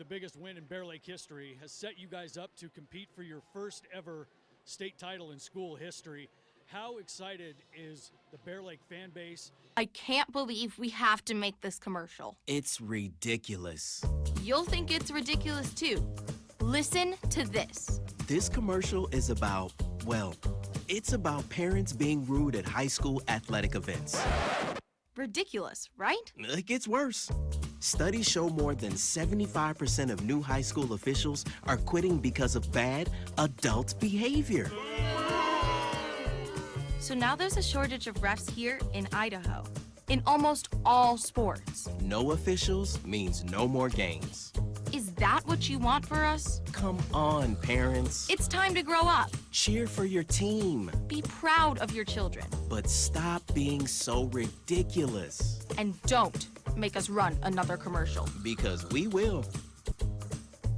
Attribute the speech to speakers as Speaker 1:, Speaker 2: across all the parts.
Speaker 1: biggest win in Bear Lake history, has set you guys up to compete for your first ever state title in school history. How excited is the Bear Lake fan base?
Speaker 2: I can't believe we have to make this commercial.
Speaker 3: It's ridiculous.
Speaker 2: You'll think it's ridiculous too. Listen to this.
Speaker 3: This commercial is about, well, it's about parents being rude at high school athletic events.
Speaker 2: Ridiculous, right?
Speaker 3: It gets worse. Studies show more than 75% of new high school officials are quitting because of bad adult behavior.
Speaker 2: So now there's a shortage of refs here in Idaho, in almost all sports.
Speaker 3: No officials means no more games.
Speaker 2: Is that what you want for us?
Speaker 3: Come on, parents.
Speaker 2: It's time to grow up.
Speaker 3: Cheer for your team.
Speaker 2: Be proud of your children.
Speaker 3: But stop being so ridiculous.
Speaker 2: And don't make us run another commercial.
Speaker 3: Because we will.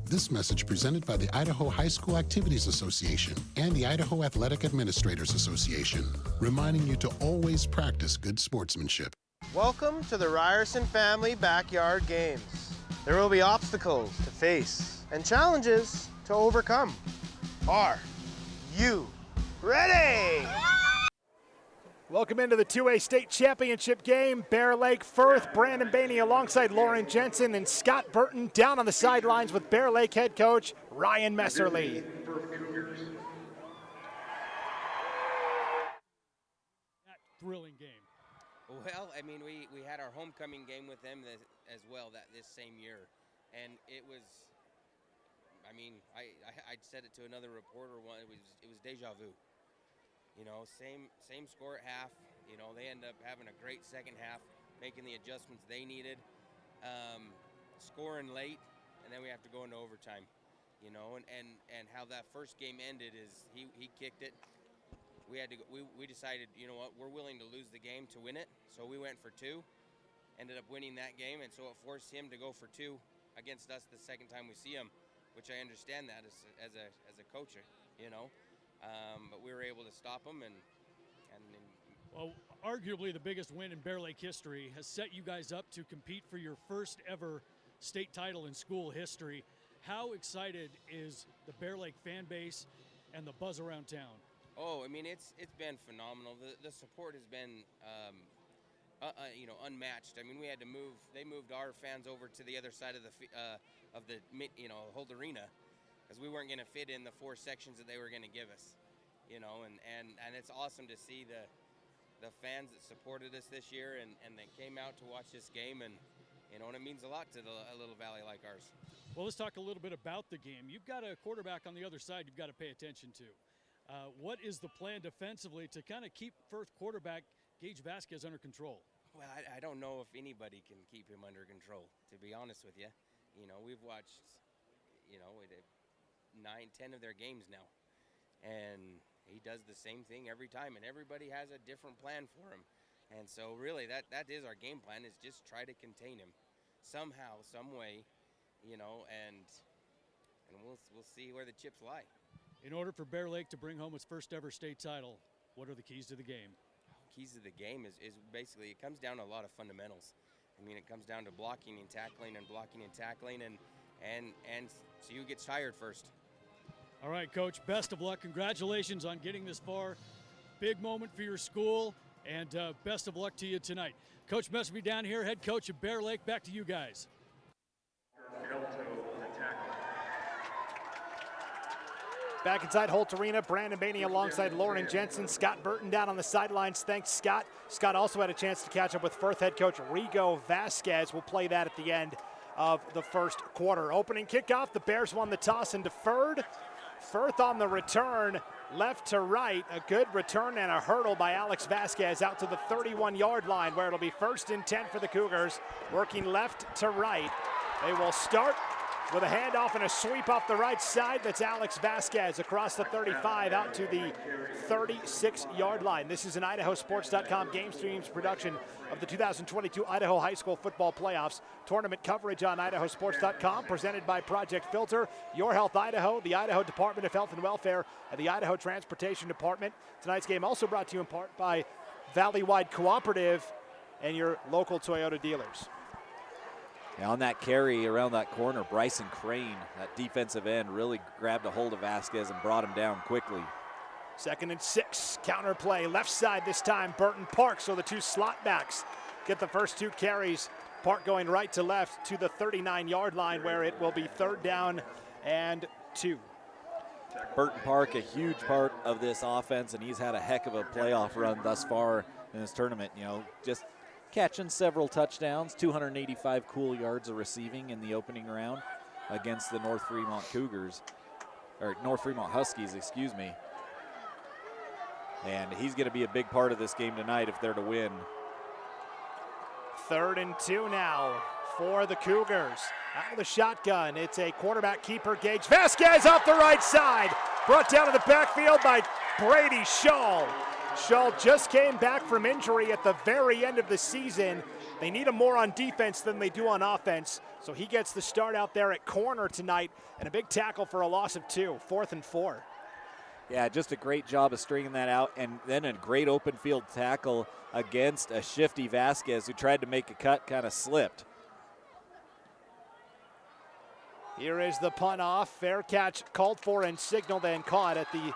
Speaker 4: This message presented by the Idaho High School Activities Association and the Idaho Athletic Administrators Association, reminding you to always practice good sportsmanship.
Speaker 5: Welcome to the Ryerson Family Backyard Games. There will be obstacles to face and challenges to overcome. Are you ready?
Speaker 6: Welcome into the 2A state championship game. Bear Lake, Firth, Brandon Bainey alongside Lauren Jensen and Scott Burton down on the sidelines with Bear Lake head coach Ryan Messerly.
Speaker 1: That thrilling game.
Speaker 7: Well, I mean, we had our homecoming game with them as well this same year, and it was, I mean, I said it to another reporter one. It was deja vu. You know, same score at half. You know, they end up having a great second half, making the adjustments they needed, scoring late, and then we have to go into overtime. You know, and how that first game ended is he kicked it. We had to go, we decided, you know what, we're willing to lose the game to win it. So we went for two, ended up winning that game, and so it forced him to go for two against us the second time we see him, which I understand that as a coach, you know. But we were able to stop him and
Speaker 1: well, arguably the biggest win in Bear Lake history, has set you guys up to compete for your first ever state title in school history. How excited is the Bear Lake fan base and the buzz around town?
Speaker 7: Oh, I mean, it's been phenomenal. The support has been, you know, unmatched. I mean, we had to move. They moved our fans over to the other side of the you know, whole arena, because we weren't going to fit in the four sections that they were going to give us. You know, and it's awesome to see the fans that supported us this year and that came out to watch this game, and you know, and it means a lot to a little valley like ours.
Speaker 1: Well, let's talk a little bit about the game. You've got a quarterback on the other side you've got to pay attention to. What is the plan defensively to kind of keep Firth quarterback Gage Vasquez under control?
Speaker 7: Well, I don't know if anybody can keep him under control, to be honest with you. You know, we've watched, you know, 9-10 of their games now, and he does the same thing every time, and everybody has a different plan for him. And so really that is our game plan, is just try to contain him somehow, some way, you know, and we'll see where the chips lie.
Speaker 1: In order for Bear Lake to bring home its first ever state title, what are the keys to the game?
Speaker 7: Keys to the game is basically, it comes down to a lot of fundamentals. I mean, it comes down to blocking and tackling and see who gets tired first.
Speaker 1: All right, Coach, best of luck. Congratulations on getting this far. Big moment for your school, and best of luck to you tonight. Coach Messerly down here, head coach of Bear Lake. Back to you guys.
Speaker 6: Back inside Holt Arena, Brandon Bainey alongside Lauren Jensen. Scott Burton down on the sidelines. Thanks, Scott. Scott also had a chance to catch up with Firth head coach Rigo Vasquez. We'll play that at the end of the first quarter. Opening kickoff, the Bears won the toss and deferred. Firth on the return, left to right. A good return and a hurdle by Alex Vasquez out to the 31-yard line, where it'll be 1st and 10 for the Cougars, working left to right. They will start with a handoff and a sweep off the right side. That's Alex Vasquez across the 35 out to the 36-yard line. This is an IdahoSports.com GameStreams production of the 2022 Idaho High School Football Playoffs. Tournament coverage on IdahoSports.com, presented by Project Filter, Your Health Idaho, the Idaho Department of Health and Welfare, and the Idaho Transportation Department. Tonight's game also brought to you in part by Valleywide Cooperative and your local Toyota dealers.
Speaker 8: And on that carry around that corner, Bryson Crane, that defensive end, really grabbed a hold of Vasquez and brought him down quickly.
Speaker 6: 2nd and 6, counter play, left side this time, Burton Park, so the two slot backs get the first 2 carries. Park going right to left to the 39-yard line where it will be 3rd down and 2.
Speaker 8: Burton Park, a huge part of this offense, and he's had a heck of a playoff run thus far in this tournament. You know, just catching several touchdowns, 285 cool yards of receiving in the opening round against the North Fremont Huskies, excuse me. And he's going to be a big part of this game tonight if they're to win.
Speaker 6: 3rd and 2 now for the Cougars. Out of the shotgun, it's a quarterback keeper, Gage Vasquez off the right side. Brought down to the backfield by Brady Shull. Shull just came back from injury at the very end of the season. They need him more on defense than they do on offense, so he gets the start out there at corner tonight, and a big tackle for a loss of 2, 4th and 4.
Speaker 8: Yeah, just a great job of stringing that out, and then a great open field tackle against a shifty Vasquez who tried to make a cut, kind of slipped.
Speaker 6: Here is the punt off. Fair catch called for and signaled and caught at the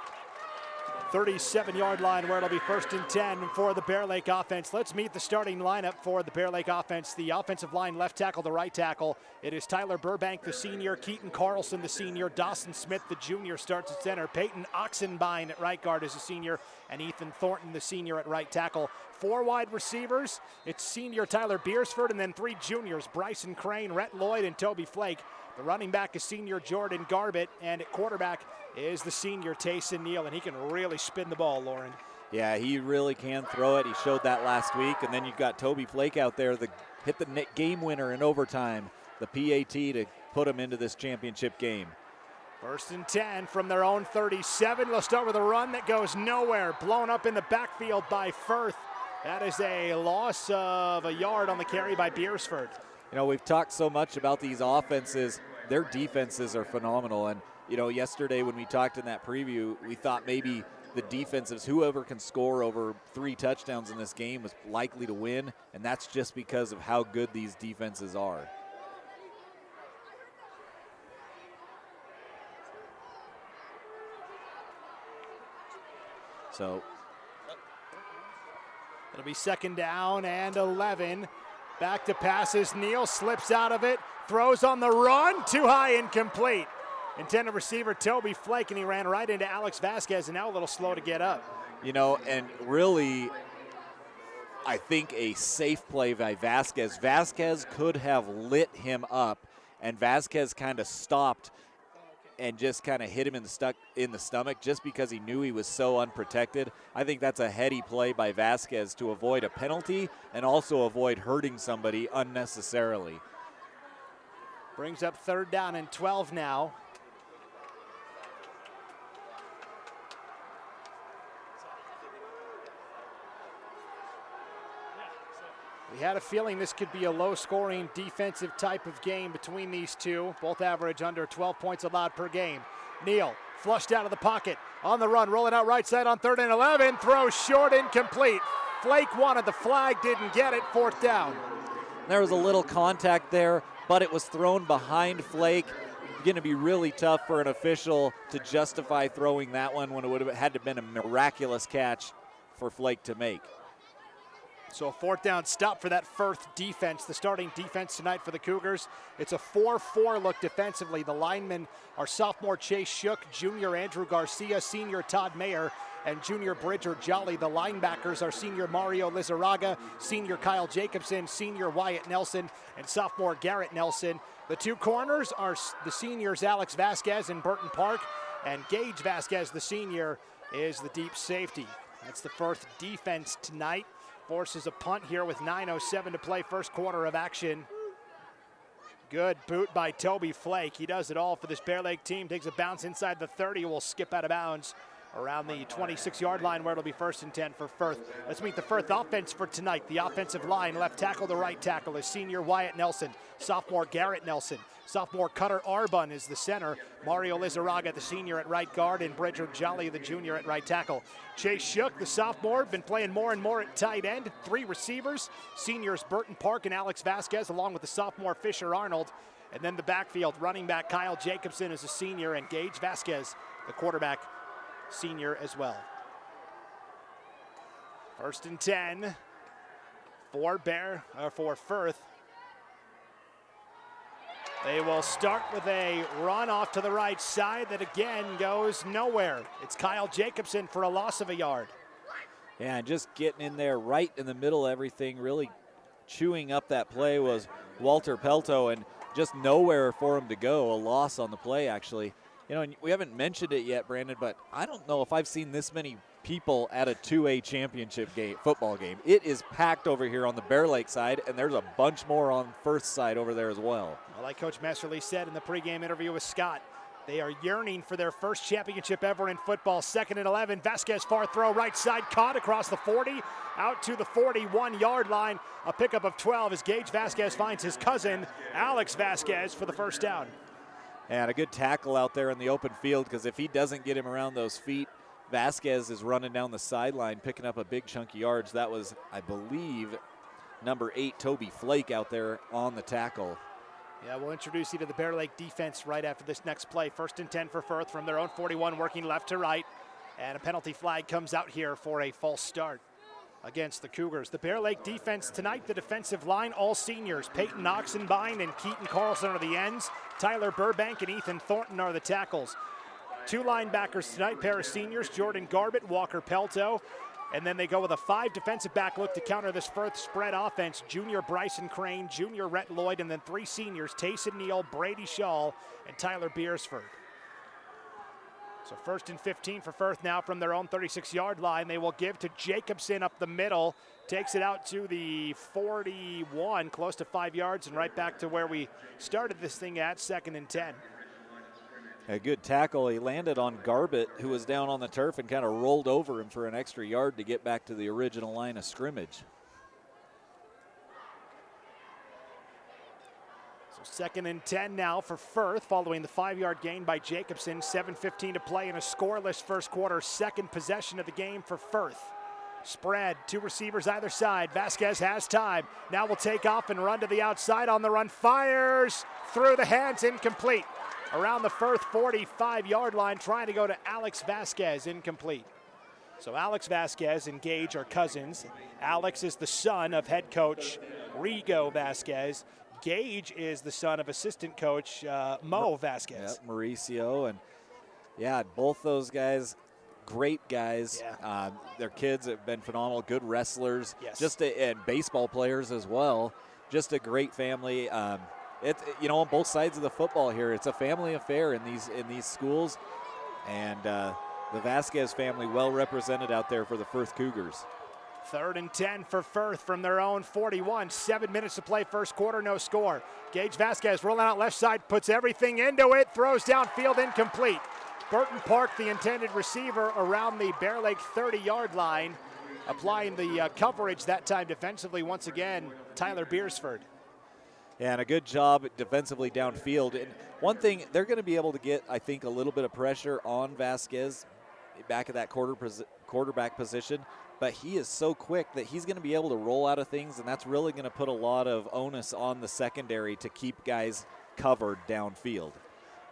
Speaker 6: 37-yard line where it'll be 1st and 10 for the Bear Lake offense. Let's meet the starting lineup for the Bear Lake offense. The offensive line, left tackle to right tackle. It is Tyler Burbank, the senior, Keaton Carlson, the senior, Dawson Smith, the junior, starts at center. Peyton Oxenbein at right guard is a senior, and Ethan Thornton, the senior, at right tackle. 4 wide receivers. It's senior Tyler Beersford, and then 3 juniors, Bryson Crane, Rhett Lloyd, and Toby Flake. The running back is senior Jordan Garbett, and at quarterback is the senior Tayson Neal, and he can really spin the ball, Lauren.
Speaker 8: Yeah, he really can throw it. He showed that last week, and then you've got Toby Flake out there that hit the game winner in overtime, the PAT, to put him into this championship game.
Speaker 6: 1st and 10 from their own 37. They'll start with a run that goes nowhere, blown up in the backfield by Firth. That is a loss of a yard on the carry by Beersford.
Speaker 8: You know, we've talked so much about these offenses. Their defenses are phenomenal. And, you know, yesterday when we talked in that preview, we thought maybe the defensives, whoever can score over 3 touchdowns in this game is likely to win. And that's just because of how good these defenses are. So
Speaker 6: it'll be 2nd down and 11. Back to passes. Neal slips out of it, throws on the run, too high, incomplete. Intended receiver Toby Flake, and he ran right into Alex Vasquez, and now a little slow to get up.
Speaker 8: You know, and really, I think a safe play by Vasquez. Vasquez could have lit him up, and Vasquez kind of stopped and just kind of hit him in the stomach just because he knew he was so unprotected. I think that's a heady play by Vasquez to avoid a penalty and also avoid hurting somebody unnecessarily.
Speaker 6: Brings up 3rd down and 12 now. We had a feeling this could be a low-scoring defensive type of game between these two. Both average under 12 points allowed per game. Neal flushed out of the pocket, on the run, rolling out right side on 3rd and 11, throws short, incomplete. Flake wanted the flag, didn't get it, 4th down.
Speaker 8: There was a little contact there, but it was thrown behind Flake. Going to be really tough for an official to justify throwing that one when it would have had to have been a miraculous catch for Flake to make.
Speaker 6: So a 4th down stop for that Firth defense, the starting defense tonight for the Cougars. It's a 4-4 look defensively. The linemen are sophomore Chase Shook, junior Andrew Garcia, senior Todd Mayer, and junior Bridger Jolly. The linebackers are senior Mario Lizarraga, senior Kyle Jacobson, senior Wyatt Nelson, and sophomore Garrett Nelson. The 2 corners are the seniors Alex Vasquez and Burton Park, and Gage Vasquez, the senior, is the deep safety. That's the Firth defense tonight. Forces a punt here with 9:07 to play, first quarter of action. Good boot by Toby Flake. He does it all for this Bear Lake team. Takes a bounce inside the 30, will skip out of bounds around the 26-yard line where it'll be 1st and 10 for Firth. Let's meet the Firth offense for tonight. The offensive line, left tackle to right tackle, is senior Wyatt Nelson, sophomore Garrett Nelson, Sophomore Cutter Arbun is the center. Mario Lizarraga, the senior, at right guard, and Bridger Jolly, the junior, at right tackle. Chase Shook, the sophomore, been playing more and more at tight end. 3 receivers, seniors Burton Park and Alex Vasquez, along with the sophomore Fisher Arnold. And then the backfield, running back Kyle Jacobson is a senior, and Gage Vasquez, the quarterback, senior as well. 1st and 10 for Firth. They will start with a run off to the right side that again goes nowhere. It's Kyle Jacobson for a loss of a yard.
Speaker 8: Yeah, and just getting in there right in the middle of everything, really chewing up that play was Walter Pelto, and just nowhere for him to go. A loss on the play, actually. You know, and we haven't mentioned it yet, Brandon, but I don't know if I've seen this many people at a 2A championship football game. It is packed over here on the Bear Lake side, and there's a bunch more on Firth's side over there as well.
Speaker 6: Well, like Coach Messerly said in the pregame interview with Scott, they are yearning for their first championship ever in football. 2nd and 11, Vasquez far throw, right side, caught across the 40, out to the 41-yard line. A pickup of 12 as Gage Vasquez finds his cousin, Alex Vasquez, for the first down.
Speaker 8: And a good tackle out there in the open field, because if he doesn't get him around those feet, Vasquez is running down the sideline, picking up a big chunk of yards. That was, I believe, number 8, Toby Flake, out there on the tackle.
Speaker 6: Yeah, we'll introduce you to the Bear Lake defense right after this next play. 1st and 10 for Firth from their own 41, working left to right. And a penalty flag comes out here for a false start against the Cougars. The Bear Lake defense tonight, the defensive line, all seniors. Peyton Oxenbein and Keaton Carlson are the ends. Tyler Burbank and Ethan Thornton are the tackles. 2 linebackers tonight, pair of seniors, Jordan Garbett, Walker Pelto. And then they go with a 5 defensive back look to counter this Firth spread offense. Junior Bryson Crane, junior Rhett Lloyd, and then 3 seniors, Tayson Neal, Brady Shaw, and Tyler Beersford. So 1st and 15 for Firth now from their own 36-yard line. They will give to Jacobson up the middle. Takes it out to the 41, close to 5 yards, and right back to where we started this thing at, 2nd and 10.
Speaker 8: A good tackle. He landed on Garbett, who was down on the turf, and kind of rolled over him for an extra yard to get back to the original line of scrimmage.
Speaker 6: So 2nd and 10 now for Firth, following the 5-yard gain by Jacobson. 7:15 to play in a scoreless first quarter. 2nd possession of the game for Firth. Spread, 2 receivers either side. Vasquez has time. Now will take off and run to the outside. On the run, fires through the hands, incomplete. Around the Firth 45-yard line, trying to go to Alex Vasquez, incomplete. So Alex Vasquez and Gage are cousins. Alex is the son of head coach Rigo Vasquez. Gage is the son of assistant coach Mo Vasquez.
Speaker 8: Yep, Mauricio, and yeah, both those guys, great guys.
Speaker 6: Yeah.
Speaker 8: Their kids have been phenomenal, good wrestlers,
Speaker 6: Yes.
Speaker 8: And baseball players as well. Just a great family. It's, you know, on both sides of the football here, it's a family affair in these schools, and the Vasquez family well represented out there for the Firth Cougars.
Speaker 6: 3rd and 10 for Firth from their own 41. 7 minutes to play, first quarter, no score. Gage Vasquez rolling out left side, puts everything into it, throws downfield, incomplete. Burton Park, the intended receiver, around the Bear Lake 30-yard line, applying the coverage that time defensively once again, Tyler Beersford.
Speaker 8: Yeah, and a good job defensively downfield. And one thing, they're going to be able to get, I think, a little bit of pressure on Vasquez back at that quarterback position. But he is so quick that he's going to be able to roll out of things, and that's really going to put a lot of onus on the secondary to keep guys covered downfield.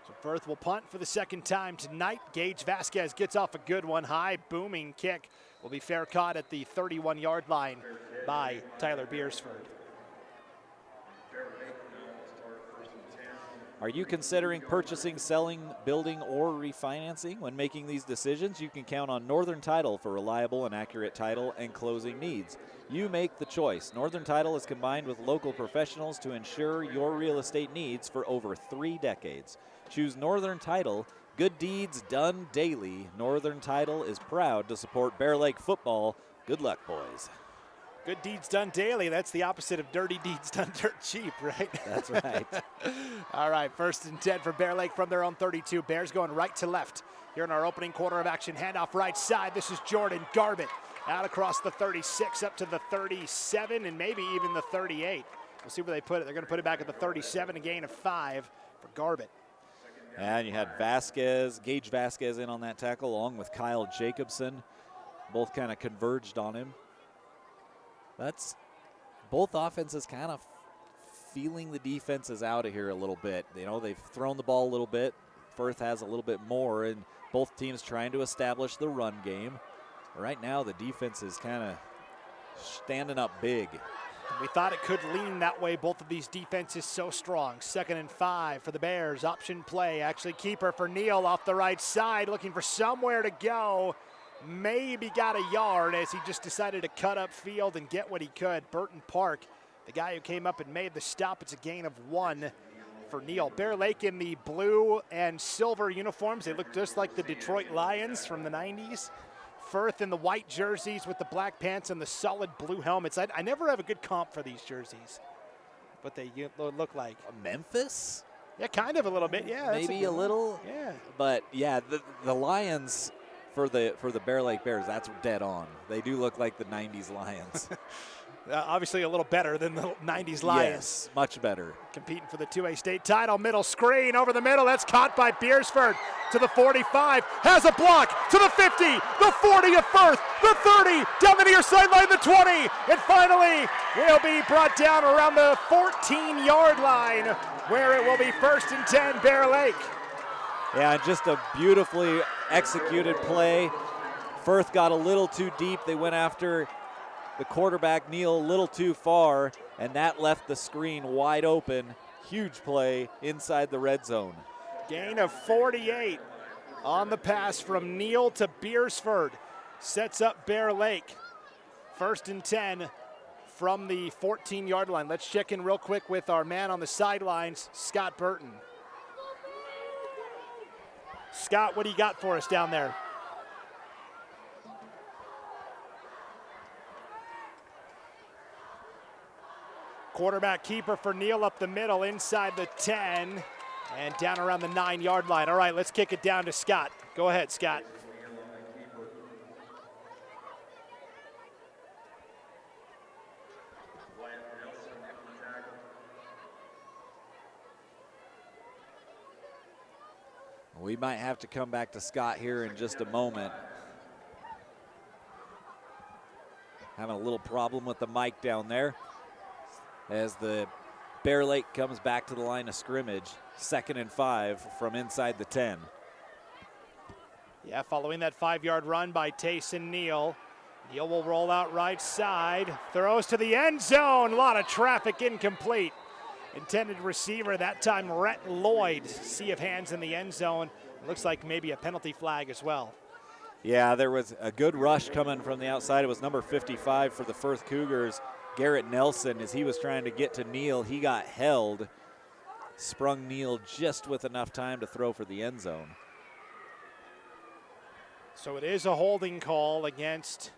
Speaker 6: So Firth will punt for the 2nd time tonight. Gage Vasquez gets off a good one. High, booming kick will be fair caught at the 31-yard line by Tyler Beersford.
Speaker 8: Are you considering purchasing, selling, building, or refinancing? When making these decisions, you can count on Northern Title for reliable and accurate title and closing needs. You make the choice. Northern Title is combined with local professionals to ensure your real estate needs for over 3 decades. Choose Northern Title. Good deeds done daily. Northern Title is proud to support Bear Lake football. Good luck, boys.
Speaker 6: Good deeds done daily. That's the opposite of dirty deeds done dirt cheap, right?
Speaker 8: That's right.
Speaker 6: All right, 1st and 10 for Bear Lake from their own 32. Bears going right to left here in our opening quarter of action. Handoff right side. This is Jordan Garbett out across the 36 up to the 37 and maybe even the 38. We'll see where they put it. They're going to put it back at the 37, a gain of 5 for Garbett.
Speaker 8: And you had Gage Vasquez in on that tackle along with Kyle Jacobson. Both kind of converged on him. Both offenses kind of feeling the defenses out of here a little bit. You know, they've thrown the ball a little bit. Firth has a little bit more, and both teams trying to establish the run game. Right now, the defense is kind of standing up big.
Speaker 6: We thought it could lean that way. Both of these defenses so strong. 2nd and 5 for the Bears. Option play. Actually, keeper for Neal off the right side, looking for somewhere to go. Maybe got a yard as he just decided to cut up field and get what he could. Burton Park, the guy who came up and made the stop. It's a gain of 1 for Neal. Bear Lake in the blue and silver uniforms. They look just like the Detroit Lions from the 90s. Firth in the white jerseys with the black pants and the solid blue helmets. I never have a good comp for these jerseys, what they look like.
Speaker 8: Memphis?
Speaker 6: Yeah, kind of a little bit. Yeah,
Speaker 8: maybe a little.
Speaker 6: Yeah,
Speaker 8: but yeah, the Lions for the Bear Lake Bears, that's dead on. They do look like the '90s Lions.
Speaker 6: Obviously a little better than the 90s Lions.
Speaker 8: Yes, much better.
Speaker 6: Competing for the 2A state title. Middle screen over the middle. That's caught by Beersford to the 45. Has a block to the 50. The 40 of Firth. The 30. Down the near sideline, the 20. And finally will be brought down around the 14-yard line where it will be 1st and 10 Bear Lake.
Speaker 8: Yeah, just a beautifully executed play. Firth got a little too deep. They went after the quarterback, Neal, a little too far, and that left the screen wide open. Huge play inside the red zone.
Speaker 6: Gain of 48 on the pass from Neal to Beersford. Sets up Bear Lake. 1st and 10 from the 14-yard line. Let's check in real quick with our man on the sidelines, Scott Burton. Scott, what do you got for us down there? Quarterback keeper for Neal up the middle inside the 10 and down around the 9-yard line. All right, let's kick it down to Scott. Go ahead, Scott.
Speaker 8: We might have to come back to Scott here in just a moment. Having a little problem with the mic down there as the Bear Lake comes back to the line of scrimmage. 2nd and 5 from inside the 10.
Speaker 6: Yeah, following that 5-yard run by Tayson Neal. Neal will roll out right side. Throws to the end zone. A lot of traffic, incomplete. Intended receiver, that time Rhett Lloyd. Sea of hands in the end zone. Looks like maybe a penalty flag as well.
Speaker 8: Yeah, there was a good rush coming from the outside. It was number 55 for the Firth Cougars, Garrett Nelson. As he was trying to get to Neal, he got held. Sprung Neal just with enough time to throw for the end zone.
Speaker 6: So it is a holding call against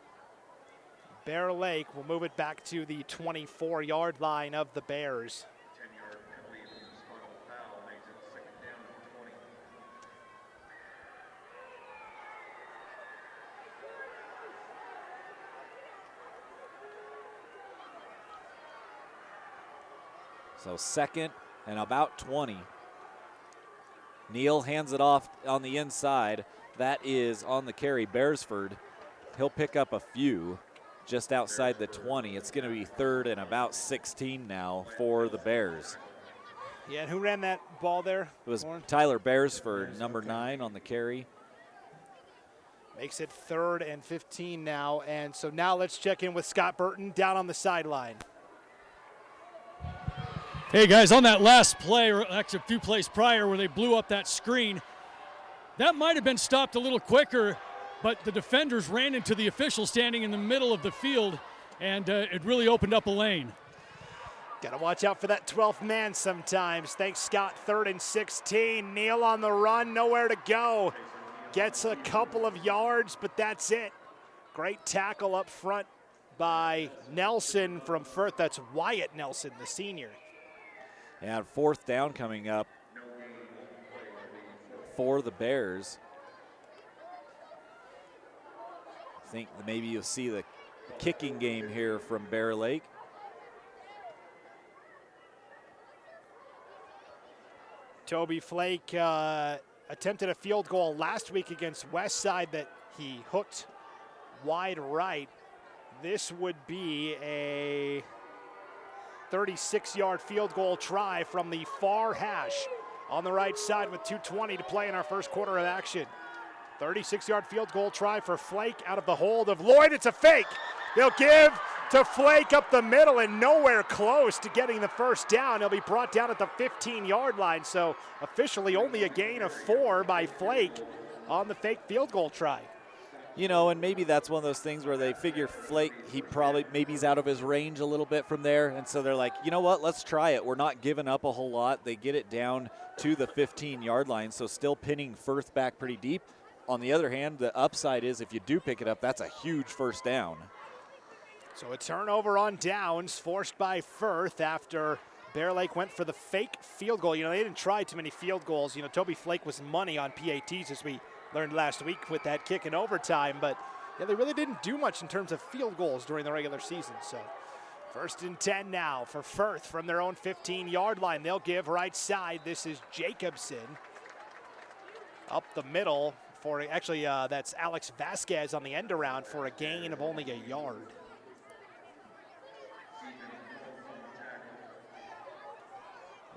Speaker 6: Bear Lake. We'll move it back to the 24-yard line of the Bears.
Speaker 8: So 2nd and about 20. Neal hands it off on the inside. That is on the carry, Beresford. He'll pick up a few just outside the 20. It's going to be 3rd and about 16 now for the Bears.
Speaker 6: Yeah, and who ran that ball there?
Speaker 8: It was
Speaker 6: Warren?
Speaker 8: Tyler Beresford, number 9 on the carry.
Speaker 6: Makes it 3rd and 15 now. And so now let's check in with Scott Burton down on the sideline.
Speaker 1: Hey guys, on that last play, or actually a few plays prior where they blew up that screen, that might have been stopped a little quicker, but the defenders ran into the official standing in the middle of the field, and it really opened up a lane.
Speaker 6: Got to watch out for that 12th man sometimes. Thanks, Scott. 3rd and 16. Neal on the run, nowhere to go. Gets a couple of yards, but that's it. Great tackle up front by Nelson from Firth. That's Wyatt Nelson, the senior.
Speaker 8: And 4th down coming up for the Bears. I think maybe you'll see the kicking game here from Bear Lake.
Speaker 6: Toby Flake attempted a field goal last week against Westside that he hooked wide right. This would be a 36-yard field goal try from the far hash on the right side with 2:20 to play in our first quarter of action. 36-yard field goal try for Flake out of the hold of Lloyd. It's a fake. They'll give to Flake up the middle and nowhere close to getting the first down. He'll be brought down at the 15-yard line, so officially only a gain of 4 by Flake on the fake field goal try.
Speaker 8: You know, and maybe that's one of those things where they figure Flake, maybe he's out of his range a little bit from there, and so they're like, you know what, let's try it. We're not giving up a whole lot. They get it down to the 15-yard line, so still pinning Firth back pretty deep. On the other hand, the upside is if you do pick it up, that's a huge first down.
Speaker 6: So a turnover on downs forced by Firth after Bear Lake went for the fake field goal. You know, they didn't try too many field goals. You know, Toby Flake was money on PATs, as we learned last week with that kick in overtime, but yeah, they really didn't do much in terms of field goals during the regular season. So 1st and 10 now for Firth from their own 15-yard line. They'll give right side. This is Jacobson up the middle for, actually that's Alex Vasquez on the end around for a gain of only a yard.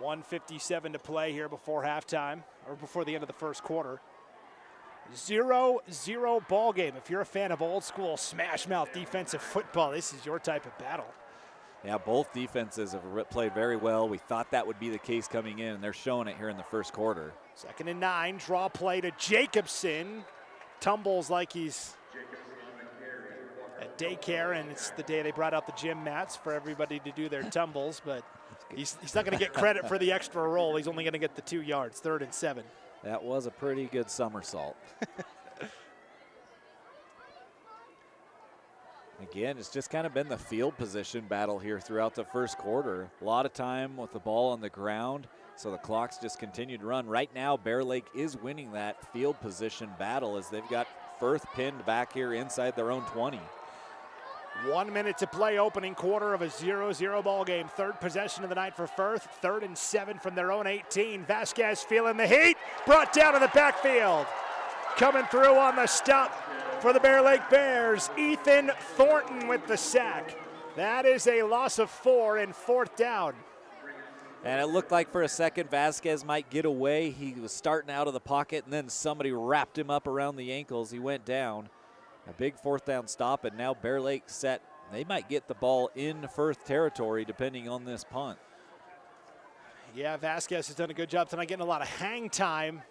Speaker 6: .157 to play here before halftime, or before the end of the first quarter. 0-0 ball game. If you're a fan of old school smash mouth defensive football, this is your type of battle.
Speaker 8: Yeah, both defenses have played very well. We thought that would be the case coming in, and they're showing it here in the first quarter.
Speaker 6: 2nd and 9, draw play to Jacobson. Tumbles like he's at daycare, and it's the day they brought out the gym mats for everybody to do their tumbles, but he's not going to get credit for the extra roll. He's only going to get the 2 yards, 3rd and 7.
Speaker 8: That was a pretty good somersault. Again, it's just kind of been the field position battle here throughout the first quarter. A lot of time with the ball on the ground, so the clocks just continue to run. Right now, Bear Lake is winning that field position battle as they've got Firth pinned back here inside their own 20.
Speaker 6: 1 minute to play, opening quarter of a 0-0 ball game. 3rd possession of the night for Firth. 3rd and 7 from their own 18. Vasquez feeling the heat, brought down in the backfield. Coming through on the stop for the Bear Lake Bears, Ethan Thornton with the sack. That is a loss of 4 and 4th down.
Speaker 8: And it looked like for a second Vasquez might get away. He was starting out of the pocket, and then somebody wrapped him up around the ankles. He went down. A big 4th down stop, and now Bear Lake set. They might get the ball in Firth territory depending on this punt.
Speaker 6: Yeah, Vasquez has done a good job tonight getting a lot of hang time.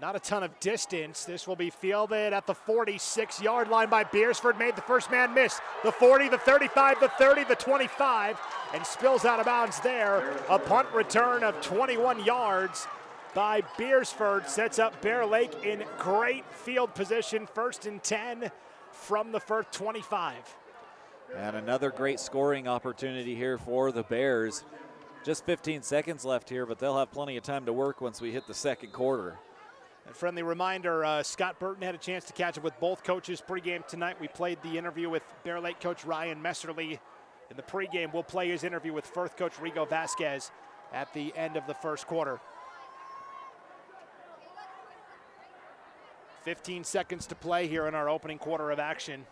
Speaker 6: Not a ton of distance. This will be fielded at the 46-yard line by Beersford. Made the first man miss. The 40, the 35, the 30, the 25, and spills out of bounds there. A punt return of 21 yards by Beersford sets up Bear Lake in great field position. 1st and 10 from the Firth 25.
Speaker 8: And another great scoring opportunity here for the Bears. Just 15 seconds left here, but they'll have plenty of time to work once we hit the second quarter.
Speaker 6: A friendly reminder, Scott Burton had a chance to catch up with both coaches pregame tonight. We played the interview with Bear Lake coach Ryan Messerly in the pregame. We'll play his interview with Firth coach Rigo Vasquez at the end of the first quarter. 15 seconds to play here in our opening quarter of action.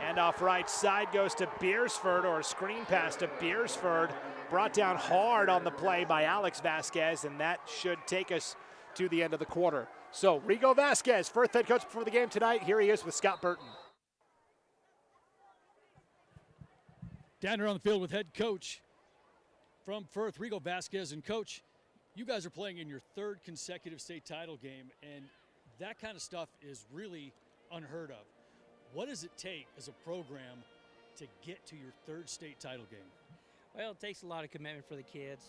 Speaker 6: Handoff right side goes to Beersford, or a screen pass to Beersford. Brought down hard on the play by Alex Vasquez, and that should take us to the end of the quarter. So Rigo Vasquez, Firth head coach before the game tonight. Here he is with Scott Burton.
Speaker 1: Down here on the field with head coach from Firth, Rigo Vasquez. And coach, you guys are playing in your 3rd consecutive state title game, and that kind of stuff is really unheard of. What does it take as a program to get to your 3rd state title game?
Speaker 9: Well, it takes a lot of commitment for the kids.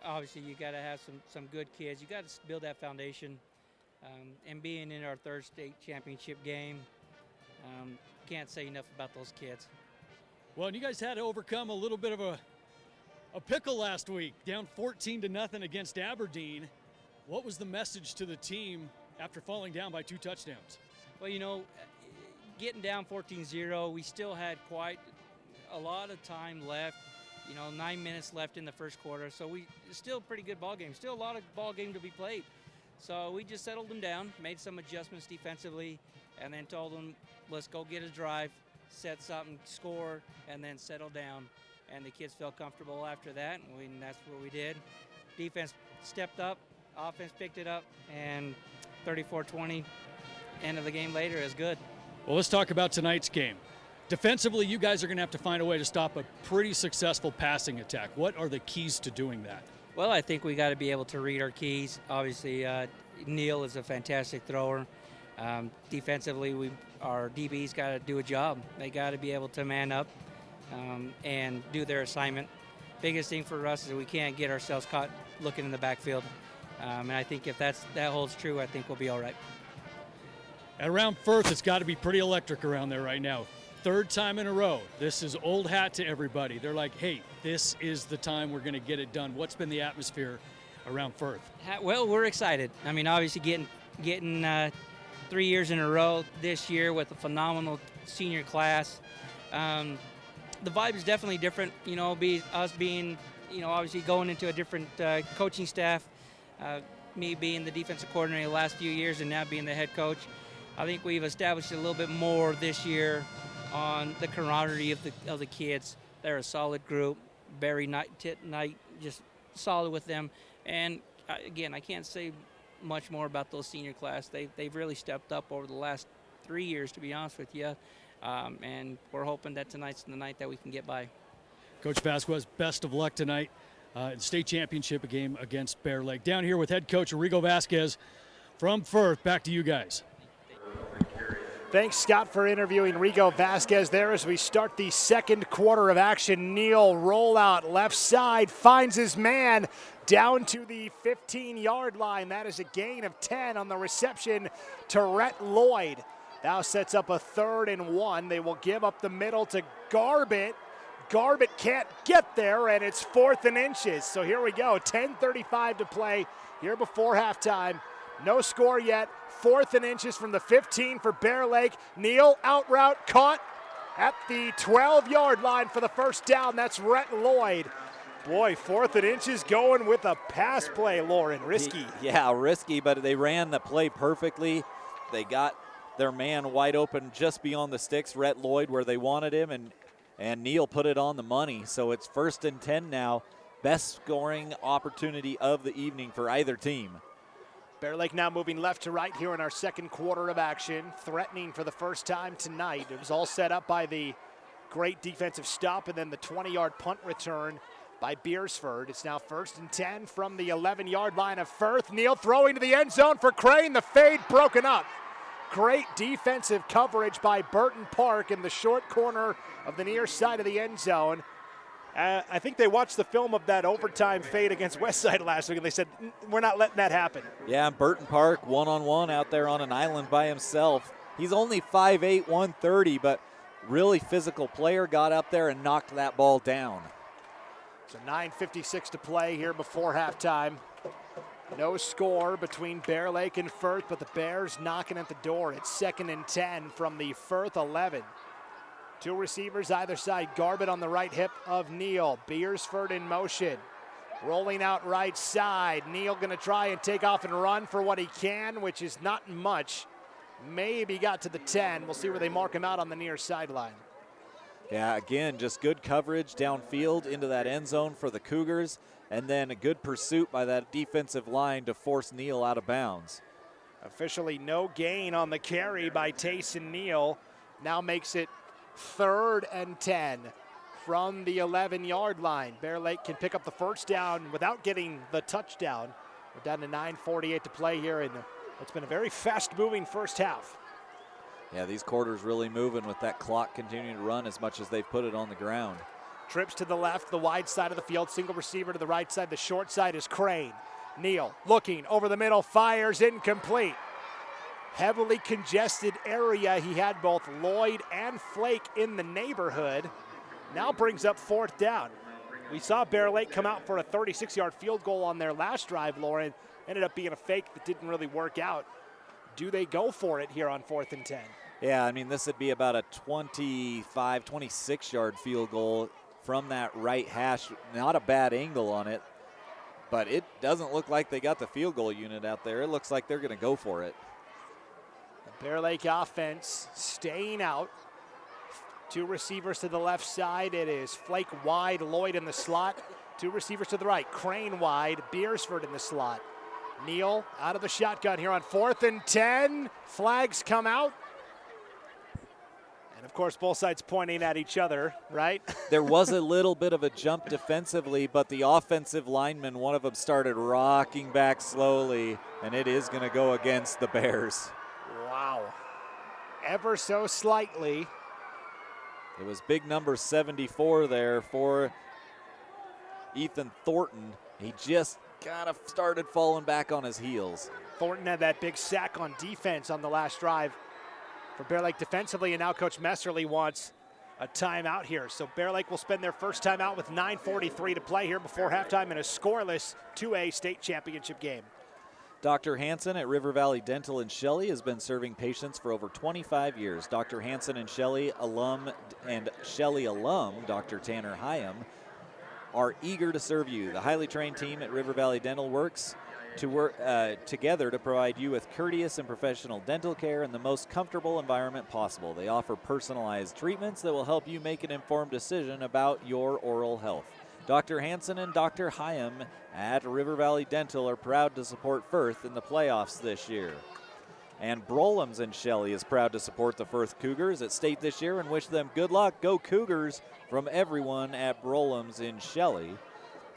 Speaker 9: Obviously, you got to have some good kids. You got to build that foundation. And being in our 3rd state championship game, can't say enough about those kids.
Speaker 1: Well, and you guys had to overcome a little bit of a pickle last week, down 14-0 against Aberdeen. What was the message to the team after falling down by 2 touchdowns?
Speaker 9: Well, you know, getting down 14-0, we still had quite a lot of time left. 9 minutes left in the first quarter, so still a pretty good ball game. Still a lot of ball game to be played. So we just settled them down, made some adjustments defensively, and then told them, let's go get a drive, set something, score, and then settle down. And the kids felt comfortable after that, and that's what we did. Defense stepped up, offense picked it up, and 34-20, end of the game later is good.
Speaker 1: Well, let's talk about tonight's game. Defensively, you guys are going to have to find a way to stop a pretty successful passing attack. What are the keys to doing that?
Speaker 9: Well, I think we got to be able to read our keys. Obviously, Neil is a fantastic thrower. Defensively, our DBs got to do a job. They got to be able to man up and do their assignment. Biggest thing for us is we can't get ourselves caught looking in the backfield. And I think if that holds true, I think we'll be all right.
Speaker 1: At around Firth, it's got to be pretty electric around there right now. Third time in a row. This is old hat to everybody. They're like, hey, this is the time we're going to get it done. What's been the atmosphere around Firth?
Speaker 9: Well, we're excited. I mean, obviously getting 3 years in a row this year with a phenomenal senior class. The vibe is definitely different, us being, obviously going into a different coaching staff, me being the defensive coordinator the last few years and now being the head coach. I think we've established a little bit more this year on the camaraderie of the kids. They're a solid group, very night, just solid with them. And again, I can't say much more about those senior class. They've really stepped up over the last 3 years, to be honest with you. And we're hoping that tonight's the night that we can get by.
Speaker 1: Coach Vasquez, best of luck tonight in state championship game against Bear Lake. Down here with head coach Arrigo Vasquez from Firth. Back to you guys.
Speaker 6: Thanks, Scott, for interviewing Rigo Vasquez there as we start the second quarter of action. Neal rollout left side, finds his man down to the 15-yard line. That is a gain of 10 on the reception to Rhett Lloyd. Now sets up a 3rd and 1. They will give up the middle to Garbett. Garbett can't get there, and it's 4th and inches. So here we go, 10:35 to play here before halftime. No score yet. 4th and inches from the 15 for Bear Lake. Neal out route caught at the 12-yard line for the first down. That's Rhett Lloyd. Boy, 4th and inches going with a pass play, Lauren. Risky.
Speaker 8: Yeah, risky, but they ran the play perfectly. They got their man wide open just beyond the sticks, Rhett Lloyd, where they wanted him, and Neal put it on the money. So it's 1st and 10 now. Best scoring opportunity of the evening for either team.
Speaker 6: Bear Lake now moving left to right here in our second quarter of action, threatening for the first time tonight. It was all set up by the great defensive stop and then the 20-yard punt return by Beersford. It's now 1st and 10 from the 11-yard line of Firth. Neal throwing to the end zone for Crane. The fade broken up. Great defensive coverage by Burton Park in the short corner of the near side of the end zone. I think they watched the film of that overtime fade against Westside last week, and they said, we're not letting that happen.
Speaker 8: Yeah, Burton Park one-on-one out there on an island by himself. He's only 5'8", 130, but really physical player, got up there and knocked that ball down.
Speaker 6: So 9:56 to play here before halftime. No score between Bear Lake and Firth, but the Bears knocking at the door. It's 2nd and 10 from the Firth 11. Two receivers either side. Garbett on the right hip of Neal. Beersford in motion. Rolling out right side. Neal going to try and take off and run for what he can, which is not much. Maybe got to the 10. We'll see where they mark him out on the near sideline.
Speaker 8: Yeah, again, just good coverage downfield into that end zone for the Cougars, and then a good pursuit by that defensive line to force Neal out of bounds.
Speaker 6: Officially no gain on the carry by Tayson Neal. Now makes it 3rd and 10 from the 11-yard line. Bear Lake can pick up the first down without getting the touchdown. We're down to 9:48 to play here, and it's been a very fast-moving first half.
Speaker 8: Yeah, these quarters really moving with that clock continuing to run as much as they've put it on the ground.
Speaker 6: Trips to the left, the wide side of the field, single receiver to the right side. The short side is Crane. Neal looking over the middle, fires incomplete. Heavily congested area. He had both Lloyd and Flake in the neighborhood. Now brings up 4th down. We saw Bear Lake come out for a 36-yard field goal on their last drive, Lauren. Ended up being a fake that didn't really work out. Do they go for it here on 4th and 10?
Speaker 8: Yeah, I mean, this would be about a 25, 26-yard field goal from that right hash. Not a bad angle on it, but it doesn't look like they got the field goal unit out there. It looks like they're going to go for it.
Speaker 6: The Bear Lake offense staying out. 2 receivers to the left side. It is Flake wide, Lloyd in the slot. 2 receivers to the right, Crane wide, Beersford in the slot. Neal out of the shotgun here on 4th and 10. Flags come out. And of course, both sides pointing at each other, right?
Speaker 8: There was a little bit of a jump defensively, but the offensive lineman, one of them started rocking back slowly, and it is going to go against the Bears.
Speaker 6: Wow. Ever so slightly.
Speaker 8: It was big number 74 there for Ethan Thornton. He just kind of started falling back on his heels.
Speaker 6: Thornton had that big sack on defense on the last drive for Bear Lake defensively, and now Coach Messerly wants a timeout here. So Bear Lake will spend their first timeout with 9:43 to play here before halftime in a scoreless 2A state championship game.
Speaker 8: Dr. Hansen at River Valley Dental in Shelley has been serving patients for over 25 years. Dr. Hansen and Shelley alum Dr. Tanner Hyam are eager to serve you. The highly trained team at River Valley Dental works together to provide you with courteous and professional dental care in the most comfortable environment possible. They offer personalized treatments that will help you make an informed decision about your oral health. Dr. Hansen and Dr. Hyam at River Valley Dental are proud to support Firth in the playoffs this year. And Brolams and Shelley is proud to support the Firth Cougars at state this year and wish them good luck. Go Cougars from everyone at Brolams in Shelley.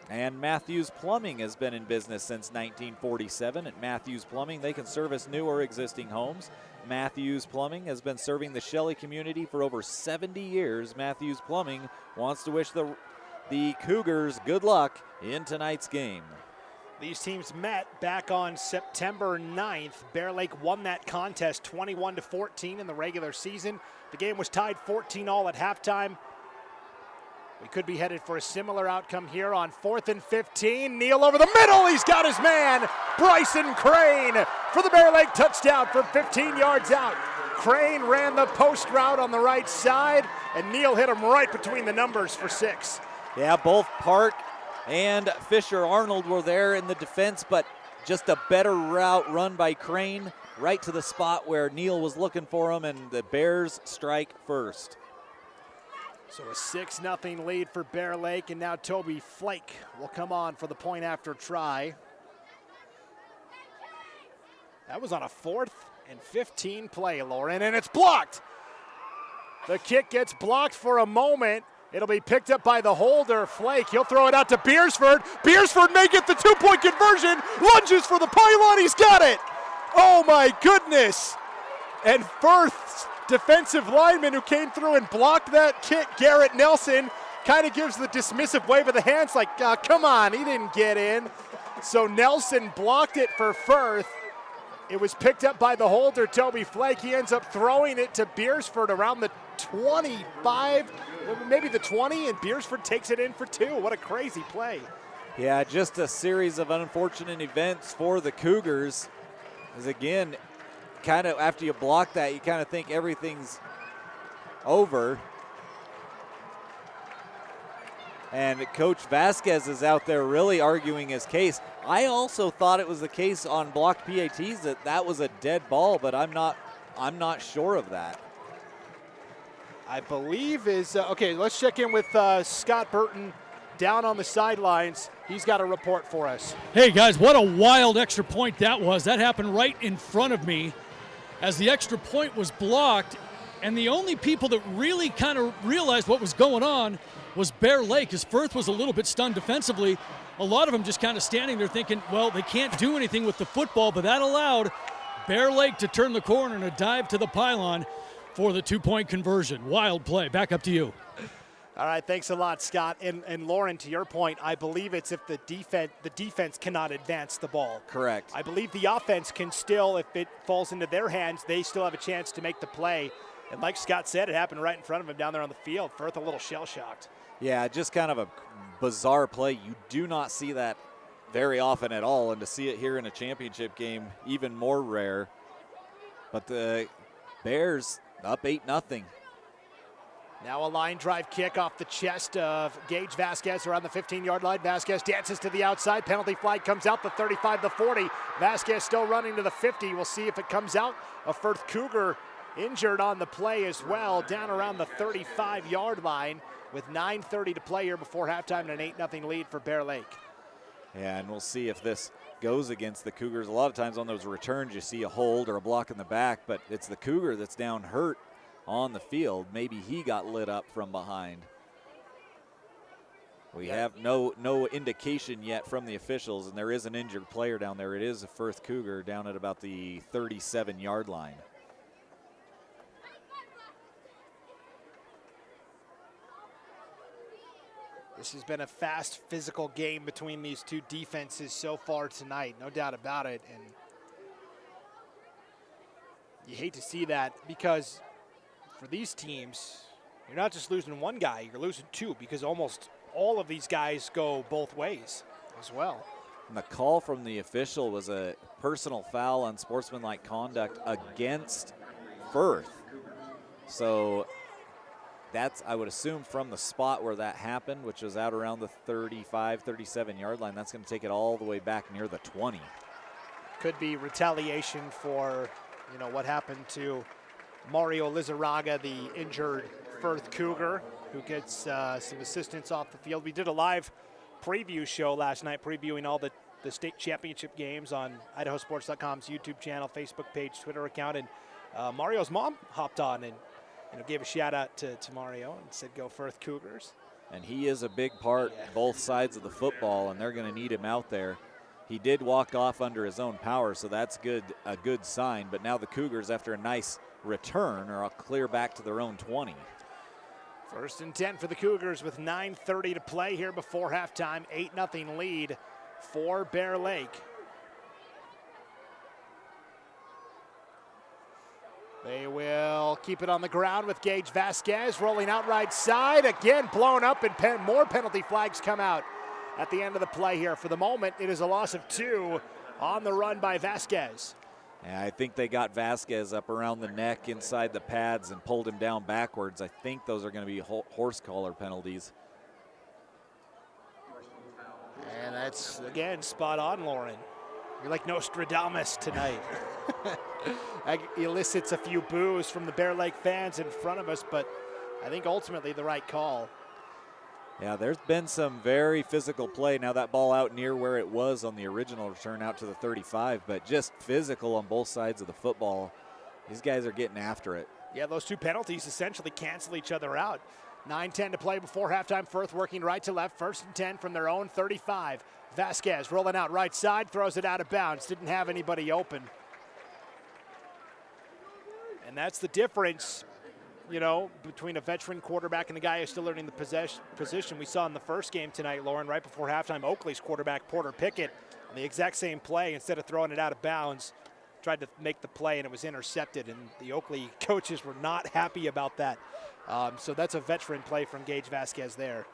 Speaker 8: And Matthews Plumbing has been in business since 1947. At Matthews Plumbing, they can service new or existing homes. Matthews Plumbing has been serving the Shelley community for over 70 years. Matthews Plumbing wants to wish the Cougars good luck in tonight's game.
Speaker 6: These teams met back on September 9th. Bear Lake won that contest 21-14 in the regular season. The game was tied 14-all at halftime. We could be headed for a similar outcome here on 4th and 15. Neal over the middle. He's got his man, Bryson Crane, for the Bear Lake touchdown from 15 yards out. Crane ran the post route on the right side, and Neal hit him right between the numbers for 6.
Speaker 8: Yeah, both Park and Fisher Arnold were there in the defense, but just a better route run by Crane right to the spot where Neal was looking for him, and the Bears strike first.
Speaker 6: So a 6-0 lead for Bear Lake, and now Toby Flake will come on for the point after try. That was on a 4th and 15 play, Lauren, and it's blocked. The kick gets blocked for a moment. It'll be picked up by the holder, Flake. He'll throw it out to Beersford. Beersford may get the 2-point conversion. Lunges for the pylon. He's got it. Oh, my goodness. And Firth's defensive lineman who came through and blocked that kick, Garrett Nelson, kind of gives the dismissive wave of the hands like, come on, he didn't get in. So Nelson blocked it for Firth. It was picked up by the holder, Toby Flake. He ends up throwing it to Beersford around the 25, maybe the 20, and Beersford takes it in for 2. What a crazy play.
Speaker 8: Yeah, just a series of unfortunate events for the Cougars. As again, kind of after you block that, you kind of think everything's over. And Coach Vasquez is out there really arguing his case. I also thought it was the case on blocked PATs that was a dead ball, but I'm not sure of that.
Speaker 6: I believe is, okay, let's check in with Scott Burton down on the sidelines. He's got a report for us.
Speaker 1: Hey guys, what a wild extra point that was. That happened right in front of me as the extra point was blocked, and the only people that really kind of realized what was going on was Bear Lake, as Firth was a little bit stunned defensively. A lot of them just kind of standing there thinking, well, they can't do anything with the football, but that allowed Bear Lake to turn the corner and a dive to the pylon for the 2-point conversion. Wild play. Back up to you.
Speaker 6: All right, thanks a lot, Scott. And Lauren, to your point, I believe it's if the defense cannot advance the ball.
Speaker 8: Correct.
Speaker 6: I believe the offense can still, if it falls into their hands, they still have a chance to make the play. And like Scott said, it happened right in front of him down there on the field. Firth a little shell-shocked.
Speaker 8: Yeah, just kind of a bizarre play. You do not see that very often at all, and to see it here in a championship game, even more rare. But the Bears Up 8-0.
Speaker 6: Now a line drive kick off the chest of Gage Vasquez around the 15-yard line. Vasquez dances to the outside. Penalty flag comes out the 35, the 40. Vasquez still running to the 50. We'll see if it comes out. A Firth Cougar injured on the play as well, down around the 35-yard line with 9:30 to play here before halftime and an 8-0 lead for Bear Lake.
Speaker 8: Yeah, and we'll see if this goes against the Cougars. A lot of times on those returns you see a hold or a block in the back, but it's the Cougar that's down hurt on the field. Maybe he got lit up from behind. We have no indication yet from the officials, and there is an injured player down there. It is a Firth Cougar down at about the 37-yard line.
Speaker 6: This has been a fast, physical game between these two defenses so far tonight, no doubt about it. And you hate to see that, because for these teams, you're not just losing one guy, you're losing two, because almost all of these guys go both ways as well.
Speaker 8: And the call from the official was a personal foul on sportsmanlike conduct against Firth. So that's, I would assume, from the spot where that happened, which was out around the 35, 37-yard line. That's going to take it all the way back near the 20.
Speaker 6: Could be retaliation for, what happened to Mario Lizarraga, the injured Firth Cougar, who gets some assistance off the field. We did a live preview show last night, previewing all the state championship games on IdahoSports.com's YouTube channel, Facebook page, Twitter account, and Mario's mom hopped on and gave a shout out to Mario and said, "Go Firth Cougars."
Speaker 8: And he is a big part, both sides of the football, and they're going to need him out there. He did walk off under his own power, so that's good, a good sign. But now the Cougars, after a nice return, are clear back to their own 20.
Speaker 6: 1st and 10 for the Cougars with 9:30 to play here before halftime. 8-0 lead for Bear Lake. They will keep it on the ground with Gage Vasquez rolling out right side. Again, blown up, and more penalty flags come out at the end of the play here. For the moment, it is a loss of 2 on the run by Vasquez.
Speaker 8: And I think they got Vasquez up around the neck inside the pads and pulled him down backwards. I think those are going to be horse collar penalties.
Speaker 6: And that's, again, spot on, Lauren. You're like Nostradamus tonight. Elicits a few boos from the Bear Lake fans in front of us, but I think ultimately the right call.
Speaker 8: Yeah, there's been some very physical play. Now that ball out near where it was on the original return out to the 35, but just physical on both sides of the football. These guys are getting after it.
Speaker 6: Yeah, those two penalties essentially cancel each other out. 9:10 to play before halftime. Firth working right to left. 1st and 10 from their own 35. Vasquez rolling out right side, throws it out of bounds. Didn't have anybody open. And that's the difference, between a veteran quarterback and a guy who's still learning the position. We saw in the first game tonight, Lauren, right before halftime, Oakley's quarterback, Porter Pickett, on the exact same play, instead of throwing it out of bounds, tried to make the play, and it was intercepted. And the Oakley coaches were not happy about that. So that's a veteran play from Gage Vasquez there.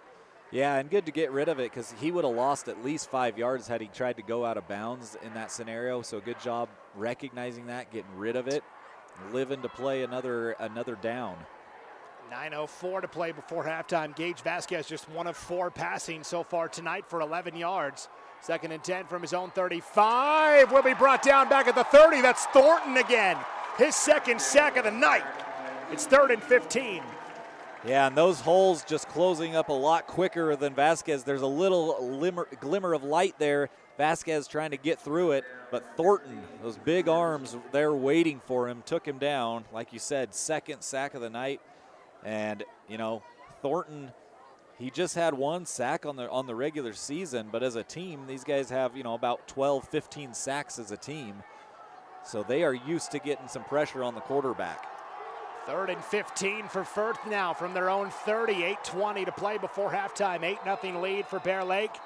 Speaker 8: Yeah, and good to get rid of it, because he would have lost at least 5 yards had he tried to go out of bounds in that scenario. So good job recognizing that, getting rid of it, living to play another down.
Speaker 6: 9:04 to play before halftime. Gage Vasquez just 1 of 4 passing so far tonight for 11 yards. 2nd and 10 from his own 35. Will be brought down back at the 30. That's Thornton again. His 2nd sack of the night. It's 3rd and 15.
Speaker 8: Yeah, and those holes just closing up a lot quicker than Vasquez. There's a little glimmer of light there. Vasquez trying to get through it, but Thornton, those big arms there waiting for him, took him down. Like you said, 2nd sack of the night. And, Thornton, he just had 1 sack on the regular season, but as a team, these guys have, about 12, 15 sacks as a team. So they are used to getting some pressure on the quarterback.
Speaker 6: 3rd and 15 for Firth now from their own 30. 8:20 to play before halftime. 8-0 lead for Bear Lake.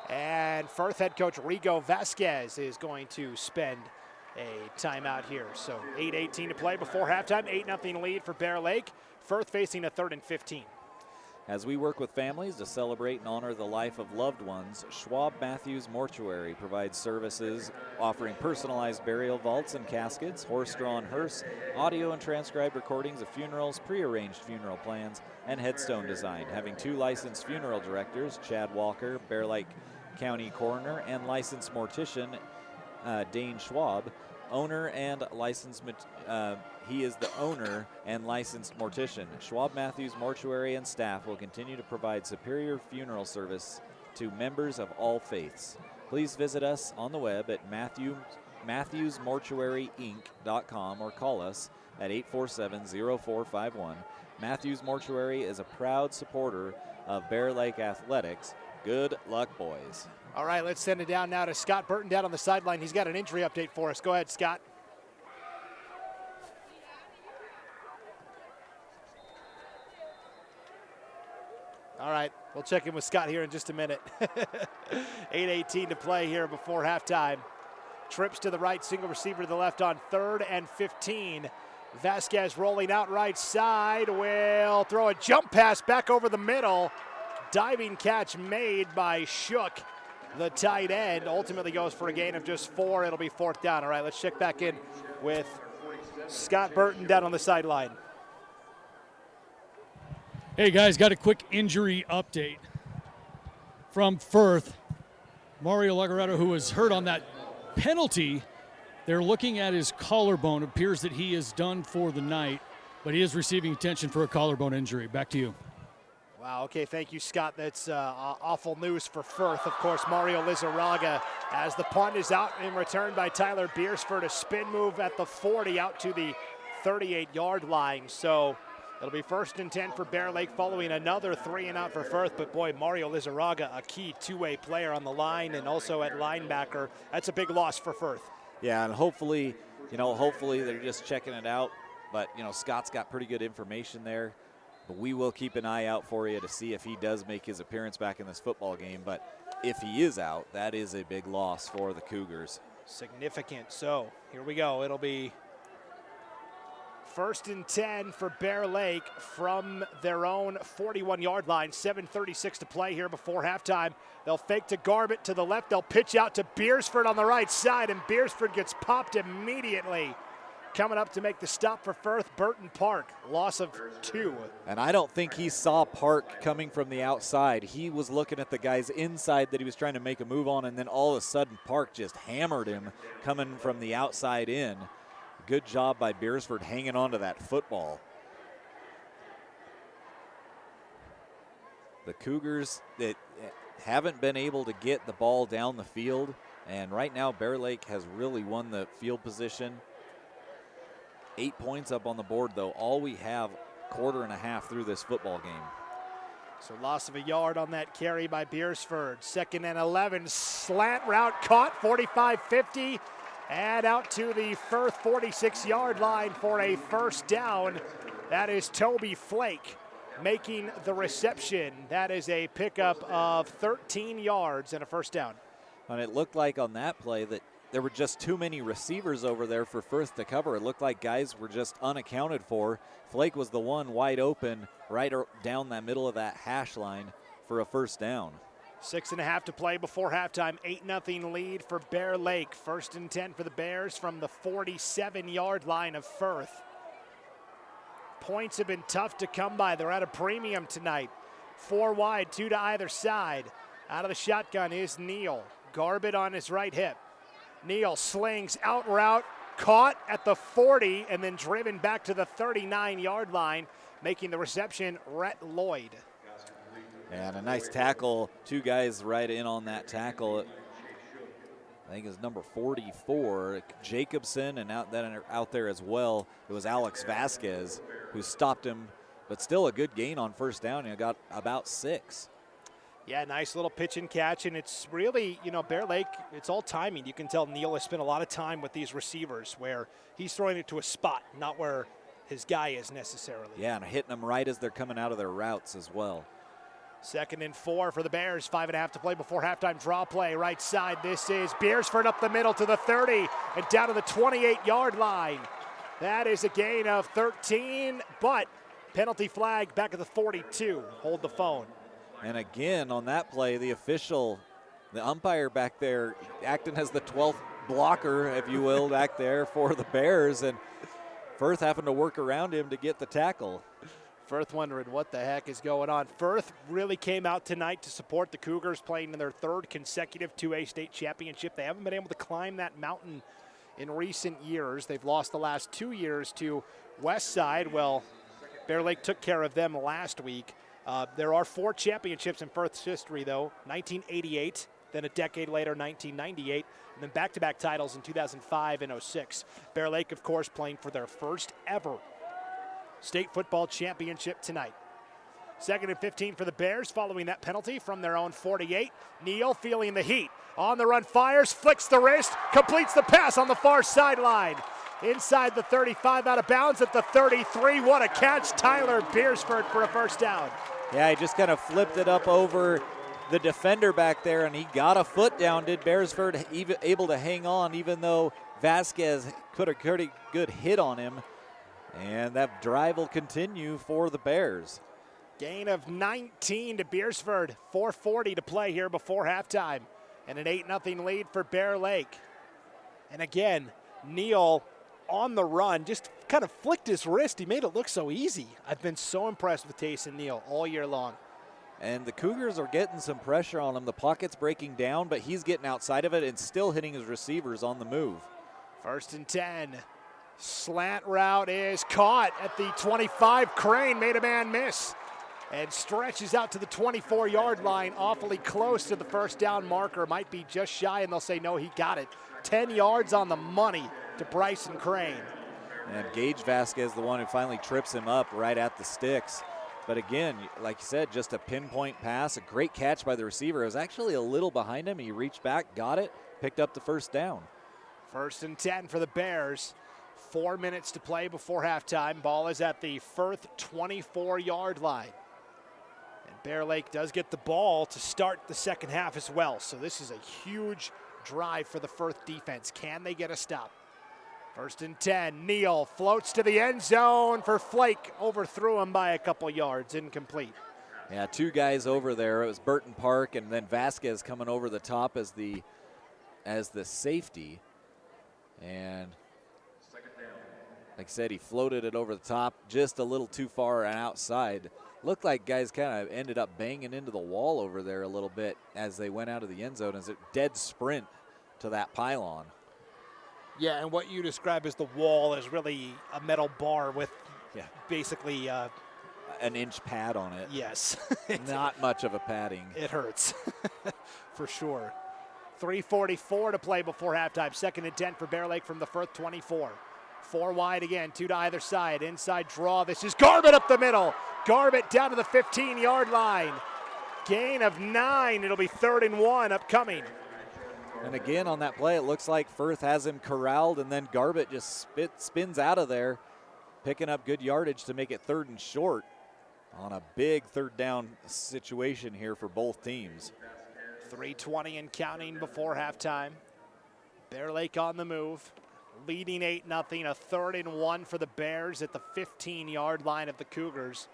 Speaker 6: And Firth head coach Rigo Vasquez is going to spend a timeout here. So 8:18 to play before halftime. 8-0 lead for Bear Lake. Firth facing a 3rd and 15.
Speaker 8: As we work with families to celebrate and honor the life of loved ones, Schwab Matthews Mortuary provides services offering personalized burial vaults and caskets, horse-drawn hearse, audio and transcribed recordings of funerals, prearranged funeral plans, and headstone design. Having 2 licensed funeral directors, Chad Walker, Bear Lake County Coroner, and licensed mortician Dane Schwab, owner and licensed, he is the owner and licensed mortician. Schwab Matthews Mortuary and staff will continue to provide superior funeral service to members of all faiths. Please visit us on the web at MatthewsMortuaryInc.com or call us at 847-0451. Matthews Mortuary is a proud supporter of Bear Lake Athletics. Good luck, boys.
Speaker 6: All right, let's send it down now to Scott Burton down on the sideline. He's got an injury update for us. Go ahead, Scott. All right, we'll check in with Scott here in just a minute. 8:18 to play here before halftime. Trips to the right, single receiver to the left on 3rd and 15. Vasquez rolling out right side, will throw a jump pass back over the middle. Diving catch made by Shook, the tight end. Ultimately goes for a gain of just 4. It'll be 4th down. All right, let's check back in with Scott Burton down on the sideline.
Speaker 1: Hey guys, got a quick injury update from Firth. Mario Lagarado, who was hurt on that penalty, they're looking at his collarbone. It appears that he is done for the night, but he is receiving attention for a collarbone injury. Back to you.
Speaker 6: Wow, okay, thank you, Scott. That's awful news for Firth. Of course, Mario Lizarraga, as the punt is out and returned by Tyler Beersford, a spin move at the 40 out to the 38-yard line. So it'll be 1st and 10 for Bear Lake following another 3-and-out for Firth. But boy, Mario Lizarraga, a key 2-way player on the line and also at linebacker. That's a big loss for Firth.
Speaker 8: Yeah, and hopefully they're just checking it out. But, Scott's got pretty good information there. But we will keep an eye out for you to see if he does make his appearance back in this football game. But if he is out, that is a big loss for the Cougars.
Speaker 6: Significant. So here we go. It'll be 1st and 10 for Bear Lake from their own 41-yard line. 7:36 to play here before halftime. They'll fake to Garbett to the left. They'll pitch out to Beersford on the right side, and Beersford gets popped immediately. Coming up to make the stop for Firth, Burton Park. Loss of 2.
Speaker 8: And I don't think he saw Park coming from the outside. He was looking at the guys inside that he was trying to make a move on, and then all of a sudden Park just hammered him coming from the outside in. Good job by Beersford hanging on to that football. The Cougars that haven't been able to get the ball down the field, and right now Bear Lake has really won the field position. 8 points up on the board, though. All we have, 1/4 through this football game.
Speaker 6: So loss of a yard on that carry by Beersford. 2nd and 11, slant route caught, 45-50, and out to the Firth 46-yard line for a 1st down. That is Toby Flake making the reception. That is a pickup of 13 yards and a 1st down.
Speaker 8: And it looked like on that play that there were just too many receivers over there for Firth to cover. It looked like guys were just unaccounted for. Flake was the one wide open right down the middle of that hash line for a 1st down.
Speaker 6: 6.5 to play before halftime. 8-0 lead for Bear Lake. 1st and 10 for the Bears from the 47-yard line of Firth. Points have been tough to come by. They're at a premium tonight. 4 wide, 2 to either side. Out of the shotgun is Neal. Garbett on his right hip. Neal slings out route, caught at the 40, and then driven back to the 39-yard line, making the reception Rhett Lloyd.
Speaker 8: And a nice tackle. 2 guys right in on that tackle. I think it's number 44, Jacobson, and out there as well, it was Alex Vasquez who stopped him, but still a good gain on 1st down. He got about 6.
Speaker 6: Yeah, nice little pitch and catch, and it's really, Bear Lake, it's all timing. You can tell Neal has spent a lot of time with these receivers where he's throwing it to a spot, not where his guy is necessarily.
Speaker 8: Yeah, and hitting them right as they're coming out of their routes as well.
Speaker 6: 2nd and 4 for the Bears. 5.5 to play before halftime. Draw play right side. This is Beersford up the middle to the 30 and down to the 28-yard line. That is a gain of 13, but Penalty flag back at the 42. Hold the phone.
Speaker 8: And again, on that play, the umpire back there acting as the 12th blocker, if you will, back there for the Bears, and Firth having to work around him to get the tackle.
Speaker 6: Firth wondering what the heck is going on. Firth really came out tonight to support the Cougars, playing in their third consecutive 2A state championship. They haven't been able to climb that mountain in recent years. They've lost the last 2 years to Westside. Well, Bear Lake took care of them last week. There are 4 championships in Firth's history, though. 1988, then a decade later, 1998, and then back-to-back titles in 2005 and 06. Bear Lake, of course, playing for their first ever state football championship tonight. 2nd and 15 for the Bears following that penalty from their own 48. Neal feeling the heat. On the run, fires, flicks the wrist, completes the pass on the far sideline. Inside the 35, out of bounds at the 33. What a catch, Tyler Beersford for a first down.
Speaker 8: Yeah, he just kind of flipped it up over the defender back there, and he got a foot down. Did Beersford able to hang on, even though Vasquez put a pretty good hit on him. And that drive will continue for the Bears.
Speaker 6: Gain of 19 to Beersford. 4:40 to play here before halftime. And an 8-0 lead for Bear Lake. And again, Neal on the run just kind of flicked his wrist. He made it look so easy. I've been so impressed with Tayson Neal all year long.
Speaker 8: And the Cougars are getting some pressure on him. The pocket's breaking down, but he's getting outside of it and still hitting his receivers on the move.
Speaker 6: 1st and 10. Slant route is caught at the 25. Crane made a man miss and stretches out to the 24-yard line, awfully close to the first down marker. Might be just shy, and they'll say, no, he got it. 10 yards on the money to Bryson Crane.
Speaker 8: And Gage Vasquez, the one who finally trips him up right at the sticks. But again, like you said, just a pinpoint pass, a great catch by the receiver. It was actually a little behind him. He reached back, got it, picked up the first down.
Speaker 6: 1st and 10 for the Bears. 4 minutes to play before halftime. Ball is at the Firth 24-yard line. And Bear Lake does get the ball to start the second half as well. So this is a huge drive for the Firth defense. Can they get a stop? 1st and 10. Neal floats to the end zone for Flake. Overthrew him by a couple yards. Incomplete.
Speaker 8: Yeah, 2 guys over there. It was Burton Park and then Vasquez coming over the top as the safety. And like I said, he floated it over the top just a little too far and outside. Looked like guys kind of ended up banging into the wall over there a little bit as they went out of the end zone as a dead sprint to that pylon.
Speaker 6: Yeah, and what you describe as the wall is really a metal bar with basically
Speaker 8: an inch pad on it.
Speaker 6: Yes.
Speaker 8: Not much of a padding.
Speaker 6: It hurts for sure. 3:44 to play before halftime. 2nd and 10 for Bear Lake from the Firth 24. 4 wide again, 2 to either side. Inside draw. This is Garbett up the middle. Garbett down to the 15-yard line. Gain of 9. It'll be 3rd and 1 upcoming.
Speaker 8: And again on that play, it looks like Firth has him corralled, and then Garbett just spins out of there, picking up good yardage to make it 3rd and short on a big 3rd down situation here for both teams.
Speaker 6: 3:20 and counting before halftime. Bear Lake on the move, leading 8-0, a 3rd and 1 for the Bears at the 15-yard line of the Cougars.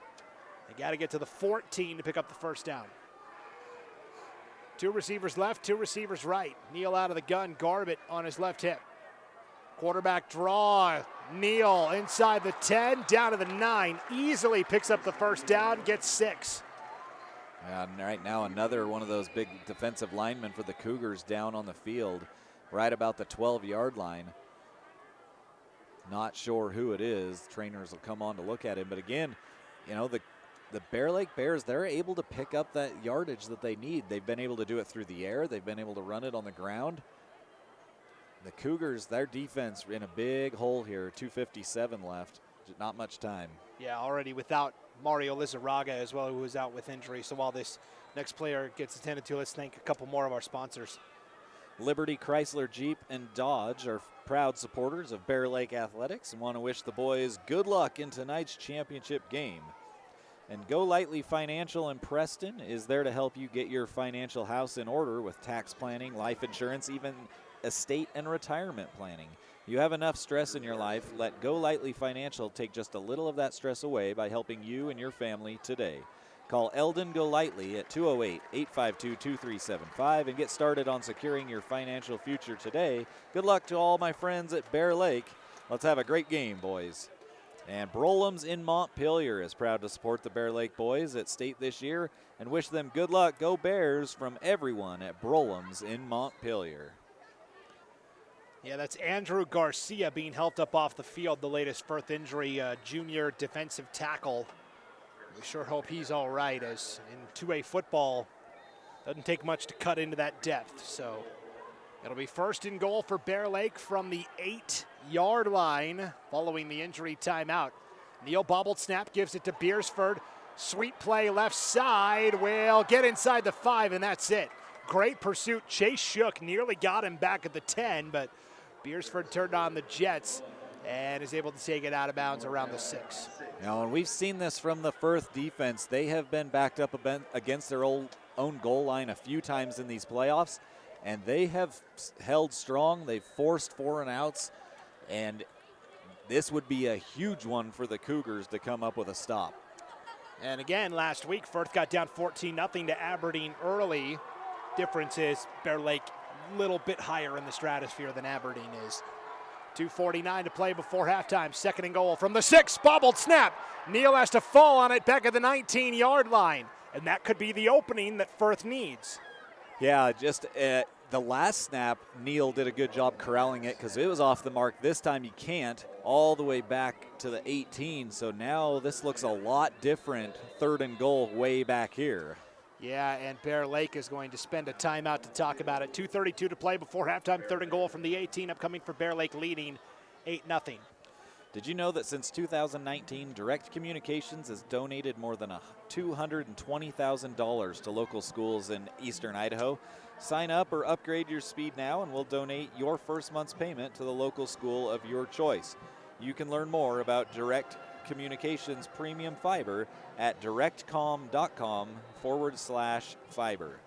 Speaker 6: They got to get to the 14 to pick up the first down. 2 receivers left, 2 receivers right. Neal out of the gun, Garbett on his left hip. Quarterback draw, Neal inside the 10, down to the 9. Easily picks up the first down, gets 6.
Speaker 8: And right now another one of those big defensive linemen for the Cougars down on the field right about the 12-yard line. Not sure who it is. Trainers will come on to look at him. But again, you know, the Bear Lake Bears, they're able to pick up that yardage that they need. They've been able to do it through the air. They've been able to run it on the ground. The Cougars, their defense in a big hole here, 2:57 left. Not much time.
Speaker 6: Yeah, already without Mario Lizarraga as well, who is out with injury. So while this next player gets attended to, let's thank a couple more of our sponsors.
Speaker 8: Liberty Chrysler Jeep and Dodge are proud supporters of Bear Lake Athletics and want to wish the boys good luck in tonight's championship game. And Go Lightly Financial in Preston is there to help you get your financial house in order with tax planning, life insurance, even estate and retirement planning. You have enough stress in your life. Let Go Lightly Financial take just a little of that stress away by helping you and your family today. Call Eldon Go Lightly at 208-852-2375 and get started on securing your financial future today. Good luck to all my friends at Bear Lake. Let's have a great game, boys. And Brollum's in Montpelier is proud to support the Bear Lake boys at state this year and wish them good luck. Go Bears from everyone at Brollum's in Montpelier.
Speaker 6: Yeah, that's Andrew Garcia being helped up off the field, the latest Firth injury, junior defensive tackle. We sure hope he's all right, as in 2A football, doesn't take much to cut into that depth. So it'll be first and goal for Bear Lake from the 8-yard line following the injury timeout. Neal bobbled snap, gives it to Beersford. Sweet play left side, will get inside the 5, and that's it. Great pursuit. Chase Shook nearly got him back at the 10, but Beersford turned on the jets and is able to take it out of bounds around the 6.
Speaker 8: Now, and we've seen this from the Firth defense. They have been backed up against their own goal line a few times in these playoffs, and they have held strong. They've forced 4-and-outs, and this would be a huge one for the Cougars to come up with a stop.
Speaker 6: And again, last week, Firth got down 14-0 to Aberdeen early. Difference is Bear Lake a little bit higher in the stratosphere than Aberdeen is. 2:49 to play before halftime. Second and goal from the 6. Bobbled snap. Neal has to fall on it back at the 19-yard line. And that could be the opening that Firth needs.
Speaker 8: Yeah, just the last snap, Neal did a good job corralling it because it was off the mark. This time you can't, all the way back to the 18. So now this looks a lot different. Third and goal way back here.
Speaker 6: Yeah, and Bear Lake is going to spend a timeout to talk about it. 2:32 to play before halftime. Third and goal from the 18, upcoming for Bear Lake, leading 8-0.
Speaker 8: Did you know that since 2019, Direct Communications has donated more than $220,000 to local schools in eastern Idaho? Sign up or upgrade your speed now, and we'll donate your first month's payment to the local school of your choice. You can learn more about Direct Communications Premium Fiber at directcom.com/fiber.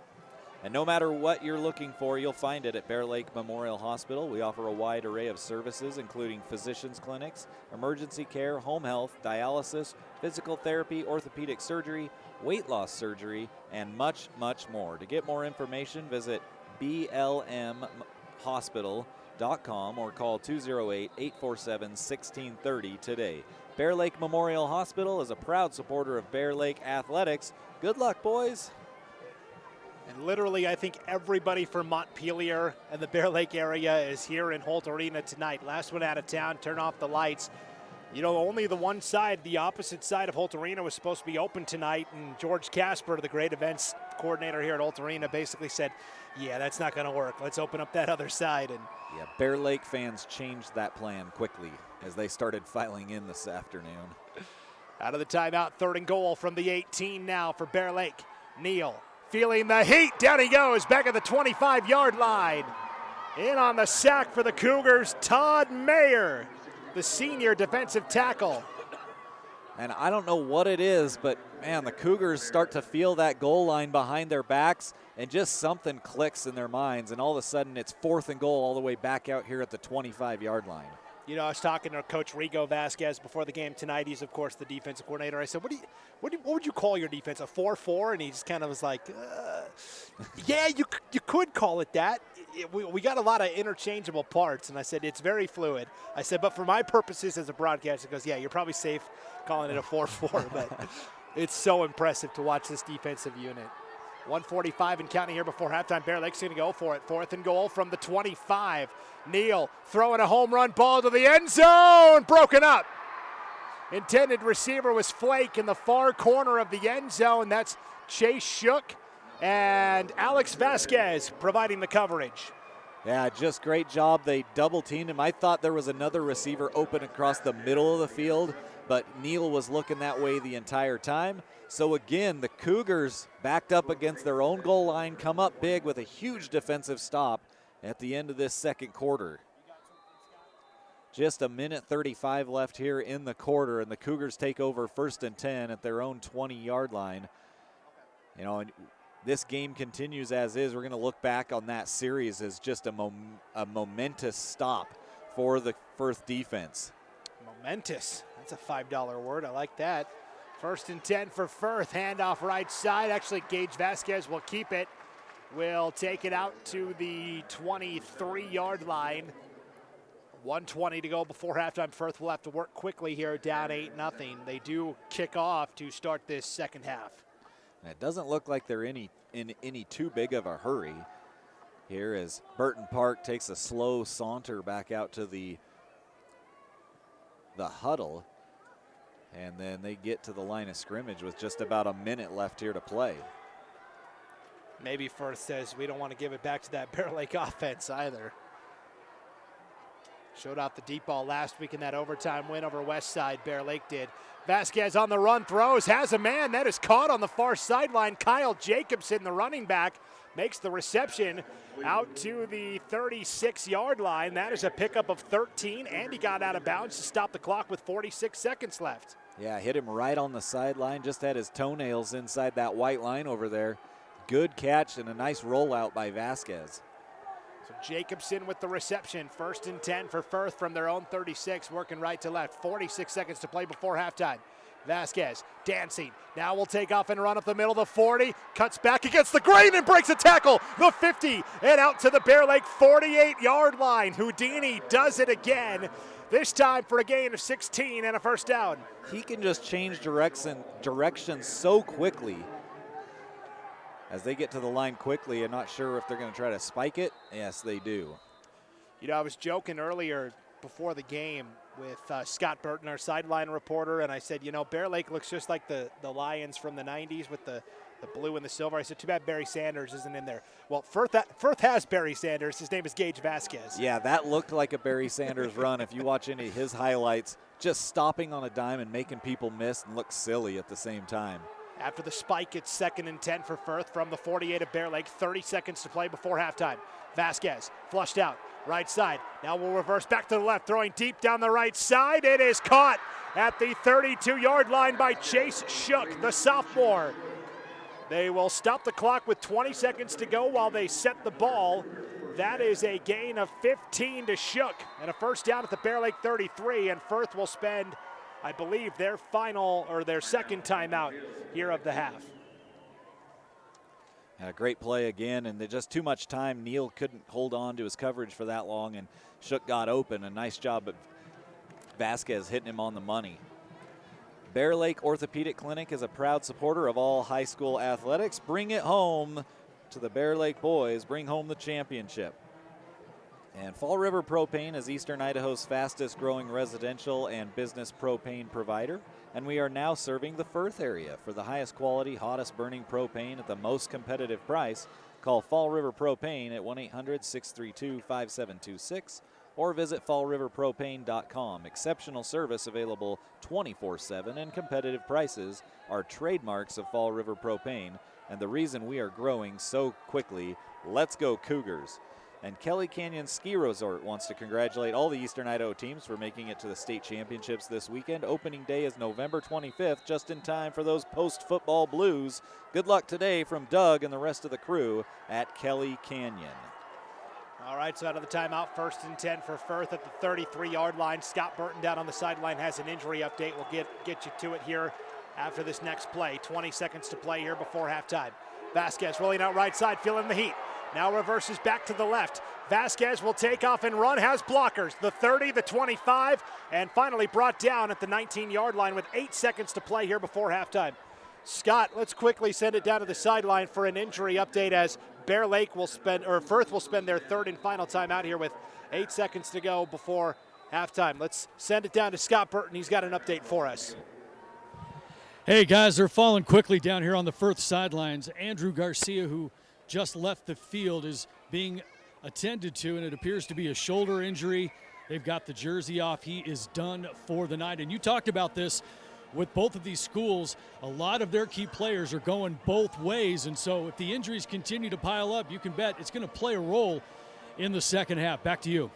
Speaker 8: And no matter what you're looking for, you'll find it at Bear Lake Memorial Hospital. We offer a wide array of services, including physicians' clinics, emergency care, home health, dialysis, physical therapy, orthopedic surgery, weight loss surgery, and much, much more. To get more information, visit blmhospital.com or call 208-847-1630 today. Bear Lake Memorial Hospital is a proud supporter of Bear Lake Athletics. Good luck, boys.
Speaker 6: And literally, I think everybody from Montpelier and the Bear Lake area is here in Holt Arena tonight. Last one out of town, turn off the lights. You know, only the one side, the opposite side of Holt Arena was supposed to be open tonight, and George Casper, the great events coordinator here at Holt Arena, basically said, yeah, that's not going to work. Let's open up that other side. And
Speaker 8: yeah, Bear Lake fans changed that plan quickly as they started filing in this afternoon.
Speaker 6: Out of the timeout, third and goal from the 18 now for Bear Lake. Neal feeling the heat. Down he goes, back at the 25-yard line. In on the sack for the Cougars, Todd Mayer, the senior defensive tackle.
Speaker 8: And I don't know what it is, but, man, the Cougars start to feel that goal line behind their backs, and just something clicks in their minds, and all of a sudden it's fourth and goal all the way back out here at the 25-yard line.
Speaker 6: You know, I was talking to Coach Rigo Vasquez before the game tonight. He's, of course, the defensive coordinator. I said, what would you call your defense, a 4-4? And he just kind of was like, yeah, you could call it that. We got a lot of interchangeable parts. And I said, it's very fluid. I said, but for my purposes as a broadcaster, he goes, yeah, you're probably safe calling it a 4-4. But it's so impressive to watch this defensive unit. 1:45 and counting here before halftime. Bear Lake's going to go for it. Fourth and goal from the 25. Neal throwing a home run ball to the end zone. Broken up. Intended receiver was Flake in the far corner of the end zone. That's Chase Shook and Alex Vasquez providing the coverage.
Speaker 8: Yeah, just great job. They double teamed him. I thought there was another receiver open across the middle of the field, but Neal was looking that way the entire time. So again, the Cougars backed up against their own goal line, come up big with a huge defensive stop at the end of this second quarter. Just a minute 35 left here in the quarter, and the Cougars take over 1st and 10 at their own 20-yard line. You know, and this game continues as is. We're going to look back on that series as just a momentous stop for the Firth defense.
Speaker 6: Momentous. That's a $5 word. I like that. 1st and 10 for Firth. Handoff right side. Actually, Gage Vasquez will keep it. Will take it out to the 23-yard line. 1:20 to go before halftime. Firth will have to work quickly here, down 8-0. They do kick off to start this second half.
Speaker 8: And it doesn't look like they're in any too big of a hurry here as Burton Park takes a slow saunter back out to the huddle. And then they get to the line of scrimmage with just about a minute left here to play.
Speaker 6: Maybe Firth says we don't want to give it back to that Bear Lake offense either. Showed off the deep ball last week in that overtime win over Westside. Bear Lake did. Vasquez on the run, throws, has a man. That is caught on the far sideline. Kyle Jacobson, the running back, makes the reception out to the 36-yard line. That is a pickup of 13, and he got out of bounds to stop the clock with 46 seconds left.
Speaker 8: Yeah, hit him right on the sideline, just had his toenails inside that white line over there. Good catch and a nice rollout by Vasquez.
Speaker 6: So Jacobson with the reception. 1st and 10 for Firth from their own 36, working right to left. 46 seconds to play before halftime. Vasquez dancing. Now will take off and run up the middle. The 40, cuts back against the grain and breaks a tackle. The 50 and out to the Bear Lake 48-yard line. Houdini does it again. This time for a gain of 16 and a first down.
Speaker 8: He can just change direction so quickly. As they get to the line quickly, I'm not sure if they're going to try to spike it. Yes, they do.
Speaker 6: You know, I was joking earlier before the game with Scott Burton, our sideline reporter, and I said, you know, Bear Lake looks just like the Lions from the 90s with the blue and the silver. I said, too bad Barry Sanders isn't in there. Well, Firth has Barry Sanders. His name is Gage Vasquez.
Speaker 8: Yeah, that looked like a Barry Sanders run. If you watch any of his highlights, just stopping on a dime and making people miss and look silly at the same time.
Speaker 6: After the spike, it's 2nd and 10 for Firth from the 48 of Bear Lake. 30 seconds to play before halftime. Vasquez flushed out, right side. Now we'll reverse back to the left, throwing deep down the right side. It is caught at the 32-yard line by Chase Shook, the sophomore. They will stop the clock with 20 seconds to go while they set the ball. That is a gain of 15 to Shook and a first down at the Bear Lake 33, and Firth will spend, I believe, their second timeout here of the half.
Speaker 8: A great play again, and just too much time. Neal couldn't hold on to his coverage for that long, and Shook got open. A nice job of Vasquez hitting him on the money. Bear Lake Orthopedic Clinic is a proud supporter of all high school athletics. Bring it home to the Bear Lake boys. Bring home the championship. And Fall River Propane is Eastern Idaho's fastest growing residential and business propane provider. And we are now serving the Firth area. For the highest quality, hottest burning propane at the most competitive price, call Fall River Propane at 1-800-632-5726 or visit fallriverpropane.com. Exceptional service available 24/7 and competitive prices are trademarks of Fall River Propane and the reason we are growing so quickly. Let's go Cougars. And Kelly Canyon Ski Resort wants to congratulate all the Eastern Idaho teams for making it to the state championships this weekend. Opening day is November 25th, just in time for those post-football blues. Good luck today from Doug and the rest of the crew at Kelly Canyon.
Speaker 6: All right, so out of the timeout, 1st and 10 for Firth at the 33-yard line. Scott Burton down on the sideline has an injury update. We'll get you to it here after this next play. 20 seconds to play here before halftime. Vasquez rolling out right side, feeling the heat. Now reverses back to the left. Vasquez will take off and run, has blockers. The 30, the 25, and finally brought down at the 19-yard line with 8 seconds to play here before halftime. Scott, let's quickly send it down to the sideline for an injury update as Firth will spend their third and final time out here with 8 seconds to go before halftime. Let's send it down to Scott Burton. He's got an update for us.
Speaker 1: Hey guys, they're falling quickly down here on the Firth sidelines. Andrew Garcia, who just left the field, is being attended to, and it appears to be a shoulder injury. They've got the jersey off. He is done for the night. And you talked about this with both of these schools. A lot of their key players are going both ways, and so if the injuries continue to pile up, you can bet it's going to play a role in the second half. Back to you.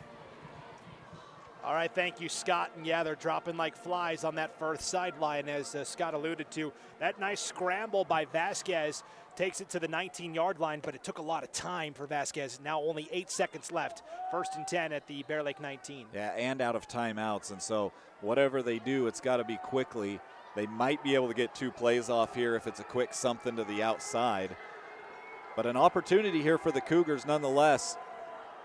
Speaker 6: All right, thank you, Scott. And yeah, they're dropping like flies on that Firth sideline, as Scott alluded to. That nice scramble by Vasquez takes it to the 19-yard line, but it took a lot of time for Vasquez. Now only 8 seconds left. 1st and 10 at the Bear Lake 19.
Speaker 8: Yeah, and out of timeouts. And so whatever they do, it's got to be quickly. They might be able to get 2 plays off here if it's a quick something to the outside. But an opportunity here for the Cougars nonetheless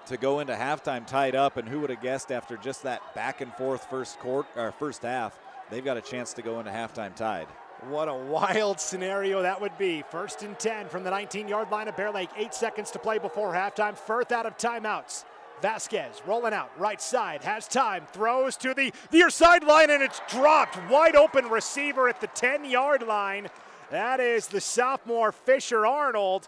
Speaker 8: to go into halftime tied up, and who would have guessed after just that back and forth first half, they've got a chance to go into halftime tied.
Speaker 6: What a wild scenario that would be. 1st and 10 from the 19-yard line of Bear Lake. 8 seconds to play before halftime. Firth out of timeouts. Vasquez rolling out right side, has time, throws to the near sideline, and it's dropped. Wide open receiver at the 10-yard line. That is the sophomore Fisher Arnold.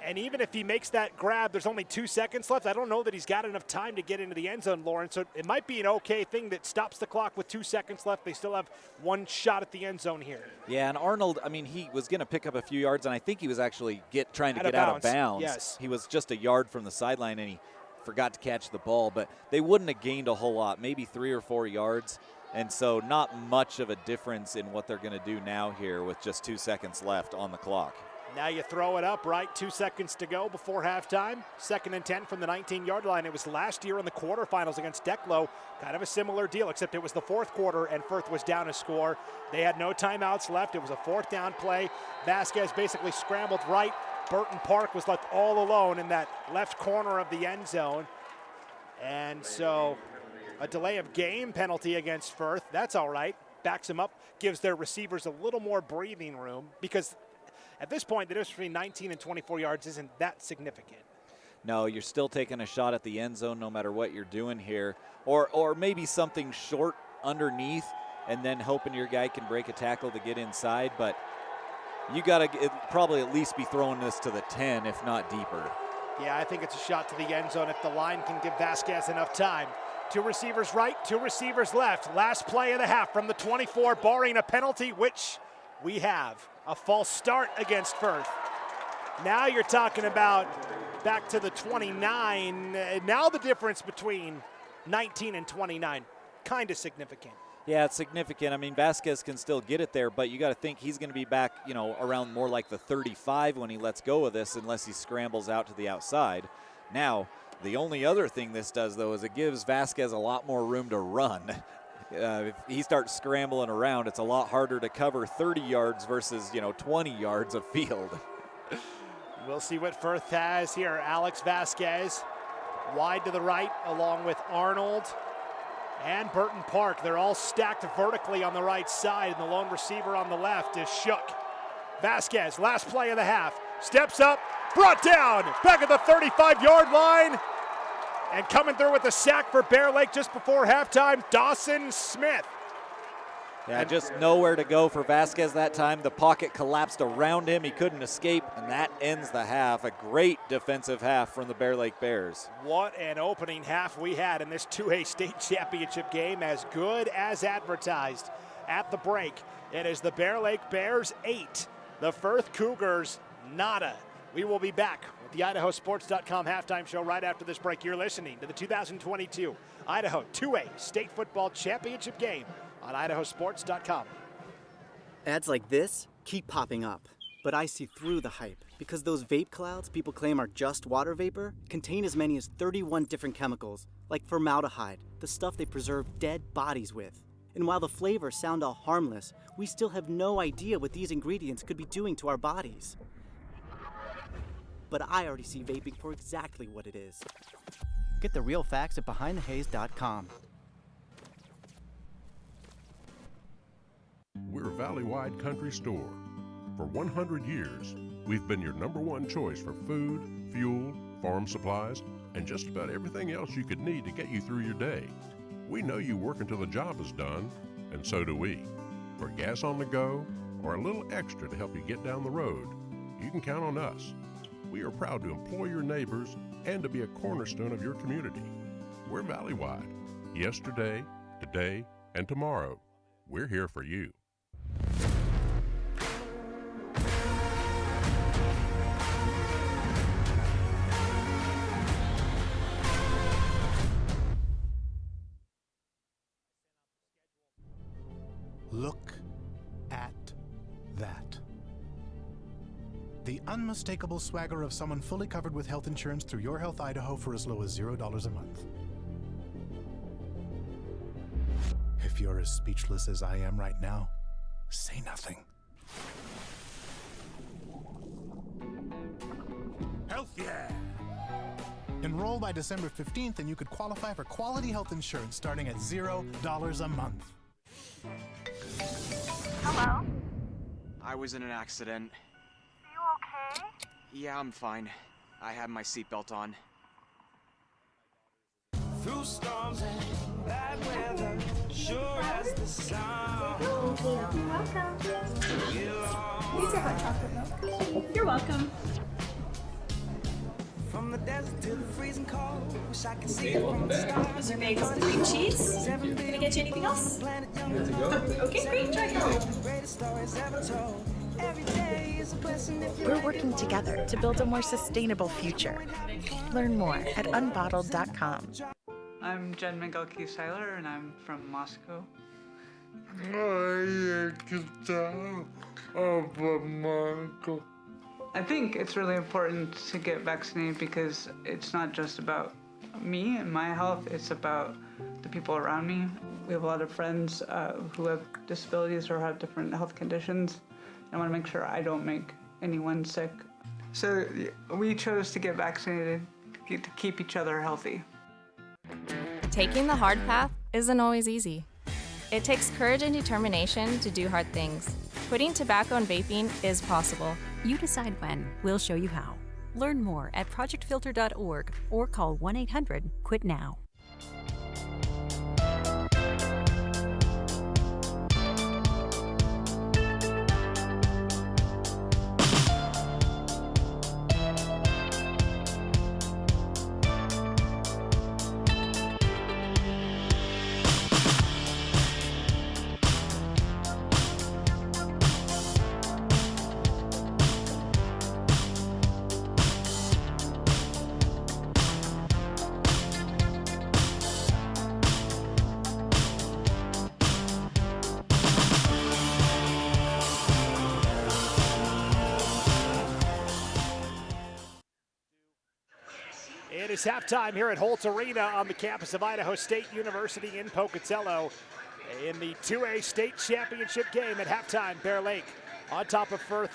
Speaker 6: And even if he makes that grab, there's only 2 seconds left. I don't know that he's got enough time to get into the end zone, Lauren. So it might be an okay thing that stops the clock with 2 seconds left. They still have 1 shot at the end zone here.
Speaker 8: Yeah, and Arnold, I mean, he was going to pick up a few yards, and I think he was actually trying to get out of bounds.
Speaker 6: Yes.
Speaker 8: He was just a yard from the sideline, and he forgot to catch the ball. But they wouldn't have gained a whole lot, maybe 3 or 4 yards. And so not much of a difference in what they're going to do now here with just 2 seconds left on the clock.
Speaker 6: Now you throw it up, right? 2 seconds to go before halftime. 2nd and 10 from the 19-yard line. It was last year in the quarterfinals against Declo. Kind of a similar deal, except it was the 4th quarter and Firth was down a score. They had no timeouts left. It was a 4th down play. Vasquez basically scrambled right. Burton Park was left all alone in that left corner of the end zone. And so a delay of game penalty against Firth. That's all right. Backs him up, gives their receivers a little more breathing room, because at this point, the difference between 19 and 24 yards isn't that significant.
Speaker 8: No, you're still taking a shot at the end zone no matter what you're doing here. Or maybe something short underneath and then hoping your guy can break a tackle to get inside. But you got to probably at least be throwing this to the 10, if not deeper.
Speaker 6: Yeah, I think it's a shot to the end zone if the line can give Vasquez enough time. 2 receivers right, 2 receivers left. Last play of the half from the 24, barring a penalty, which we have. A false start against Firth. Now you're talking about back to the 29. Now the difference between 19 and 29, kind of significant.
Speaker 8: Yeah, it's significant. I mean, Vasquez can still get it there, but you got to think he's going to be back, around more like the 35 when he lets go of this, unless he scrambles out to the outside. Now, the only other thing this does, though, is it gives Vasquez a lot more room to run. If he starts scrambling around, it's a lot harder to cover 30 yards versus, 20 yards of field.
Speaker 6: We'll see what Firth has here. Alex Vasquez wide to the right along with Arnold and Burton Park. They're all stacked vertically on the right side, and the lone receiver on the left is Shook. Vasquez, last play of the half, steps up, brought down, back at the 35-yard line. And coming through with a sack for Bear Lake just before halftime, Dawson Smith.
Speaker 8: Yeah, just nowhere to go for Vasquez that time. The pocket collapsed around him. He couldn't escape, and that ends the half. A great defensive half from the Bear Lake Bears.
Speaker 6: What an opening half we had in this 2A state championship game, as good as advertised. At the break, it is the Bear Lake Bears 8, the Firth Cougars nada. We will be back with the IdahoSports.com halftime show right after this break. You're listening to the 2022 Idaho 2A State Football Championship game on IdahoSports.com.
Speaker 10: Ads like this keep popping up, but I see through the hype, because those vape clouds people claim are just water vapor contain as many as 31 different chemicals, like formaldehyde, the stuff they preserve dead bodies with. And while the flavors sound all harmless, we still have no idea what these ingredients could be doing to our bodies. But I already see vaping for exactly what it is. Get the real facts at BehindTheHaze.com.
Speaker 11: We're Valley-wide Country Store. For 100 years, we've been your #1 choice for food, fuel, farm supplies, and just about everything else you could need to get you through your day. We know you work until the job is done, and so do we. For gas on the go, or a little extra to help you get down the road, you can count on us. We are proud to employ your neighbors and to be a cornerstone of your community. We're Valley-wide. Yesterday, today, and tomorrow, we're here for you.
Speaker 12: Look at that. The unmistakable swagger of someone fully covered with health insurance through Your Health Idaho for as low as $0 a month. If you're as speechless as I am right now, say nothing. Health yeah! Enroll by December 15th and you could qualify for quality health insurance starting at $0 a month.
Speaker 13: Hello?
Speaker 14: I was in an accident.
Speaker 13: Are you okay?
Speaker 14: Yeah, I'm fine. I had my seatbelt on.
Speaker 15: Through storms and bad weather, sure as the sun.
Speaker 16: You're welcome. Here's your hot chocolate milk. You're welcome.
Speaker 15: From the desert to the freezing cold, wish I could see it from the stars.
Speaker 16: Your bagels and cream cheese. Can I get you anything else?
Speaker 15: Good to go.
Speaker 16: Okay, great. Try it.
Speaker 15: Greatest stories ever told. Every day is a blessing if you're
Speaker 17: We're working together to build a more sustainable future. Learn more at unbottled.com.
Speaker 18: I'm Jen Mengelke-Seiler, and I'm from Moscow. I think it's really important to get vaccinated because it's not just about me and my health, it's about the people around me. We have a lot of friends who have disabilities or have different health conditions. I want to make sure I don't make anyone sick. So we chose to get vaccinated to keep each other healthy.
Speaker 19: Taking the hard path isn't always easy. It takes courage and determination to do hard things. Quitting tobacco and vaping is possible.
Speaker 20: You decide when. We'll show you how. Learn more at projectfilter.org or call 1-800-QUIT-NOW.
Speaker 6: It is halftime here at Holt Arena on the campus of Idaho State University in Pocatello in the 2A state championship game. At halftime, Bear Lake on top of Firth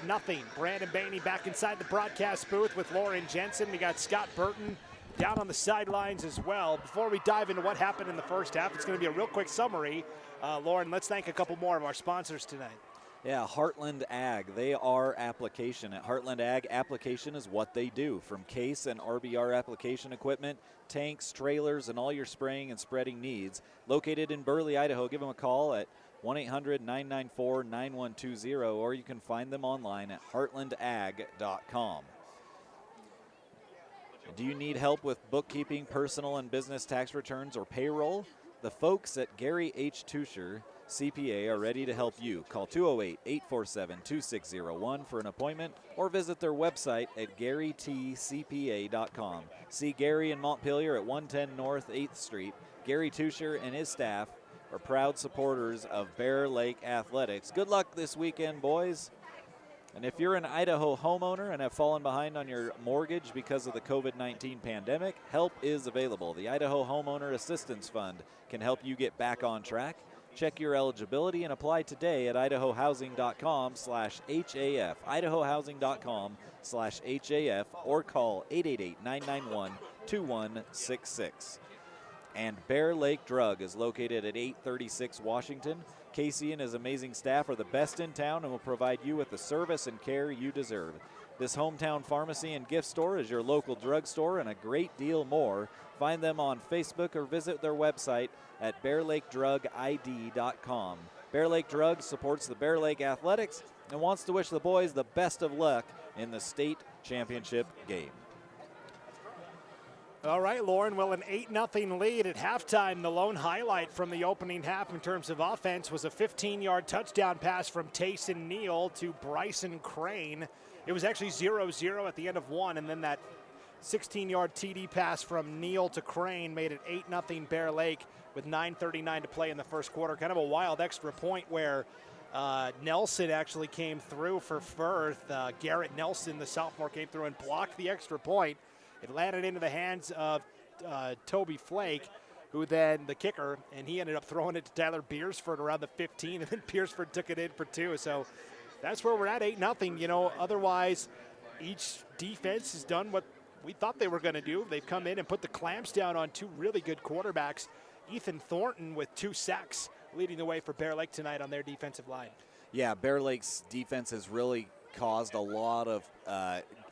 Speaker 6: 8-0. Brandon Bainey back inside the broadcast booth with Lauren Jensen. We got Scott Burton down on the sidelines as well. Before we dive into what happened in the first half, it's going to be a real quick summary. Lauren, let's thank a couple more of our sponsors tonight.
Speaker 8: Yeah, Heartland Ag, they are application. At Heartland Ag, application is what they do. From case and RBR application equipment, tanks, trailers, and all your spraying and spreading needs. Located in Burley, Idaho, give them a call at 1-800-994-9120, or you can find them online at heartlandag.com. Do you need help with bookkeeping, personal and business tax returns, or payroll? The folks at Gary H. Tusher CPA are ready to help you. Call 208-847-2601 for an appointment or visit their website at garytcpa.com. See Gary in Montpelier at 110 North 8th Street. Gary Tusher and his staff are proud supporters of Bear Lake Athletics. Good luck this weekend, boys. And if you're an Idaho homeowner and have fallen behind on your mortgage because of the COVID-19 pandemic, help is available. The Idaho Homeowner Assistance Fund can help you get back on track. Check your eligibility and apply today at idahohousing.com/HAF, idahohousing.com/HAF, or call 888-991-2166. And Bear Lake Drug is located at 836 Washington. Casey and his amazing staff are the best in town and will provide you with the service and care you deserve. This hometown pharmacy and gift store is your local drugstore and a great deal more. Find them on Facebook or visit their website at bearlakedrugid.com. Bear Lake Drug supports the Bear Lake Athletics and wants to wish the boys the best of luck in the state championship game.
Speaker 6: All right, Lauren, well, an 8-0 lead at halftime. The lone highlight from the opening half in terms of offense was a 15-yard touchdown pass from Tayson Neal to Bryson Crane. It was actually 0-0 at the end of one, and then that 16-yard TD pass from Neal to Crane made it 8-0 Bear Lake with 9:39 to play in the first quarter. Kind of a wild extra point where Nelson actually came through for Firth. Garrett Nelson, the sophomore, came through and blocked the extra point. It landed into the hands of Toby Flake, who then the kicker, and he ended up throwing it to Tyler Beersford around the 15, and then Beersford took it in for 2. So that's where we're at, 8-0. You know, otherwise, each defense has done what we thought they were going to do. They've come in and put the clamps down on 2 really good quarterbacks. Ethan Thornton with 2 sacks leading the way for Bear Lake tonight on their defensive line.
Speaker 8: Yeah, Bear Lake's defense has really caused a lot of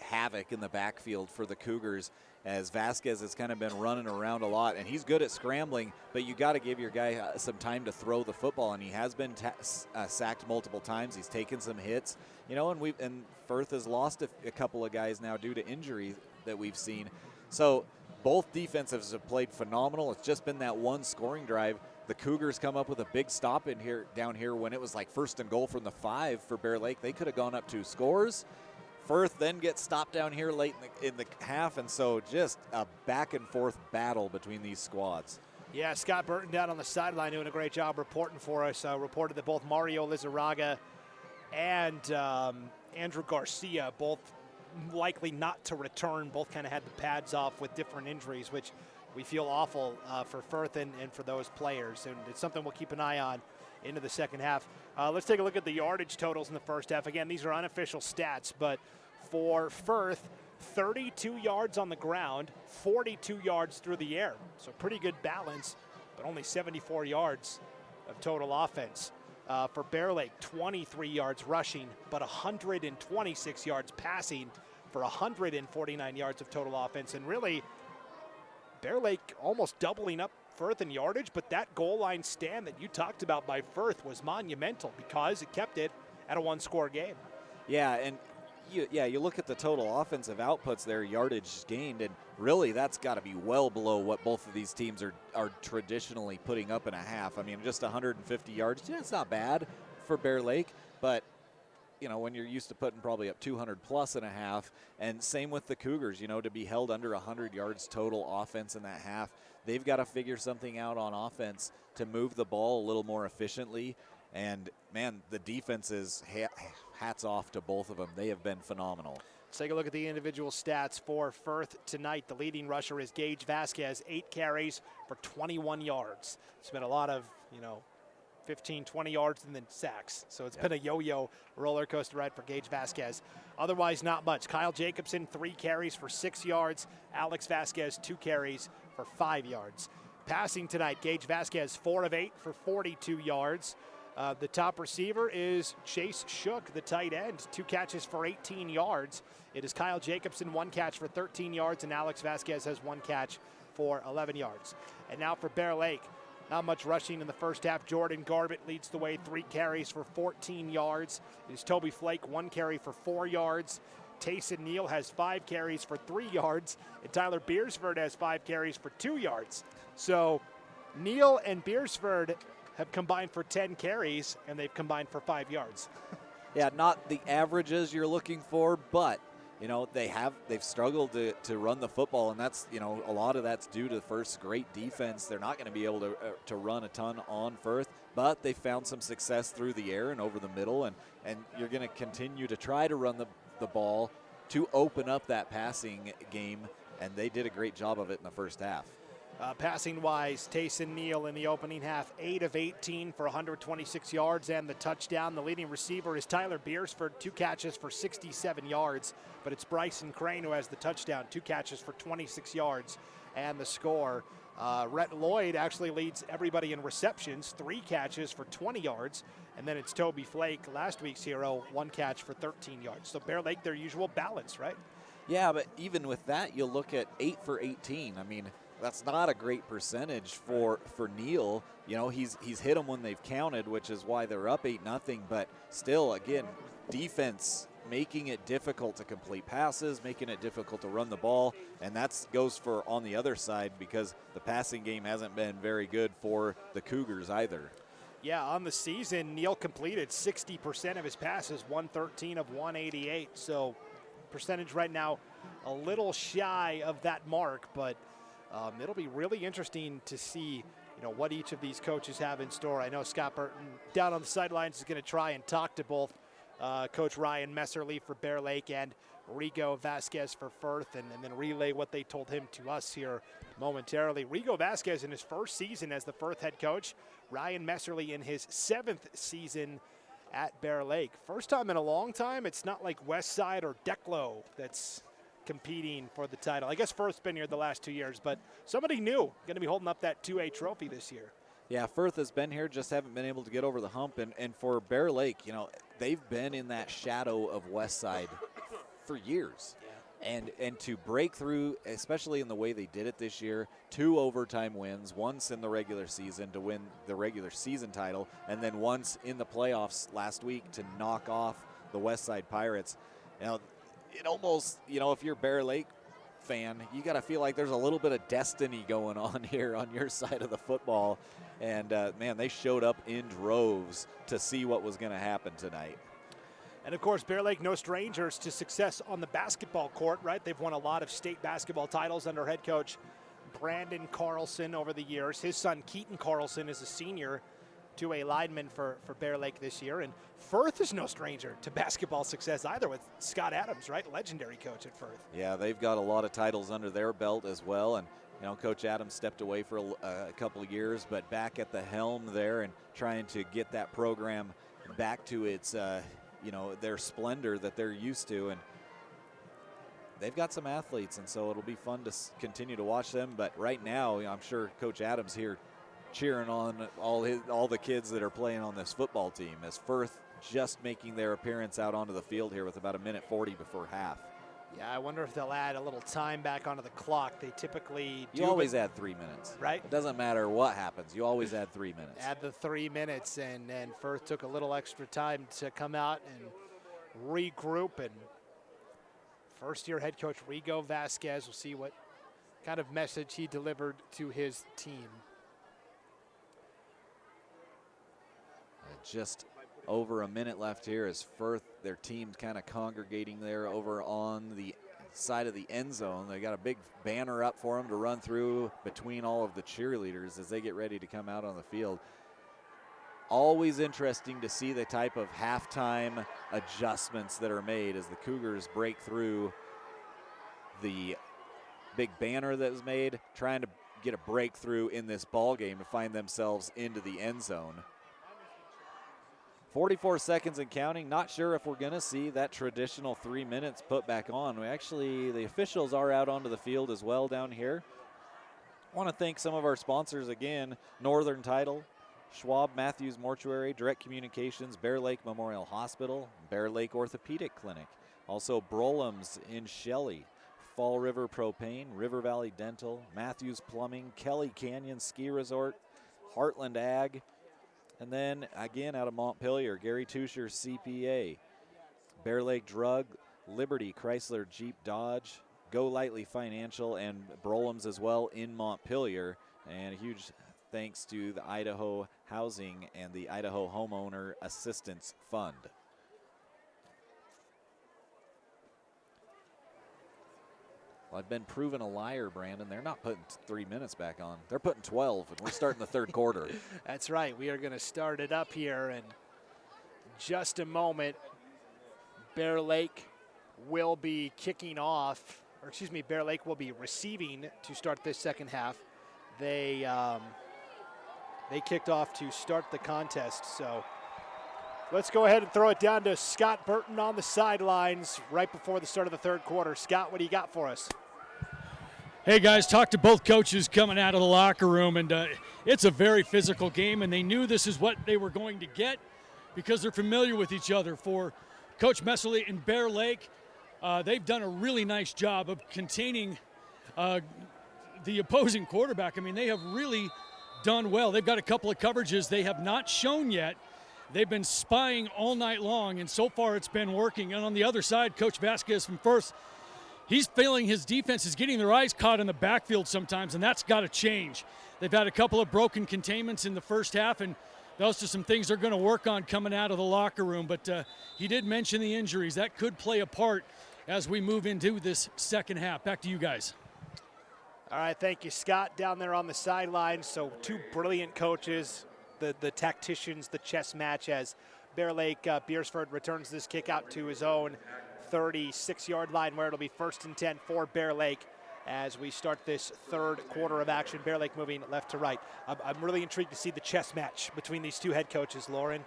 Speaker 8: havoc in the backfield for the Cougars, as Vasquez has kind of been running around a lot, and he's good at scrambling, but you got to give your guy some time to throw the football, and he has been sacked multiple times. He's taken some hits, you know, and Firth has lost a couple of guys now due to injury that we've seen. So both defenses have played phenomenal. It's just been that one scoring drive. The Cougars come up with a big stop down here when it was like 1st and goal from the 5 for Bear Lake. They could have gone up 2 scores. Firth then gets stopped down here late in the half, and so just a back and forth battle between these squads.
Speaker 6: Yeah, Scott Burton down on the sideline doing a great job reporting for us. Reported that both Mario Lizarraga and Andrew Garcia, both likely not to return, both kind of had the pads off with different injuries, which we feel awful for Firth and for those players. And it's something we'll keep an eye on into the second half. Let's take a look at the yardage totals in the first half. Again, these are unofficial stats, but for Firth, 32 yards on the ground, 42 yards through the air. So pretty good balance, but only 74 yards of total offense. For Bear Lake, 23 yards rushing, but 126 yards passing for 149 yards of total offense. And really, Bear Lake almost doubling up Firth in yardage, but that goal line stand that you talked about by Firth was monumental because it kept it at a 1-score game.
Speaker 8: Yeah, and you look at the total offensive outputs there, yardage gained, and really that's got to be well below what both of these teams are traditionally putting up in a half. I mean, just 150 yards, yeah, it's not bad for Bear Lake, but you know, when you're used to putting probably up 200 plus in a half, and same with the Cougars, you know, to be held under 100 yards total offense in that half, they've got to figure something out on offense to move the ball a little more efficiently. And man, the defenses, hats off to both of them. They have been phenomenal.
Speaker 6: Let's take a look at the individual stats for Firth tonight. The leading rusher is Gage Vasquez, 8 carries for 21 yards. It's been a lot of, 15, 20 yards and then sacks. So it's been a yo-yo roller coaster ride for Gage Vasquez. Otherwise, not much. Kyle Jacobson, 3 carries for 6 yards. Alex Vasquez, 2 carries for 5 yards. Passing tonight, Gage Vasquez, 4 of 8 for 42 yards. The top receiver is Chase Shook, the tight end, 2 catches for 18 yards. It is Kyle Jacobson, 1 catch for 13 yards, and Alex Vasquez has 1 catch for 11 yards. And now for Bear Lake, not much rushing in the first half. Jordan Garbett leads the way, 3 carries for 14 yards. It is Toby Flake, 1 carry for 4 yards. Tayson Neal has 5 carries for 3 yards, and Tyler Beersford has 5 carries for 2 yards. So Neal and Beersford have combined for 10 carries, and they've combined for 5 yards.
Speaker 8: Yeah, not the averages you're looking for, but they've struggled to run the football, and that's a lot of that's due to Firth's great defense. They're not going to be able to run a ton on Firth, but they found some success through the air and over the middle, and you're going to continue to try to run the ball to open up that passing game, and they did a great job of it in the first half.
Speaker 6: Passing-wise, Tayson Neal in the opening half, 8 of 18 for 126 yards and the touchdown. The leading receiver is Tyler Beersford, 2 catches for 67 yards, but it's Bryson Crane who has the touchdown, 2 catches for 26 yards and the score. Rhett Lloyd actually leads everybody in receptions, 3 catches for 20 yards, and then it's Toby Flake, last week's hero, 1 catch for 13 yards. So Bear Lake, their usual balance, right?
Speaker 8: Yeah, but even with that, you'll look at 8 for 18. I mean, that's not a great percentage for Neal. He's hit them when they've counted, which is why they're up 8-0. But still, again, defense making it difficult to complete passes, making it difficult to run the ball, and that goes for on the other side because the passing game hasn't been very good for the Cougars either.
Speaker 6: Yeah, on the season, Neal completed 60% of his passes, 113 of 188. So percentage right now a little shy of that mark, but it'll be really interesting to see what each of these coaches have in store. I know Scott Burton down on the sidelines is going to try and talk to both Coach Ryan Messerly for Bear Lake and Rigo Vasquez for Firth, and then relay what they told him to us here momentarily. Rigo Vasquez in his first season as the Firth head coach, Ryan Messerly in his 7th season at Bear Lake. First time in a long time. It's not like Westside or Declo that's competing for the title. I guess Firth's been here the last 2 years, but somebody new going to be holding up that 2A trophy this year.
Speaker 8: Yeah, Firth has been here, just haven't been able to get over the hump. And for Bear Lake, they've been in that shadow of Westside for years. And to break through, especially in the way they did it this year, 2 overtime wins, once in the regular season to win the regular season title, and then once in the playoffs last week to knock off the Westside Pirates. It almost, if you're a Bear Lake fan, you got to feel like there's a little bit of destiny going on here on your side of the football. And, man, they showed up in droves to see what was going to happen tonight.
Speaker 6: And, of course, Bear Lake no strangers to success on the basketball court, right? They've won a lot of state basketball titles under head coach Brandon Carlson over the years. His son, Keaton Carlson, is a senior, 2A lineman for Bear Lake this year. And Firth is no stranger to basketball success either with Scott Adams, right? Legendary coach at Firth.
Speaker 8: Yeah, they've got a lot of titles under their belt as well. And, Coach Adams stepped away for a couple of years, but back at the helm there and trying to get that program back to its their splendor that they're used to. And they've got some athletes, and so it'll be fun to continue to watch them. But right now, I'm sure Coach Adams here cheering on all the kids that are playing on this football team as Firth just making their appearance out onto the field here with about 1:40 before half.
Speaker 6: Yeah, I wonder if they'll add a little time back onto the clock. They typically do.
Speaker 8: You always add 3 minutes.
Speaker 6: Right.
Speaker 8: It doesn't matter what happens. You always add 3 minutes.
Speaker 6: Add the 3 minutes, and Firth took a little extra time to come out and regroup. And first-year head coach Rigo Vasquez, will see what kind of message he delivered to his team.
Speaker 8: Just over a minute left here as Firth, their team's kind of congregating there over on the side of the end zone. They got a big banner up for them to run through between all of the cheerleaders as they get ready to come out on the field. Always interesting to see the type of halftime adjustments that are made as the Cougars break through the big banner that was made, trying to get a breakthrough in this ball game to find themselves into the end zone. 44 seconds and counting. Not sure if we're going to see that traditional 3 minutes put back on. The officials are out onto the field as well down here. I want to thank some of our sponsors again: Northern Title, Schwab Matthews Mortuary, Direct Communications, Bear Lake Memorial Hospital, Bear Lake Orthopedic Clinic. Also Brolum's in Shelley, Fall River Propane, River Valley Dental, Matthews Plumbing, Kelly Canyon Ski Resort, Heartland Ag, and then again out of Montpelier, Gary Tusher CPA, Bear Lake Drug, Liberty Chrysler Jeep Dodge, Go Lightly Financial, and Brolum's as well in Montpelier. And a huge thanks to the Idaho Housing and the Idaho Homeowner Assistance Fund. Well, I've been proven a liar, Brandon. They're not putting 3 minutes back on. They're putting 12, and we're starting the third quarter.
Speaker 6: That's right. We are going to start it up here in just a moment. Bear Lake will be kicking off, or excuse me, Bear Lake will be receiving to start this second half. They kicked off to start the contest, so let's go ahead and throw it down to Scott Burton on the sidelines right before the start of the third quarter. Scott, what do you got for us?
Speaker 1: Hey guys, talked to both coaches coming out of the locker room, and it's a very physical game, and they knew this is what they were going to get because they're familiar with each other. For Coach Messerly and Bear Lake, they've done a really nice job of containing the opposing quarterback. I mean, they have really done well. They've got a couple of coverages they have not shown yet. They've been spying all night long, and so far it's been working. And on the other side, Coach Vasquez from Firth, he's feeling his defense is getting their eyes caught in the backfield sometimes, and that's got to change. They've had a couple of broken containments in the first half, and those are some things they're going to work on coming out of the locker room. But he did mention the injuries. That could play a part as we move into this second half. Back to you guys.
Speaker 6: All right, thank you, Scott, down there on the sideline. So two brilliant coaches, the tacticians, the chess match as Bear Lake Beersford returns this kick out to his own 36-yard line where it'll be 1st and 10 for Bear Lake as we start this third quarter of action. Bear Lake moving left to right. I'm really intrigued to see the chess match between these two head coaches, Lauren.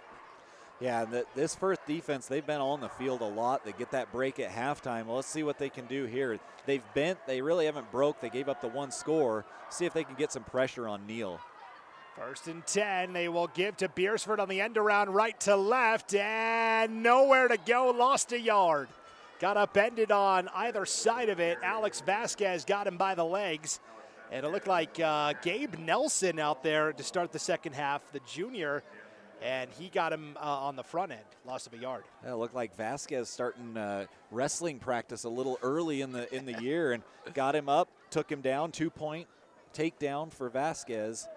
Speaker 8: Yeah, this Firth defense, they've been on the field a lot. They get that break at halftime. Well, let's see what they can do here. They've bent. They really haven't broke. They gave up the one score. See if they can get some pressure on Neal.
Speaker 6: 1st and 10. They will give to Beersford on the end around right to left, and nowhere to go. Lost a yard. Got upended on either side of it. Alex Vasquez got him by the legs. And it looked like Gabe Nelson out there to start the second half, the junior. And he got him on the front end, loss of a yard.
Speaker 8: Yeah, it looked like Vasquez starting wrestling practice a little early in the year and got him up, took him down, 2-point takedown for Vasquez.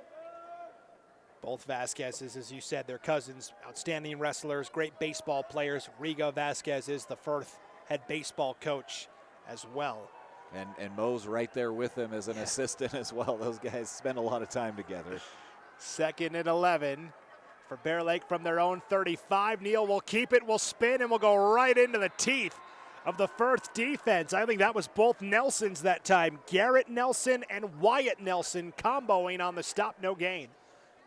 Speaker 6: Both Vasquez's, as you said, they're cousins, outstanding wrestlers, great baseball players. Rigo Vasquez is the Firth head baseball coach as well.
Speaker 8: And Mo's right there with him as an assistant as well. Those guys spend a lot of time together.
Speaker 6: 2nd and 11. For Bear Lake from their own 35. Neal will keep it, will spin, and will go right into the teeth of the Firth defense. I think that was both Nelsons that time. Garrett Nelson and Wyatt Nelson comboing on the stop, no gain.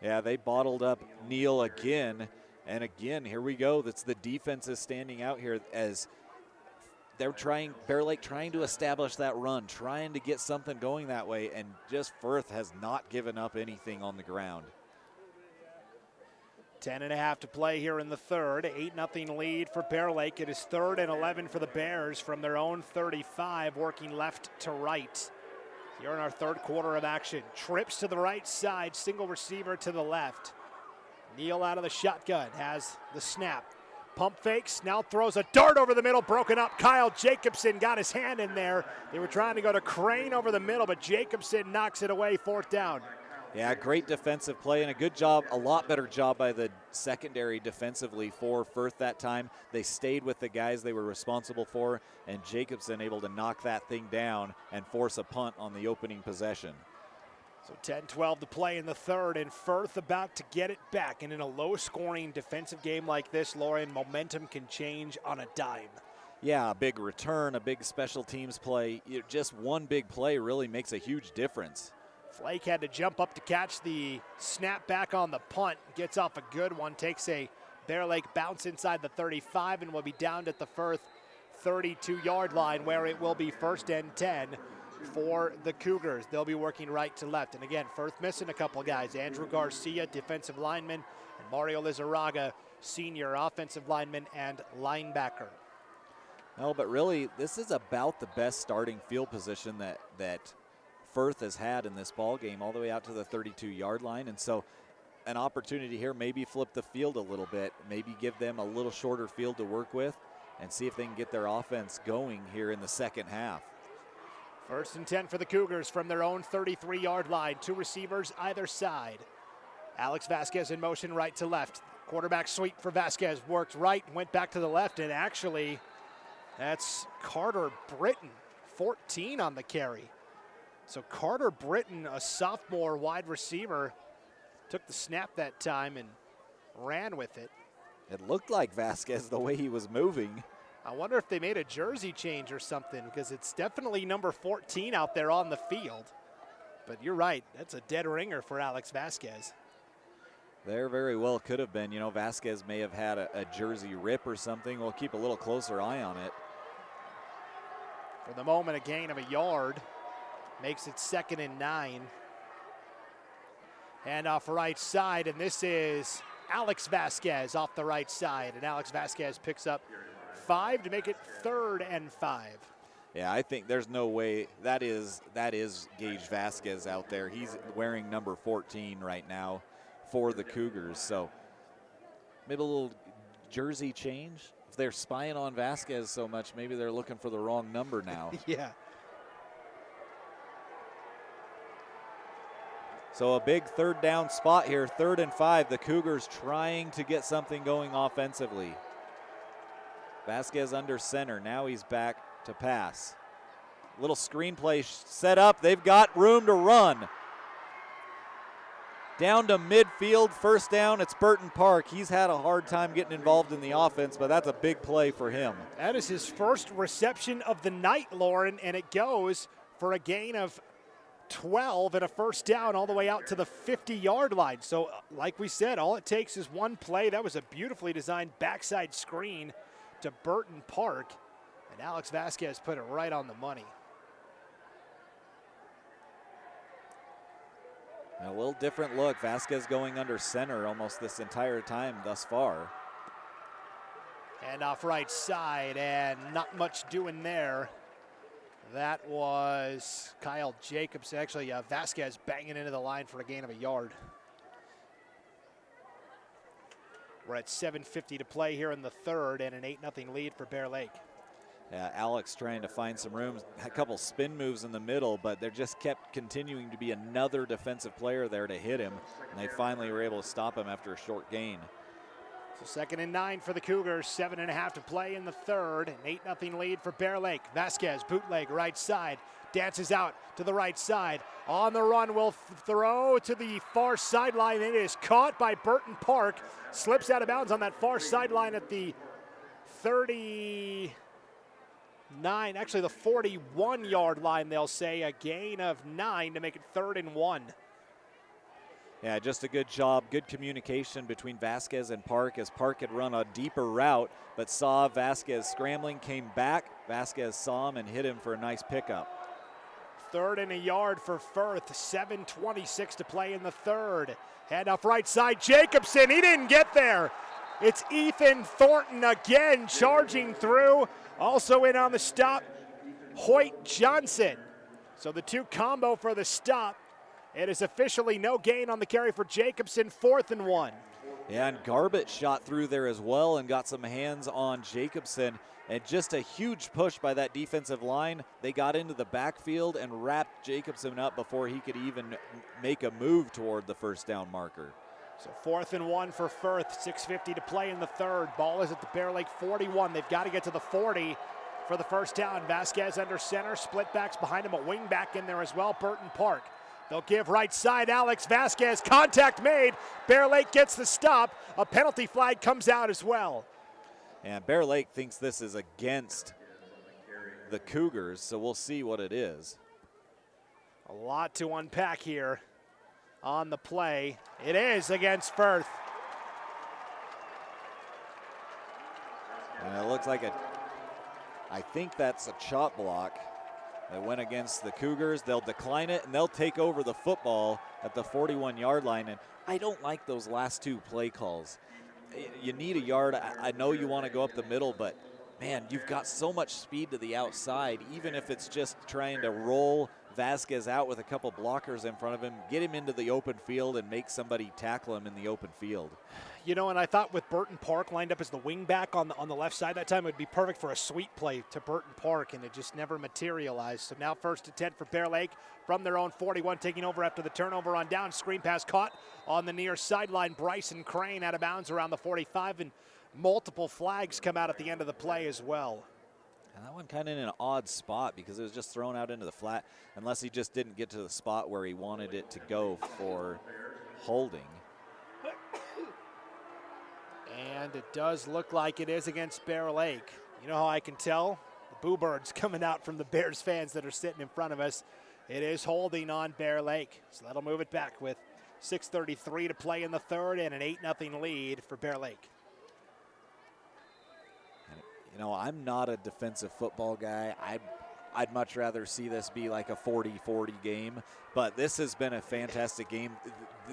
Speaker 8: Yeah, they bottled up Neal again. And again, here we go. That's the defense is standing out here as they're trying, Bear Lake trying to establish that run, trying to get something going that way, and just Firth has not given up anything on the ground.
Speaker 6: 10.5 to play here in the third. 8-0 lead for Bear Lake. It is 3rd and 11 for the Bears from their own 35, working left to right. Here in our third quarter of action. Trips to the right side, single receiver to the left. Neal out of the shotgun, has the snap. Pump fakes, now throws a dart over the middle, broken up. Kyle Jacobson got his hand in there. They were trying to go to Crane over the middle, but Jacobson knocks it away, 4th down.
Speaker 8: Yeah, great defensive play and a good job, a lot better job by the secondary defensively for Firth that time. They stayed with the guys they were responsible for, and Jacobson able to knock that thing down and force a punt on the opening possession.
Speaker 6: So 10-12 to play in the third, and Firth about to get it back. And in a low-scoring defensive game like this, Lauren, momentum can change on a dime.
Speaker 8: Yeah, a big return, a big special teams play. Just one big play really makes a huge difference.
Speaker 6: Flake had to jump up to catch the snap back on the punt. Gets off a good one. Takes a Bear Lake bounce inside the 35 and will be down at the Firth 32-yard line where it will be 1st and 10 for the Cougars. They'll be working right to left. And again, Firth missing a couple guys. Andrew Garcia, defensive lineman, and Mario Lizarraga, senior offensive lineman and linebacker.
Speaker 8: No, but really, this is about the best starting field position that Firth has had in this ball game, all the way out to the 32-yard line. And so an opportunity here, maybe flip the field a little bit, maybe give them a little shorter field to work with and see if they can get their offense going here in the second half.
Speaker 6: 1st and 10 for the Cougars from their own 33-yard line. 2 receivers either side. Alex Vasquez in motion right to left. Quarterback sweep for Vasquez, worked right, went back to the left, and actually that's Carter Britton, 14 on the carry. So Carter Britton, a sophomore wide receiver, took the snap that time and ran with it.
Speaker 8: It looked like Vasquez the way he was moving.
Speaker 6: I wonder if they made a jersey change or something, because it's definitely number 14 out there on the field. But you're right, that's a dead ringer for Alex Vasquez.
Speaker 8: There very well could have been. You know, Vasquez may have had a jersey rip or something. We'll keep a little closer eye on it.
Speaker 6: For the moment, a gain of a yard. Makes it 2nd and 9. Hand off right side, and this is Alex Vasquez off the right side. And Alex Vasquez picks up 5 to make it 3rd and 5.
Speaker 8: Yeah, I think there's no way that is Gage Vasquez out there. He's wearing number 14 right now for the Cougars. So maybe a little jersey change. If they're spying on Vasquez so much, maybe they're looking for the wrong number now.
Speaker 6: Yeah.
Speaker 8: So a big 3rd down spot here, 3rd and 5. The Cougars trying to get something going offensively. Vasquez under center. Now he's back to pass. Little screenplay set up. They've got room to run. Down to midfield, first down, it's Burton Park. He's had a hard time getting involved in the offense, but that's a big play for him.
Speaker 6: That is his first reception of the night, Lauren, and it goes for a gain of 12 and a first down all the way out to the 50-yard line. So, like we said, all it takes is one play. That was a beautifully designed backside screen to Burton Park, and Alex Vasquez put it right on the money.
Speaker 8: A little different look. Vasquez going under center almost this entire time thus far.
Speaker 6: And off right side, and not much doing there. That was Kyle Jacobs. Actually, Vasquez banging into the line for a gain of a yard. We're at 7:50 to play here in the third, and an 8-0 lead for Bear Lake.
Speaker 8: Alex trying to find some room, a couple spin moves in the middle, but there just kept continuing to be another defensive player there to hit him, and they finally were able to stop him after a short gain.
Speaker 6: So 2nd and 9 for the Cougars, 7.5 to play in the third, an 8-0 lead for Bear Lake. Vasquez, bootleg, right side, dances out to the right side. On the run, will throw to the far sideline. It is caught by Burton Park, slips out of bounds on that far sideline at the 39, actually the 41-yard line, they'll say. A gain of 9 to make it 3rd and 1.
Speaker 8: Yeah, just a good job, good communication between Vasquez and Park, as Park had run a deeper route, but saw Vasquez scrambling, came back. Vasquez saw him and hit him for a nice pickup.
Speaker 6: 3rd and a yard for Firth, 7:26 to play in the third. Head off right side, Jacobson, he didn't get there. It's Ethan Thornton again charging through. Also in on the stop, Hoyt Johnson. So the two combo for the stop. It is officially no gain on the carry for Jacobson, 4th and 1.
Speaker 8: Yeah, and Garbett shot through there as well and got some hands on Jacobson. And just a huge push by that defensive line. They got into the backfield and wrapped Jacobson up before he could even make a move toward the first down marker.
Speaker 6: So 4th and 1 for Firth, 6:50 to play in the third. Ball is at the Bear Lake 41. They've got to get to the 40 for the first down. Vasquez under center, split backs behind him, a wing back in there as well, Burton Park. They'll give right side, Alex Vasquez, contact made. Bear Lake gets the stop. A penalty flag comes out as well.
Speaker 8: And Bear Lake thinks this is against the Cougars, so we'll see what it is.
Speaker 6: A lot to unpack here on the play. It is against Firth.
Speaker 8: And it looks like I think that's a chop block that went against the Cougars. They'll decline it, and they'll take over the football at the 41-yard line. And I don't like those last two play calls. You need a yard. I know you want to go up the middle, but, man, you've got so much speed to the outside, even if it's just trying to roll Vasquez out with a couple blockers in front of him, get him into the open field and make somebody tackle him in the open field.
Speaker 6: You know, and I thought with Burton Park lined up as the wing back on the left side that time, it would be perfect for a sweep play to Burton Park, and it just never materialized. So now 1st and 10 for Bear Lake from their own 41, taking over after the turnover on down. Screen pass caught on the near sideline. Bryson Crane out of bounds around the 45, and multiple flags come out at the end of the play as well.
Speaker 8: And that one kind of in an odd spot because it was just thrown out into the flat, unless he just didn't get to the spot where he wanted it to go for holding.
Speaker 6: And it does look like it is against Bear Lake. You know how I can tell? The boo birds coming out from the Bears fans that are sitting in front of us. It is holding on Bear Lake. So that'll move it back with 6:33 to play in the third and an 8-0 lead for Bear Lake.
Speaker 8: You know, I'm not a defensive football guy. I'd much rather see this be like a 40-40 game, but this has been a fantastic game.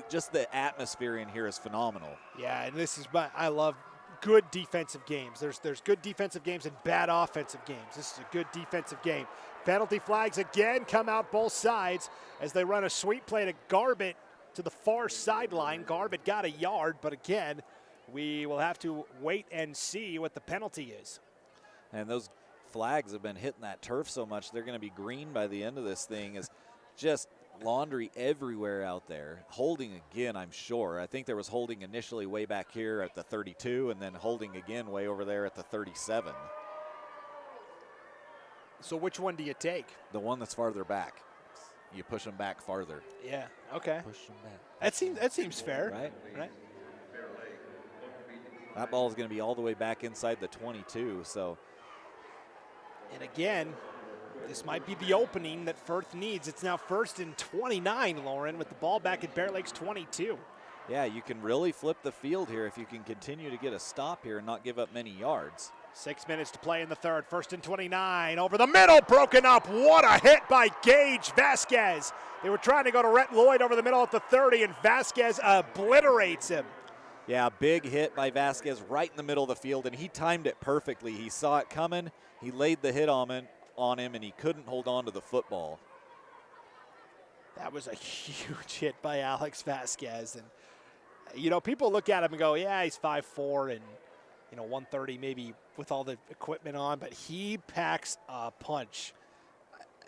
Speaker 8: Just the atmosphere in here is phenomenal.
Speaker 6: Yeah, and I love good defensive games. There's good defensive games and bad offensive games. This is a good defensive game. Penalty flags again come out both sides as they run a sweep play to Garbett to the far sideline. Garbett got a yard, but again, we will have to wait and see what the penalty is.
Speaker 8: And those flags have been hitting that turf so much, they're going to be green by the end of this thing. Is just laundry everywhere out there. Holding again, I'm sure. I think there was holding initially way back here at the 32, and then holding again way over there at the 37.
Speaker 6: So which one do you take?
Speaker 8: The one that's farther back. You push them back farther.
Speaker 6: Yeah. Okay.
Speaker 8: Push them back.
Speaker 6: That seems fair.
Speaker 8: Right. That ball is going to be all the way back inside the 22. So.
Speaker 6: And again, this might be the opening that Firth needs. It's now 1st and 29, Lauren, with the ball back at Bear Lake's 22.
Speaker 8: Yeah, you can really flip the field here if you can continue to get a stop here and not give up many yards.
Speaker 6: 6 minutes to play in the third. 1st and 29. Over the middle, broken up. What a hit by Gage Vasquez. They were trying to go to Rhett Lloyd over the middle at the 30, and Vasquez obliterates him.
Speaker 8: Yeah, big hit by Vasquez right in the middle of the field, and he timed it perfectly. He saw it coming. He laid the hit on him, and he couldn't hold on to the football.
Speaker 6: That was a huge hit by Alex Vasquez. And, people look at him and go, yeah, he's 5'4", and, 130 maybe with all the equipment on, but he packs a punch.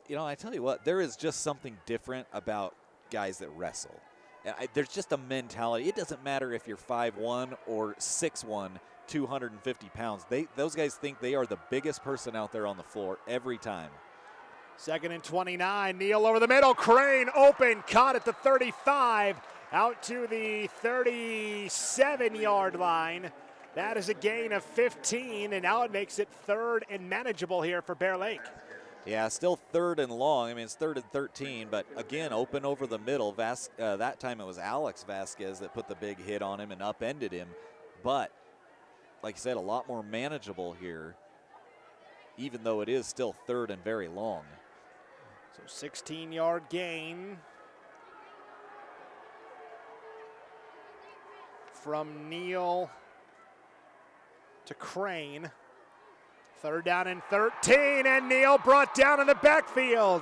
Speaker 8: I tell you what, there is just something different about guys that wrestle. There's just a mentality. It doesn't matter if you're 5'1" or 6'1", 250 pounds. Those guys think they are the biggest person out there on the floor every time.
Speaker 6: 2nd and 29. Neal over the middle. Crane open. Caught at the 35. Out to the 37-yard line. That is a gain of 15, and now it makes it 3rd and manageable here for Bear Lake.
Speaker 8: Yeah, still 3rd and long. I mean, it's 3rd and 13, but again, open over the middle. That time it was Alex Vasquez that put the big hit on him and upended him. But, like I said, a lot more manageable here, even though it is still 3rd and very long.
Speaker 6: So 16-yard gain from Neal to Crane. 3rd down and 13, and Neal brought down in the backfield.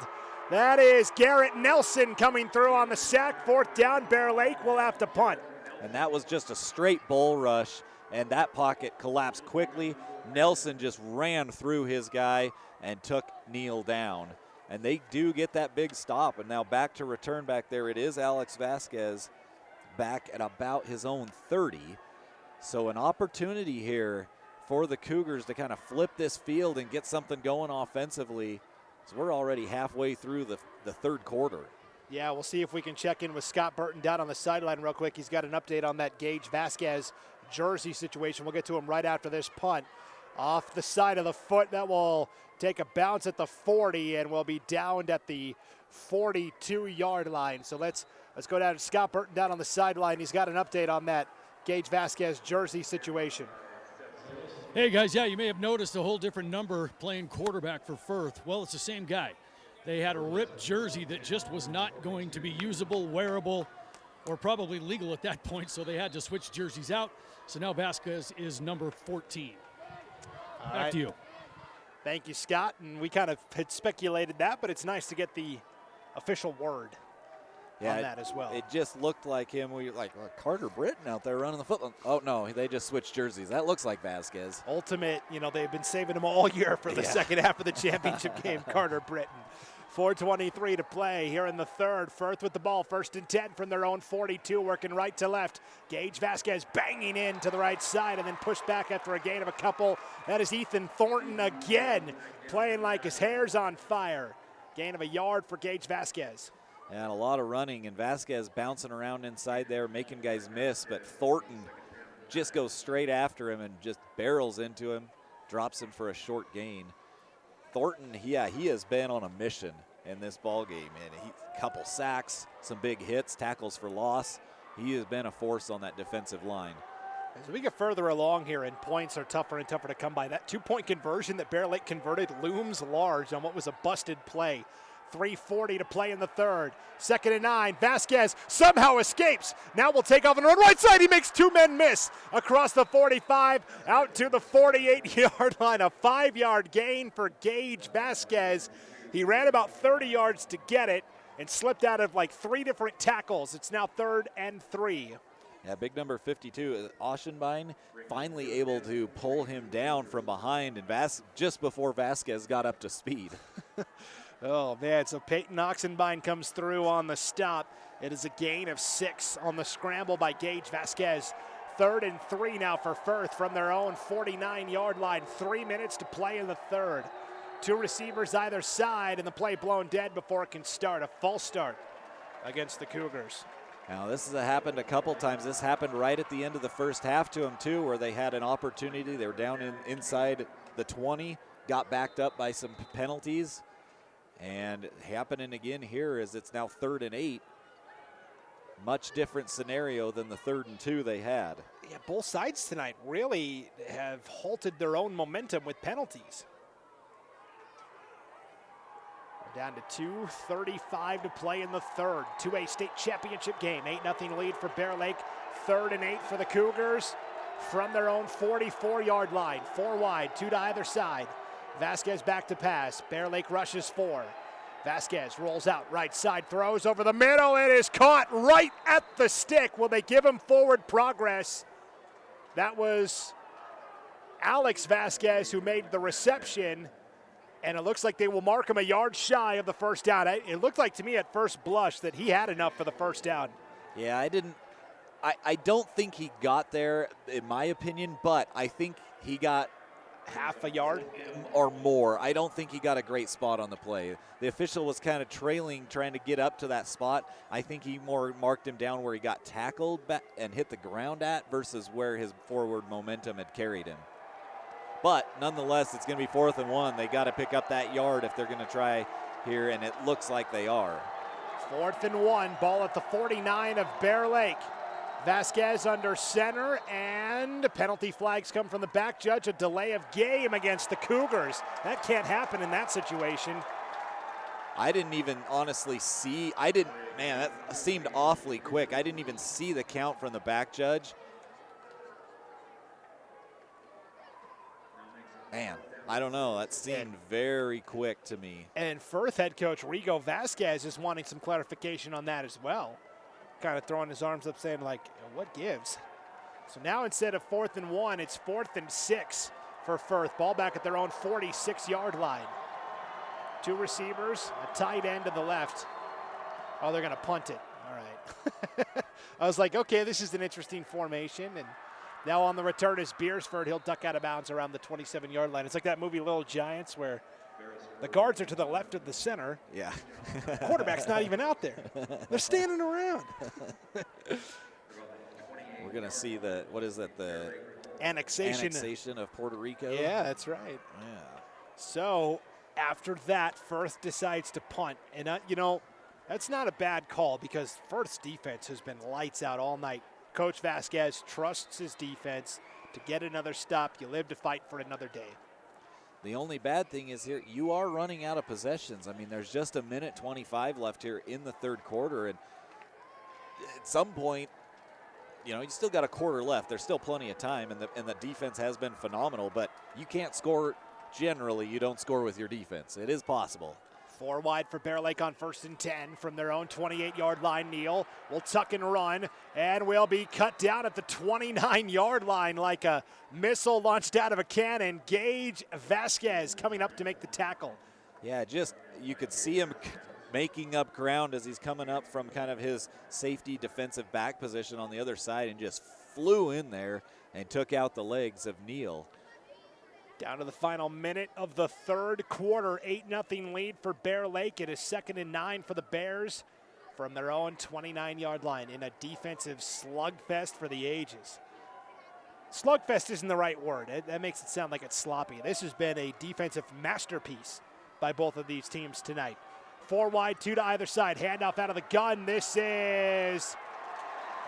Speaker 6: That is Garrett Nelson coming through on the sack. 4th down, Bear Lake will have to punt.
Speaker 8: And that was just a straight bull rush, and that pocket collapsed quickly. Nelson just ran through his guy and took Neal down. And they do get that big stop, and now back to return back there. It is Alex Vasquez back at about his own 30. So an opportunity here for the Cougars to kind of flip this field and get something going offensively. So we're already halfway through the third quarter.
Speaker 6: Yeah, we'll see if we can check in with Scott Burton down on the sideline real quick. He's got an update on that Gage Vasquez jersey situation. We'll get to him right after this punt. Off the side of the foot, that will take a bounce at the 40 and will be downed at the 42-yard line. So let's go down to Scott Burton down on the sideline. He's got an update on that Gage Vasquez jersey situation.
Speaker 1: Hey guys, yeah, you may have noticed a whole different number playing quarterback for Firth. Well, it's the same guy. They had a ripped jersey that just was not going to be usable, wearable, or probably legal at that point, so they had to switch jerseys out. So now Vasquez is number 14. Back to you.
Speaker 6: Thank you, Scott. And we kind of had speculated that, but it's nice to get the official word on that as well.
Speaker 8: It just looked like him. We were like Carter Britton out there running the football. Oh, no, they just switched jerseys. That looks like Vasquez.
Speaker 6: Ultimate, they've been saving him all year for the second half of the championship game, Carter Britton. 4:23 to play here in the third. Firth with the ball, 1st and 10 from their own 42, working right to left. Gage Vasquez banging in to the right side and then pushed back after a gain of a couple. That is Ethan Thornton again, playing like his hair's on fire. Gain of a yard for Gage Vasquez.
Speaker 8: And a lot of running, and Vasquez bouncing around inside there, making guys miss, but Thornton just goes straight after him and just barrels into him, drops him for a short gain. Thornton, he has been on a mission in this ball game, and a couple sacks, some big hits, tackles for loss. He has been a force on that defensive line.
Speaker 6: As we get further along here and points are tougher and tougher to come by, that 2-point conversion that Bear Lake converted looms large on what was a busted play. 3:40 to play in the third. 2nd and 9. Vasquez somehow escapes. Now will take off and run right side. He makes 2 men miss across the 45 out to the 48-yard line. A 5-yard gain for Gage Vasquez. He ran about 30 yards to get it and slipped out of like 3 different tackles. It's now 3rd and 3.
Speaker 8: Yeah, big number 52, Oschenbein, finally able to pull him down from behind and just before Vasquez got up to speed.
Speaker 6: Oh, man, so Peyton Oxenbein comes through on the stop. It is a gain of 6 on the scramble by Gage Vasquez. 3rd and 3 now for Firth from their own 49-yard line. 3 minutes to play in the third. Two receivers either side, and the play blown dead before it can start. A false start against the Cougars.
Speaker 8: Now, this has happened a couple times. This happened right at the end of the first half to them, too, where they had an opportunity. They were down inside the 20, got backed up by some penalties. And happening again here as it's now 3rd and 8. Much different scenario than the 3rd and 2 they had.
Speaker 6: Yeah, both sides tonight really have halted their own momentum with penalties. We're down to 2:35 to play in the third. 2A state championship game. 8-0 lead for Bear Lake. 3rd and 8 for the Cougars from their own 44-yard line. 4 wide, 2 to either side. Vasquez back to pass. Bear Lake rushes 4. Vasquez rolls out right side, throws over the middle. It is caught right at the stick. Will they give him forward progress? That was Alex Vasquez who made the reception, and it looks like they will mark him a yard shy of the first down. It looked like to me at first blush that he had enough for the first down.
Speaker 8: Yeah, I don't think he got there, in my opinion, but I think he got
Speaker 6: half a yard
Speaker 8: or more. I don't think he got a great spot on the play. The official was kind of trailing, trying to get up to that spot. I think he more marked him down where he got tackled back and hit the ground at versus where his forward momentum had carried him. But nonetheless, it's going to be 4th and 1. They got to pick up that yard if they're going to try here, and it looks like they are.
Speaker 6: 4th and 1, ball at the 49 of Bear Lake. Vasquez under center, and penalty flags come from the back judge. A delay of game against the Cougars. That can't happen in that situation.
Speaker 8: I didn't even honestly see. Man, that seemed awfully quick. I didn't even see the count from the back judge. Man, I don't know. That seemed very quick to me.
Speaker 6: And Firth head coach Rigo Vasquez is wanting some clarification on that as well. Kind of throwing his arms up saying, like, what gives? So now instead of 4th and 1, it's 4th and 6 for Firth. Ball back at their own 46-yard line. 2 receivers, a tight end to the left. Oh, they're going to punt it. All right. I was like, okay, this is an interesting formation. And now on the return is Beersford. He'll duck out of bounds around the 27-yard line. It's like that movie Little Giants where the guards are to the left of the center.
Speaker 8: Yeah.
Speaker 6: Quarterback's not even out there. They're standing around.
Speaker 8: We're going to see the
Speaker 6: annexation
Speaker 8: of Puerto Rico.
Speaker 6: Yeah, that's right.
Speaker 8: Yeah.
Speaker 6: So after that, Firth decides to punt. And, that's not a bad call because Firth's defense has been lights out all night. Coach Vasquez trusts his defense to get another stop. You live to fight for another day.
Speaker 8: The only bad thing is here, you are running out of possessions. I mean, there's just 1:25 left here in the third quarter. And at some point, you still got a quarter left. There's still plenty of time, and the defense has been phenomenal. But you can't score. Generally, you don't score with your defense. It is possible.
Speaker 6: 4 wide for Bear Lake on 1st and 10 from their own 28-yard line. Neal will tuck and run, and will be cut down at the 29-yard line like a missile launched out of a cannon. Gage Vasquez coming up to make the tackle.
Speaker 8: Yeah, you could see him making up ground as he's coming up from kind of his safety defensive back position on the other side and just flew in there and took out the legs of Neal.
Speaker 6: Down to the final minute of the third quarter. 8-0 lead for Bear Lake. It is 2nd and 9 for the Bears from their own 29-yard line in a defensive slugfest for the ages. Slugfest isn't the right word. That makes it sound like it's sloppy. This has been a defensive masterpiece by both of these teams tonight. 4 wide, 2 to either side. Handoff out of the gun. This is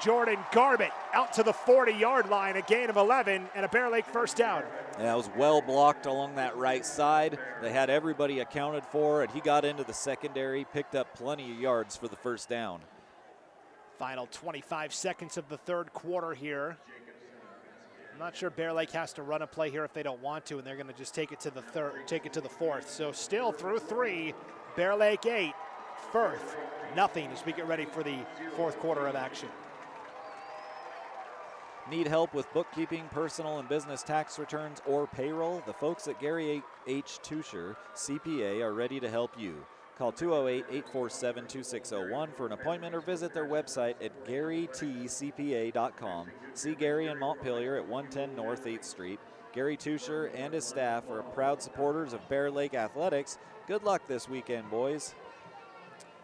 Speaker 6: Jordan Garbett out to the 40-yard line, a gain of 11, and a Bear Lake first down.
Speaker 8: Yeah, it was well blocked along that right side. They had everybody accounted for, and he got into the secondary, picked up plenty of yards for the first down.
Speaker 6: Final 25 seconds of the third quarter here. I'm not sure Bear Lake has to run a play here if they don't want to, and they're going to just take it to the fourth. So still through 3, Bear Lake 8, Firth nothing as we get ready for the fourth quarter of action.
Speaker 8: Need help with bookkeeping, personal and business tax returns, or payroll? The folks at Gary H. Tusher, CPA, are ready to help you. Call 208-847-2601 for an appointment or visit their website at garytcpa.com. See Gary in Montpelier at 110 North 8th Street. Gary Tusher and his staff are proud supporters of Bear Lake Athletics. Good luck this weekend, boys.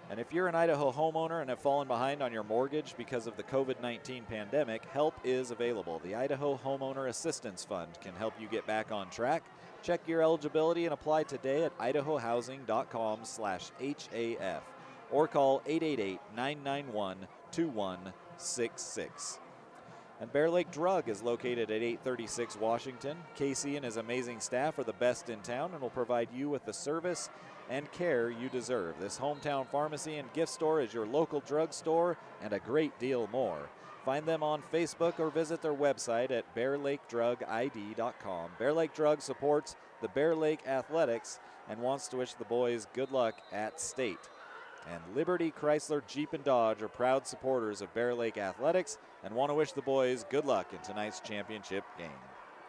Speaker 8: And if you're an Idaho homeowner and have fallen behind on your mortgage because of the COVID-19 pandemic, help is available. The Idaho Homeowner Assistance Fund can help you get back on track. Check your eligibility and apply today at idahohousing.com/HAF or call 888-991-2166. And Bear Lake Drug is located at 836 Washington. Casey and his amazing staff are the best in town and will provide you with the service and care you deserve. This hometown pharmacy and gift store is your local drugstore and a great deal more. Find them on Facebook or visit their website at bearlakedrugid.com. Bear Lake Drug supports the Bear Lake Athletics and wants to wish the boys good luck at state. And Liberty Chrysler Jeep and Dodge are proud supporters of Bear Lake Athletics and want to wish the boys good luck in tonight's championship game.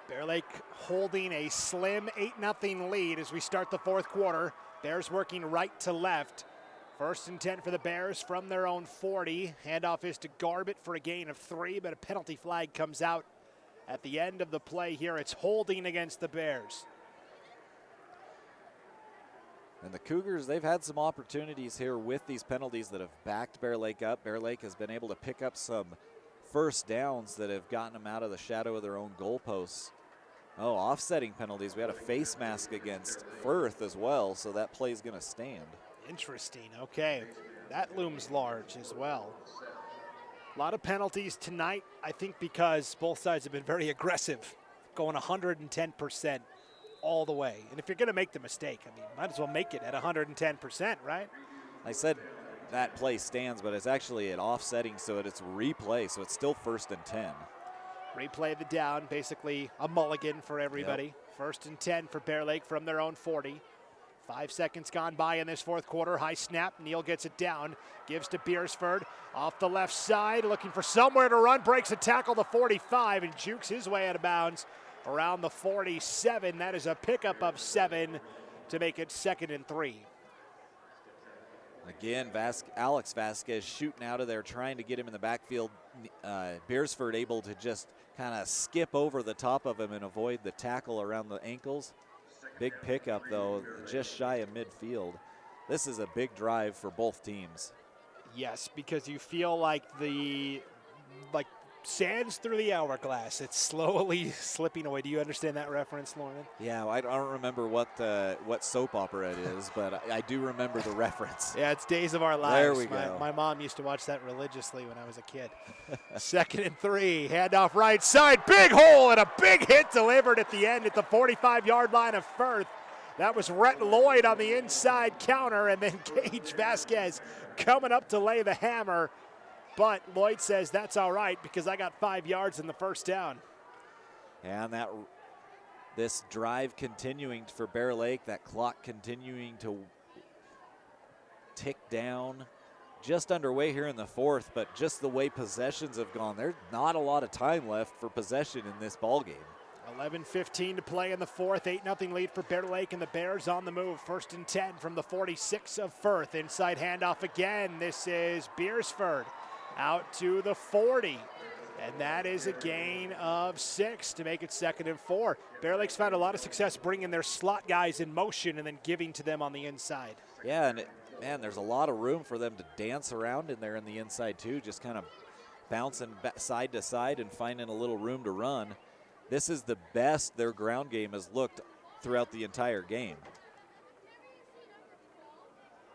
Speaker 6: Bear Lake holding a slim 8-0 lead as we start the fourth quarter. Bears working right to left. 1st and 10 for the Bears from their own 40. Handoff is to Garbett for a gain of 3, but a penalty flag comes out at the end of the play here. It's holding against the Bears.
Speaker 8: And the Cougars, they've had some opportunities here with these penalties that have backed Bear Lake up. Bear Lake has been able to pick up some first downs that have gotten them out of the shadow of their own goalposts. Oh, offsetting penalties. We had a face mask against Firth as well, so that play's going to stand.
Speaker 6: Interesting. Okay, that looms large as well. A lot of penalties tonight, I think, because both sides have been very aggressive, going 110% all the way. And if you're going to make the mistake, I mean, might as well make it at 110%, right?
Speaker 8: I said that play stands, but it's actually an offsetting, so it's replay, so it's still 1st and 10.
Speaker 6: Replay the down, basically a mulligan for everybody. Yep. 1st and 10 for Bear Lake from their own 40. 5 seconds gone by in this fourth quarter. High snap. Neal gets it down. Gives to Beersford. Off the left side. Looking for somewhere to run. Breaks a tackle to 45 and jukes his way out of bounds around the 47. That is a pickup of 7 to make it 2nd and 3.
Speaker 8: Again, Alex Vasquez shooting out of there, trying to get him in the backfield. Beersford able to just kind of skip over the top of him and avoid the tackle around the ankles. Big pickup, though, just shy of midfield. This is a big drive for both teams.
Speaker 6: Yes, because you feel like sands through the hourglass. It's slowly slipping away. Do you understand that reference, Lauren?
Speaker 8: Yeah, I don't remember what soap opera it is, but I do remember the reference.
Speaker 6: Yeah, it's Days of Our Lives.
Speaker 8: There we go.
Speaker 6: My mom used to watch that religiously when I was a kid. 2nd and 3, handoff right side, big hole and a big hit delivered at the end at the 45-yard line of Firth. That was Rhett Lloyd on the inside counter, and then Gage Vasquez coming up to lay the hammer. But Lloyd says that's all right because I got 5 yards in the first down.
Speaker 8: And this drive continuing for Bear Lake, that clock continuing to tick down. Just underway here in the fourth, but just the way possessions have gone, there's not a lot of time left for possession in this ball game.
Speaker 6: 11:15 to play in the fourth. 8-0 lead for Bear Lake, and the Bears on the move. 1st and 10 from the 46 of Firth. Inside handoff again. This is Beersford. Out to the 40, and that is a gain of 6 to make it 2nd and 4. Bear Lake's found a lot of success bringing their slot guys in motion and then giving to them on the inside.
Speaker 8: Yeah, and there's a lot of room for them to dance around in there in the inside too, just kind of bouncing side to side and finding a little room to run. This is the best their ground game has looked throughout the entire game.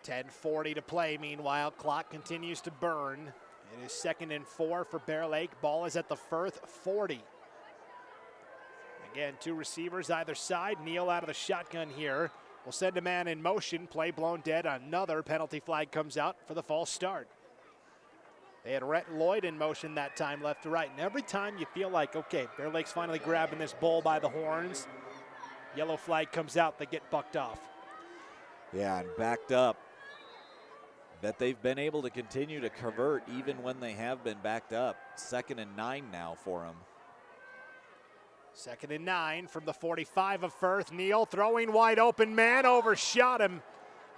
Speaker 6: 10:40 to play. Meanwhile, clock continues to burn. It is 2nd and 4 for Bear Lake. Ball is at the Firth 40. Again, 2 receivers either side. Neal out of the shotgun here. Will send a man in motion. Play blown dead. Another penalty flag comes out for the false start. They had Rhett Lloyd in motion that time, left to right. And every time you feel like, okay, Bear Lake's finally grabbing this bull by the horns, yellow flag comes out, they get bucked off.
Speaker 8: Yeah, and backed up. That they've been able to continue to convert even when they have been backed up. 2nd and 9 now for them.
Speaker 6: 2nd and 9 from the 45 of Firth. Neal throwing wide open, man overshot him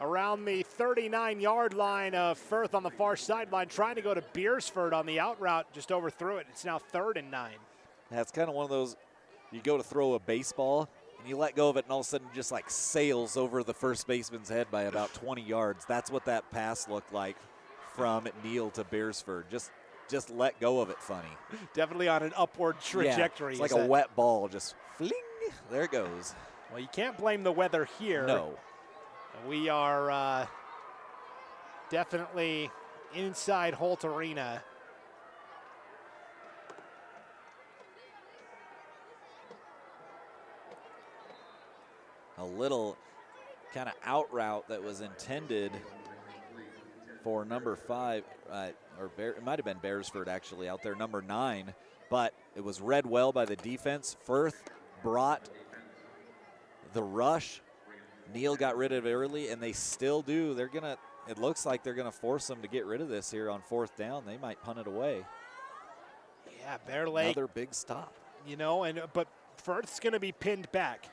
Speaker 6: around the 39-yard line of Firth on the far sideline, trying to go to Beersford on the out route, just overthrew it. It's now 3rd and 9.
Speaker 8: That's kind of one of those you go to throw a baseball and you let go of it and all of a sudden just like sails over the first baseman's head by about 20 yards. That's what that pass looked like from Neal to Beresford. Just let go of it funny.
Speaker 6: Definitely on an upward trajectory.
Speaker 8: Yeah, it's like a wet ball, just fling, there it goes.
Speaker 6: Well, you can't blame the weather here.
Speaker 8: No.
Speaker 6: We are definitely inside Holt Arena.
Speaker 8: A little kind of out route that was intended for number 5, it might have been Beresford actually out there, number 9, but it was read well by the defense. Firth brought the rush. Neal got rid of it early, and they still do. It looks like they're gonna force them to get rid of this here on 4th down. They might punt it away.
Speaker 6: Yeah, Bear Lake.
Speaker 8: Another big stop.
Speaker 6: But Firth's gonna be pinned back.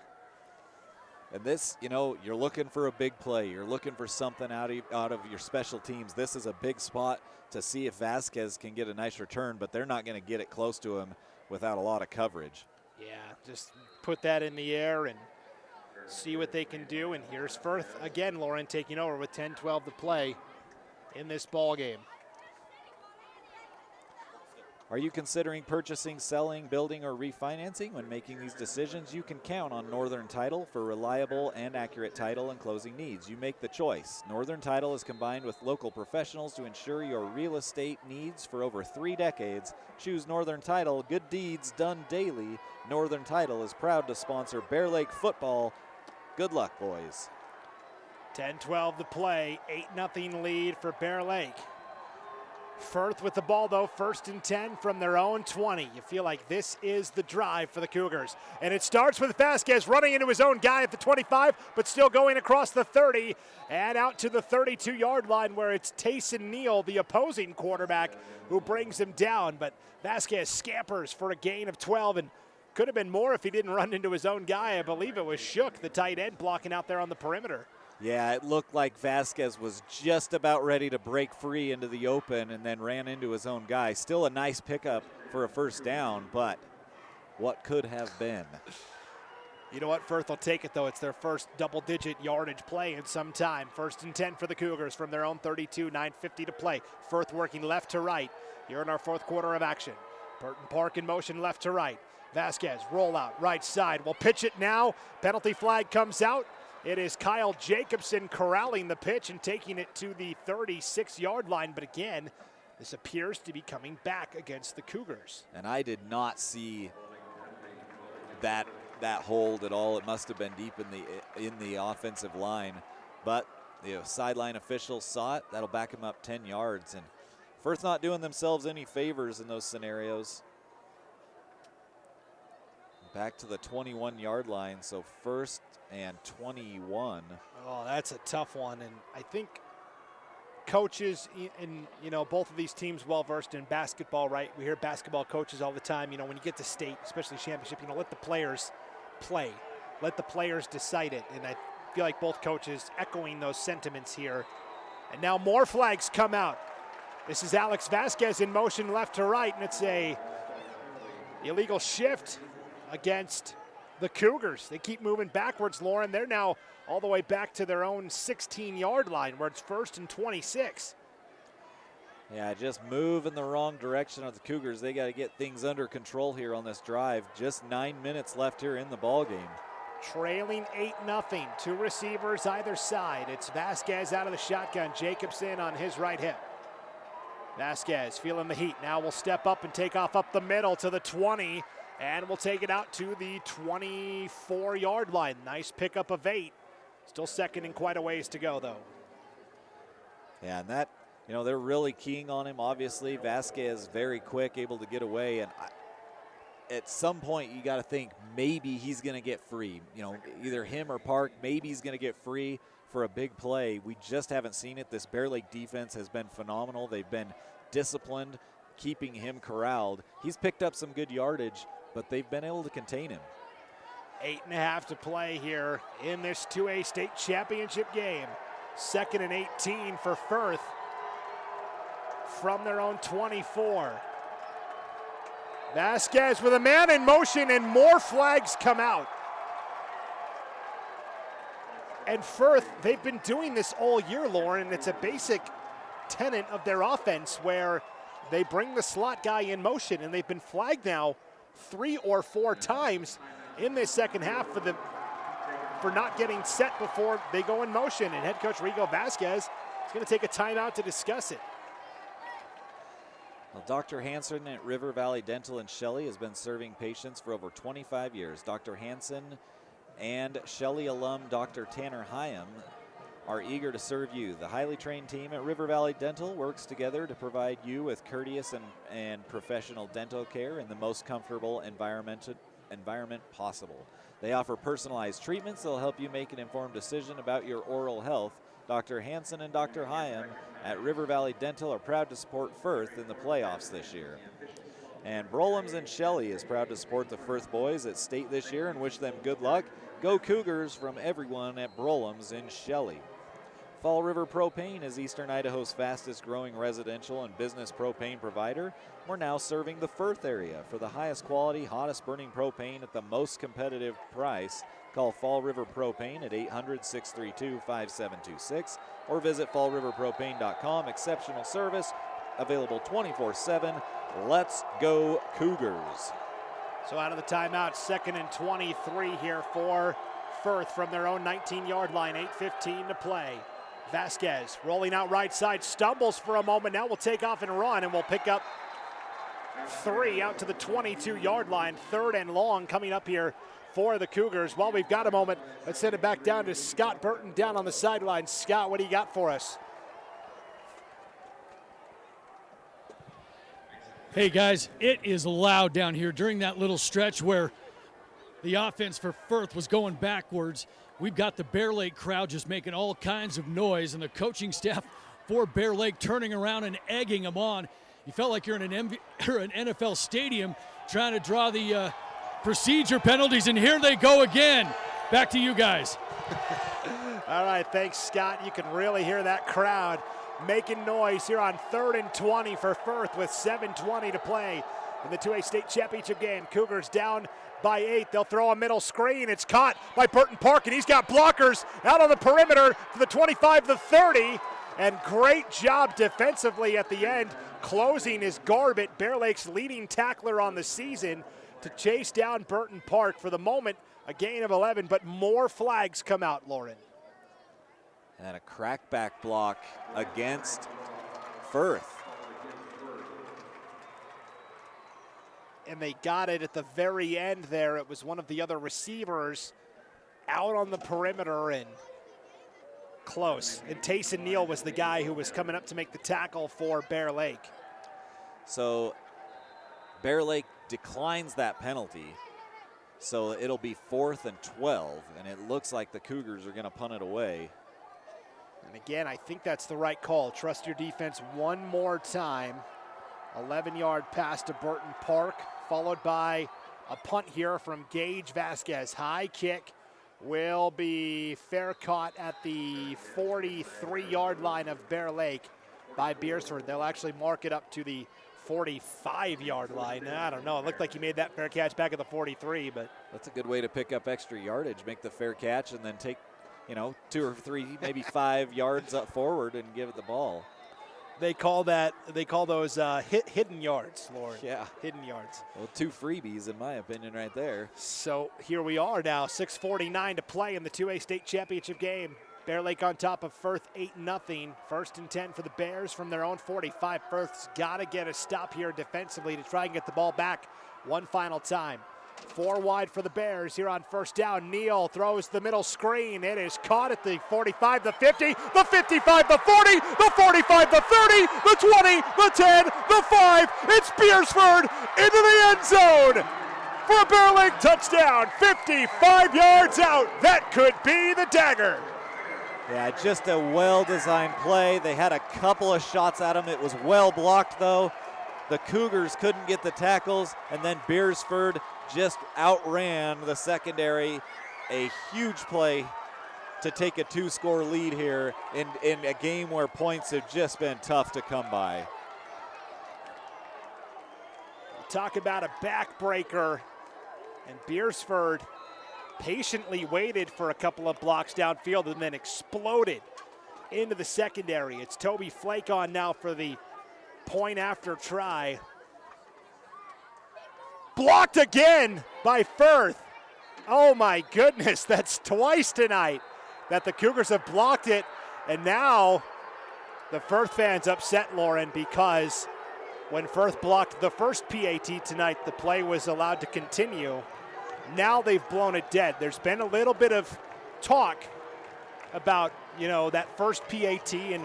Speaker 8: And this, you're looking for a big play. You're looking for something out of your special teams. This is a big spot to see if Vasquez can get a nice return, but they're not going to get it close to him without a lot of coverage.
Speaker 6: Yeah, just put that in the air and see what they can do. And here's Firth again, Lauren, taking over with 10-12 to play in this ball game.
Speaker 8: Are you considering purchasing, selling, building, or refinancing? When making these decisions, you can count on Northern Title for reliable and accurate title and closing needs. You make the choice. Northern Title is combined with local professionals to ensure your real estate needs for over 3 decades. Choose Northern Title, good deeds done daily. Northern Title is proud to sponsor Bear Lake football. Good luck, boys.
Speaker 6: 10-12 to play, 8-0 lead for Bear Lake. Firth with the ball, though, 1st and 10 from their own 20. You feel like this is the drive for the Cougars. And it starts with Vasquez running into his own guy at the 25, but still going across the 30 and out to the 32-yard line where it's Tayson Neal, the opposing quarterback, who brings him down. But Vasquez scampers for a gain of 12, and could have been more if he didn't run into his own guy. I believe it was Shook, the tight end, blocking out there on the perimeter.
Speaker 8: Yeah, it looked like Vasquez was just about ready to break free into the open and then ran into his own guy. Still a nice pickup for a 1st down, but what could have been?
Speaker 6: You know what? Firth will take it, though. It's their first double-digit yardage play in some time. 1st and 10 for the Cougars from their own 32, 9:50 to play. Firth working left to right here in our 4th quarter of action. Burton Park in motion left to right. Vasquez, rollout, right side. We'll pitch it now. Penalty flag comes out. It is Kyle Jacobson corralling the pitch and taking it to the 36-yard line. But again, this appears to be coming back against the Cougars.
Speaker 8: And I did not see that hold at all. It must have been deep in the offensive line. But the sideline officials saw it. That'll back him up 10 yards. And Firth not doing themselves any favors in those scenarios. Back to the 21-yard line, so 1st and 21.
Speaker 6: Oh, that's a tough one, and I think coaches in both of these teams well-versed in basketball, right? We hear basketball coaches all the time, when you get to state, especially championship, let the players play. Let the players decide it, and I feel like both coaches echoing those sentiments here. And now more flags come out. This is Alex Vasquez in motion left to right, and it's a illegal shift against the Cougars. They keep moving backwards, Lauren. They're now all the way back to their own 16-yard line where it's 1st and 26.
Speaker 8: Yeah, just move in the wrong direction of the Cougars. They got to get things under control here on this drive. Just 9 minutes left here in the ball game.
Speaker 6: Trailing 8-0. 2 receivers either side. It's Vasquez out of the shotgun. Jacobson on his right hip. Vasquez feeling the heat. Now will step up and take off up the middle to the 20. And we'll take it out to the 24-yard line. Nice pickup of 8. Still 2nd and quite a ways to go, though.
Speaker 8: Yeah, and that, they're really keying on him. Obviously, Vasquez very quick, able to get away. And at some point, you got to think maybe he's going to get free. Either him or Park, maybe he's going to get free for a big play. We just haven't seen it. This Bear Lake defense has been phenomenal. They've been disciplined, keeping him corralled. He's picked up some good yardage, but they've been able to contain him.
Speaker 6: 8.5 to play here in this 2A state championship game. 2nd and 18 for Firth from their own 24. Vasquez with a man in motion, and more flags come out. And Firth, they've been doing this all year, Lauren. It's a basic tenet of their offense where they bring the slot guy in motion, and they've been flagged now 3 or 4 times in this second half for not getting set before they go in motion. And head coach Rigo Vasquez is going to take a timeout to discuss it.
Speaker 8: Well, Dr. Hansen at River Valley Dental in Shelley has been serving patients for over 25 years. Dr. Hansen and Shelley alum Dr. Tanner Hyam are eager to serve you. The highly trained team at River Valley Dental works together to provide you with courteous and professional dental care in the most comfortable environment possible. They offer personalized treatments that will help you make an informed decision about your oral health. Dr. Hansen and Dr. Hyam at River Valley Dental are proud to support Firth in the playoffs this year. And Brolams and Shelley is proud to support the Firth boys at state this year and wish them good luck. Go Cougars from everyone at Brolams and Shelley. Fall River Propane is Eastern Idaho's fastest growing residential and business propane provider. We're now serving the Firth area. For the highest quality, hottest burning propane at the most competitive price, call Fall River Propane at 800-632-5726 or visit fallriverpropane.com. Exceptional service, available 24/7. Let's go Cougars.
Speaker 6: So out of the timeout, 2nd and 23 here for Firth from their own 19-yard line, 8:15 to play. Vasquez rolling out right side, stumbles for a moment. Now we'll take off and run, and we'll pick up 3 out to the 22-yard line. 3rd and long coming up here for the Cougars. While we've got a moment, let's send it back down to Scott Burton down on the sideline. Scott, what do you got for us?
Speaker 1: Hey guys, it is loud down here during that little stretch where the offense for Firth was going backwards. We've got the Bear Lake crowd just making all kinds of noise, and the coaching staff for Bear Lake turning around and egging them on. You felt like you're in an NFL stadium trying to draw the procedure penalties, and here they go again. Back to you guys.
Speaker 6: All right, thanks, Scott. You can really hear that crowd making noise here on 3rd and 20 for Firth with 7:20 to play in the 2A state championship game. Cougars down by 8. They'll throw a middle screen. It's caught by Burton Park, and he's got blockers out on the perimeter for the 25 to 30. And great job defensively at the end, closing his Garbett, Bear Lake's leading tackler on the season, to chase down Burton Park. For the moment, a gain of 11, but more flags come out, Lauren.
Speaker 8: And a crackback block against Firth.
Speaker 6: And they got it at the very end there. It was one of the other receivers out on the perimeter and close. And Tayson Neal was the guy who was coming up to make the tackle for Bear Lake.
Speaker 8: So Bear Lake declines that penalty. So it'll be 4th and 12, and it looks like the Cougars are going to punt it away.
Speaker 6: And again, I think that's the right call. Trust your defense one more time. 11-yard pass to Burton Park, followed by a punt here from Gage Vasquez. High kick will be fair caught at the 43-yard line of Bear Lake by Beersford. They'll actually mark it up to the 45-yard line. I don't know. It looked like he made that fair catch back at the 43, but
Speaker 8: that's a good way to pick up extra yardage. Make the fair catch and then take, 2 or 3, maybe 5 yards up forward and give it the ball.
Speaker 6: They call those hidden yards, Lord.
Speaker 8: Yeah.
Speaker 6: Hidden yards.
Speaker 8: Well, 2 freebies in my opinion right there.
Speaker 6: So here we are now, 6:49 to play in the 2A state championship game. Bear Lake on top of Firth 8-0. 1st and 10 for the Bears from their own 45. Firth's got to get a stop here defensively to try and get the ball back one final time. 4 wide for the Bears here on 1st down. Neal throws the middle screen. It is caught at the 45, the 50, the 55, the 40, the 45, the 30, the 20, the 10, the 5. It's Beersford into the end zone for a Bear Lake touchdown. 55 yards out. That could be the dagger.
Speaker 8: Yeah, just a well-designed play. They had a couple of shots at him. It was well blocked, though. The Cougars couldn't get the tackles, and then Beersford just outran the secondary. A huge play to take a 2-score lead here in a game where points have just been tough to come by.
Speaker 6: Talk about a backbreaker. And Beersford patiently waited for a couple of blocks downfield and then exploded into the secondary. It's Toby Flake on now for the point after try. Blocked again by Firth. Oh my goodness, that's twice tonight that the Cougars have blocked it. And now the Firth fans upset, Lauren, because when Firth blocked the first PAT tonight, the play was allowed to continue. Now they've blown it dead. There's been a little bit of talk about, that first PAT and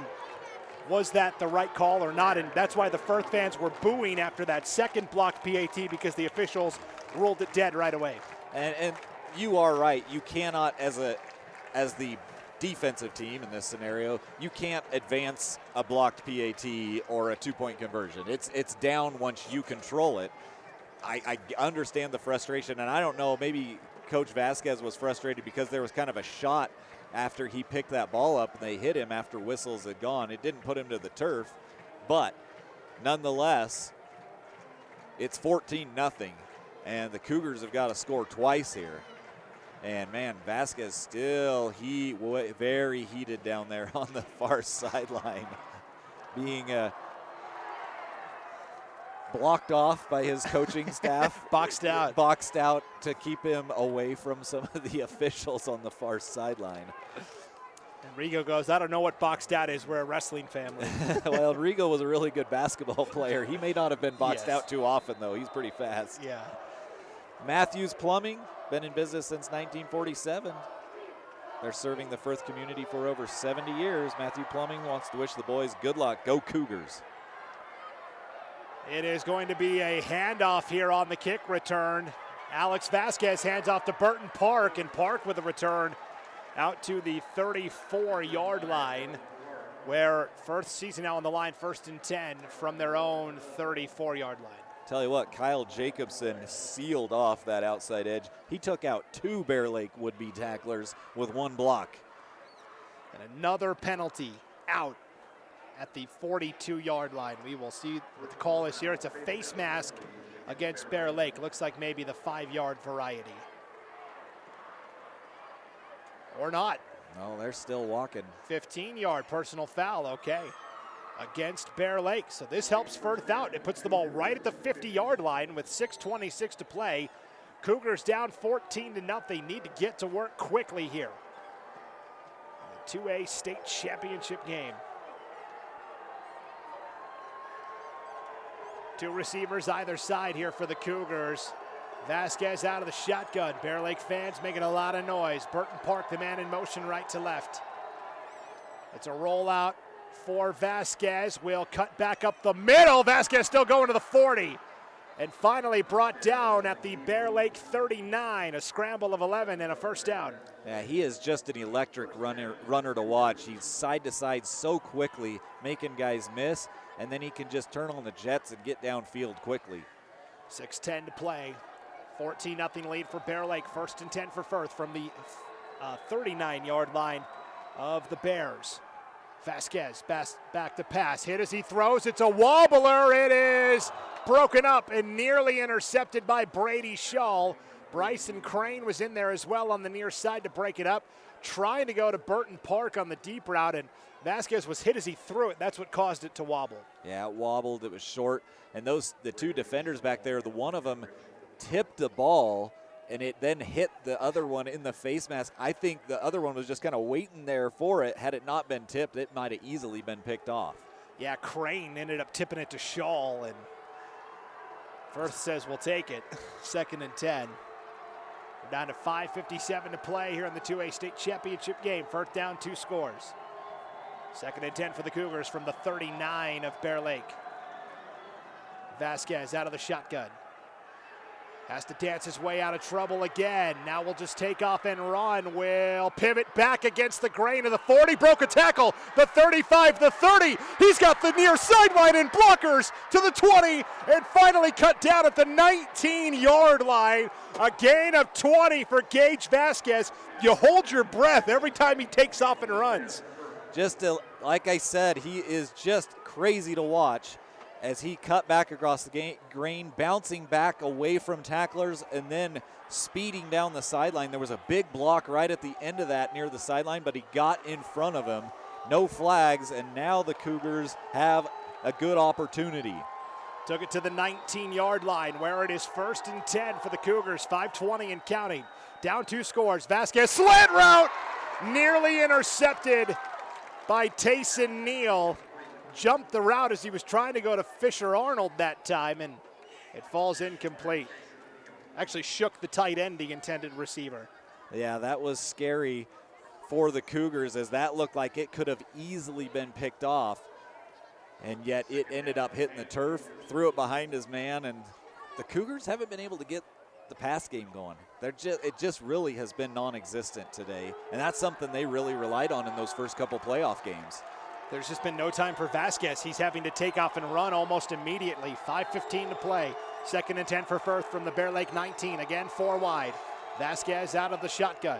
Speaker 6: was that the right call or not? And that's why the Firth fans were booing after that second blocked PAT because the officials ruled it dead right away.
Speaker 8: And you are right. You cannot, as the defensive team in this scenario, you can't advance a blocked PAT or a two-point conversion. It's down once you control it. I understand the frustration, and I don't know, maybe Coach Vasquez was frustrated because there was kind of a shot after he picked that ball up and they hit him after whistles had gone. It didn't put him to the turf, but nonetheless, it's 14-0, and the Cougars have got to score twice here. And, man, Vasquez still very heated down there on the far sideline, being blocked off by his coaching staff.
Speaker 6: Boxed
Speaker 8: out to keep him away from some of the officials on the far sideline.
Speaker 6: And Rigo goes, I don't know what boxed out is. We're a wrestling family.
Speaker 8: Well, Rigo was a really good basketball player. He may not have been boxed out too often, though. He's pretty fast.
Speaker 6: Yeah.
Speaker 8: Matthews Plumbing, been in business since 1947. They're serving the Firth community for over 70 years. Matthew Plumbing wants to wish the boys good luck. Go Cougars.
Speaker 6: It is going to be a handoff here on the kick return. Alex Vasquez hands off to Burton Park, and Park with a return out to the 34-yard line, where Firth sees now on the line 1st and 10 from their own 34-yard line.
Speaker 8: Tell you what, Kyle Jacobson sealed off that outside edge. He took out 2 Bear Lake would-be tacklers with 1 block.
Speaker 6: And another penalty out at the 42-yard line. We will see what the call is here. It's a face mask against Bear Lake. Looks like maybe the 5-yard variety. Or not.
Speaker 8: No, they're still walking.
Speaker 6: 15-yard personal foul, okay, against Bear Lake. So this helps Firth out. It puts the ball right at the 50-yard line with 6:26 to play. Cougars down 14-0. Need to get to work quickly here. The 2A state championship game. 2 receivers either side here for the Cougars. Vasquez out of the shotgun. Bear Lake fans making a lot of noise. Burton Park, the man in motion right to left. It's a rollout for Vasquez. Will cut back up the middle. Vasquez still going to the 40. And finally brought down at the Bear Lake 39. A scramble of 11 and a first down.
Speaker 8: Yeah, he is just an electric runner to watch. He's side to side so quickly, making guys miss, and then he can just turn on the jets and get downfield quickly.
Speaker 6: 6:10 to play. 14-0 lead for Bear Lake. 1st and 10 for Firth from the 39-yard line of the Bears. Vasquez back to pass. Hit as he throws. It's a wobbler. It is broken up and nearly intercepted by Brady Shull. Bryson Crane was in there as well on the near side to break it up. Trying to go to Burton Park on the deep route, and Vasquez was hit as he threw it. That's what caused it to wobble.
Speaker 8: Yeah, it wobbled. It was short. And the 2 defenders back there, the one of them tipped the ball, and it then hit the other one in the face mask. I think the other one was just kind of waiting there for it. Had it not been tipped, it might have easily been picked off.
Speaker 6: Yeah, Crane ended up tipping it to Shull, and Firth says we'll take it. 2nd and 10. We're down to 5:57 to play here in the 2A state championship game. Firth down 2 scores. 2nd and 10 for the Cougars from the 39 of Bear Lake. Vasquez out of the shotgun. Has to dance his way out of trouble again. Now we'll just take off and run. Will pivot back against the grain of the 40. Broke a tackle. The 35, the 30. He's got the near sideline and blockers to the 20. And finally cut down at the 19-yard line. A gain of 20 for Gage Vasquez. You hold your breath every time he takes off and runs.
Speaker 8: Like I said, he is just crazy to watch. as he cut back across the grain, bouncing back away from tacklers and then speeding down the sideline. There was a big block right at the end of that near the sideline, but he got in front of him. No flags, and now the Cougars have a good opportunity.
Speaker 6: Took it to the 19-yard line where it is 1st and 10 for the Cougars, 5:20 and counting. Down 2 scores. Vasquez slant route, nearly intercepted by Tayson Neal. Jumped the route as he was trying to go to Fisher Arnold that time, and it falls incomplete. Actually shook the tight end, the intended receiver.
Speaker 8: Yeah, that was scary for the Cougars, as that looked like it could have easily been picked off, and yet it ended up hitting the turf, threw it behind his man, and the Cougars haven't been able to get the pass game going. It just really has been non-existent today, and that's something they really relied on in those first couple playoff games.
Speaker 6: There's just been no time for Vasquez. He's having to take off and run almost immediately. 5:15 to play. 2nd and 10 for Firth from the Bear Lake 19. Again, 4 wide. Vasquez out of the shotgun.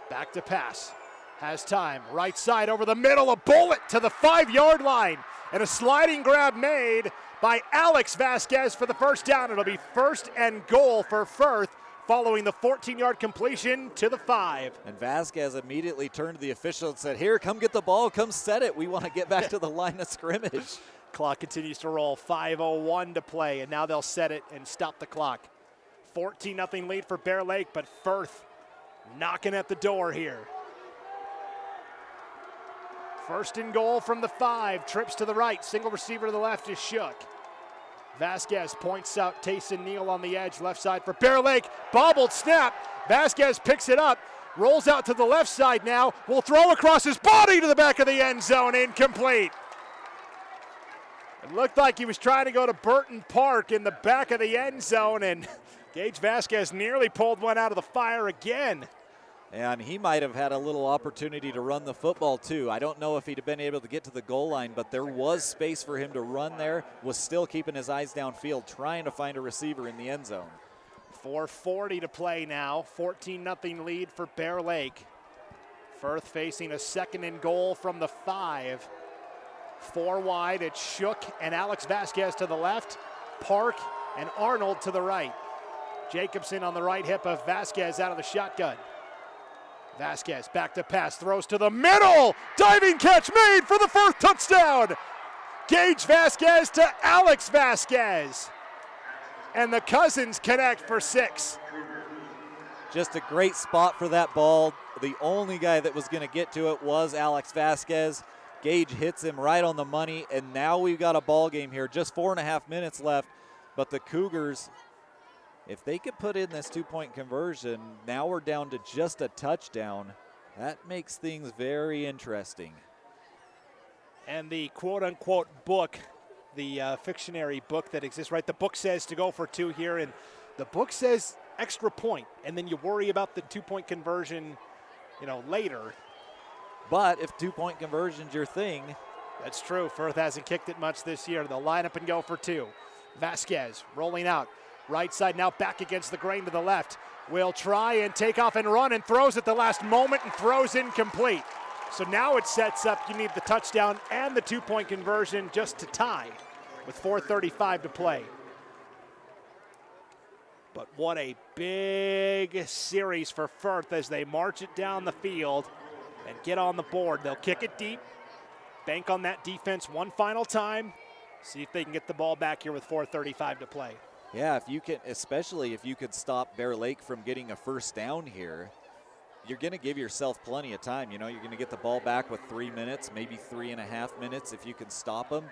Speaker 6: Back to pass. Has time. Right side over the middle. A bullet to the 5-yard line. And a sliding grab made by Alex Vasquez for the first down. It'll be 1st and goal for Firth, following the 14-yard completion to the 5.
Speaker 8: And Vasquez immediately turned to the official and said, here, come get the ball, come set it. We want to get back to the line of scrimmage.
Speaker 6: Clock continues to roll, 5:01 to play, and now they'll set it and stop the clock. 14-0 lead for Bear Lake, but Firth knocking at the door here. 1st and goal from the 5, trips to the right, single receiver to the left is Shook. Vasquez points out Tayson Neal on the edge, left side for Bear Lake. Bobbled snap. Vasquez picks it up, rolls out to the left side now. Will throw across his body to the back of the end zone. Incomplete. It looked like he was trying to go to Burton Park in the back of the end zone, and Gage Vasquez nearly pulled one out of the fire again.
Speaker 8: And he might have had a little opportunity to run the football too. I don't know if he'd have been able to get to the goal line, but there was space for him to run there, was still keeping his eyes downfield, trying to find a receiver in the end zone.
Speaker 6: 4:40 to play now, 14-0 lead for Bear Lake. Firth facing a 2nd and goal from the 5. 4 wide, it's Shook and Alex Vasquez to the left, Park and Arnold to the right. Jacobson on the right hip of Vasquez out of the shotgun. Vasquez back to pass, throws to the middle. Diving catch made for the Firth touchdown. Gage Vasquez to Alex Vasquez. And the Cousins connect for 6.
Speaker 8: Just a great spot for that ball. The only guy that was going to get to it was Alex Vasquez. Gage hits him right on the money, and now we've got a ball game here. Just 4.5 minutes left, but the Cougars, if they could put in this 2-point conversion, now we're down to just a touchdown. That makes things very interesting.
Speaker 6: And the quote-unquote book, the fictionary book that exists, right? The book says to go for 2 here, and the book says extra point, and then you worry about the 2-point conversion, later.
Speaker 8: But if 2-point conversion's your thing.
Speaker 6: That's true. Firth hasn't kicked it much this year. They'll line up and go for 2. Vasquez rolling out. Right side now back against the grain to the left. Will try and take off and run and throws at the last moment and throws incomplete. So now it sets up, you need the touchdown and the 2-point conversion just to tie with 4:35 to play. But what a big series for Firth as they march it down the field and get on the board. They'll kick it deep, bank on that defense one final time, see if they can get the ball back here with 4:35 to play.
Speaker 8: Yeah, if you can, especially if you could stop Bear Lake from getting a first down here, you're going to give yourself plenty of time. You're going to get the ball back with 3 minutes, maybe 3.5 minutes if you can stop them.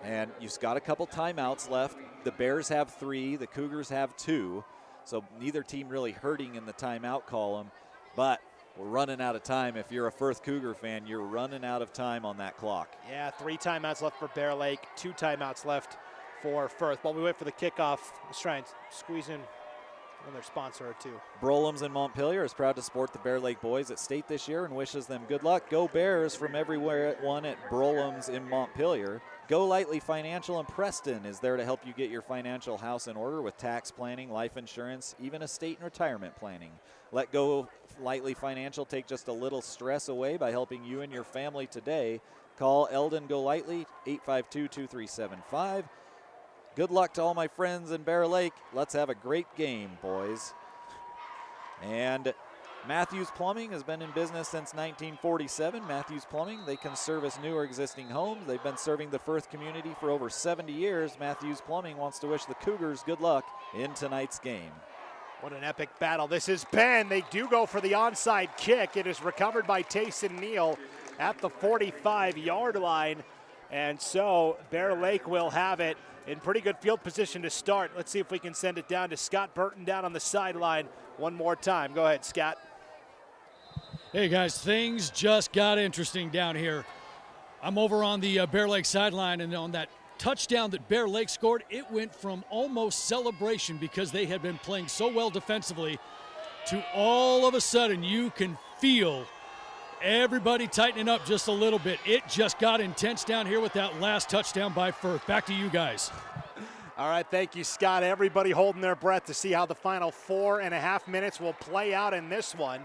Speaker 8: And you've got a couple timeouts left. The Bears have 3, the Cougars have 2. So neither team really hurting in the timeout column. But we're running out of time. If you're a Firth Cougar fan, you're running out of time on that clock.
Speaker 6: Yeah, 3 timeouts left for Bear Lake, 2 timeouts left for Firth. While we wait for the kickoff, let's try and squeeze in another sponsor or 2.
Speaker 8: Brolum's in Montpelier is proud to support the Bear Lake boys at state this year and wishes them good luck. Go Bears from everyone at Brolum's in Montpelier. Go Lightly Financial in Preston is there to help you get your financial house in order with tax planning, life insurance, even estate and retirement planning. Let Go Lightly Financial take just a little stress away by helping you and your family today. Call Eldon Golightly, 852-2375. Good luck to all my friends in Bear Lake. Let's have a great game, boys. And Matthews Plumbing has been in business since 1947. Matthews Plumbing, they can service new or existing homes. They've been serving the Firth community for over 70 years. Matthews Plumbing wants to wish the Cougars good luck in tonight's game.
Speaker 6: What an epic battle this has been. They do go for the onside kick. It is recovered by Tayson Neal at the 45-yard line. And so Bear Lake will have it in pretty good field position to start. Let's see if we can send it down to Scott Burton down on the sideline one more time. Go ahead, Scott.
Speaker 1: Hey guys, things just got interesting down here. I'm over on the Bear Lake sideline, and on that touchdown that Bear Lake scored, it went from almost celebration because they had been playing so well defensively to all of a sudden you can feel everybody tightening up just a little bit. It just got intense down here with that last touchdown by Firth. Back to you guys.
Speaker 6: All right, thank you, Scott. Everybody holding their breath to see how the final 4.5 minutes will play out in this one.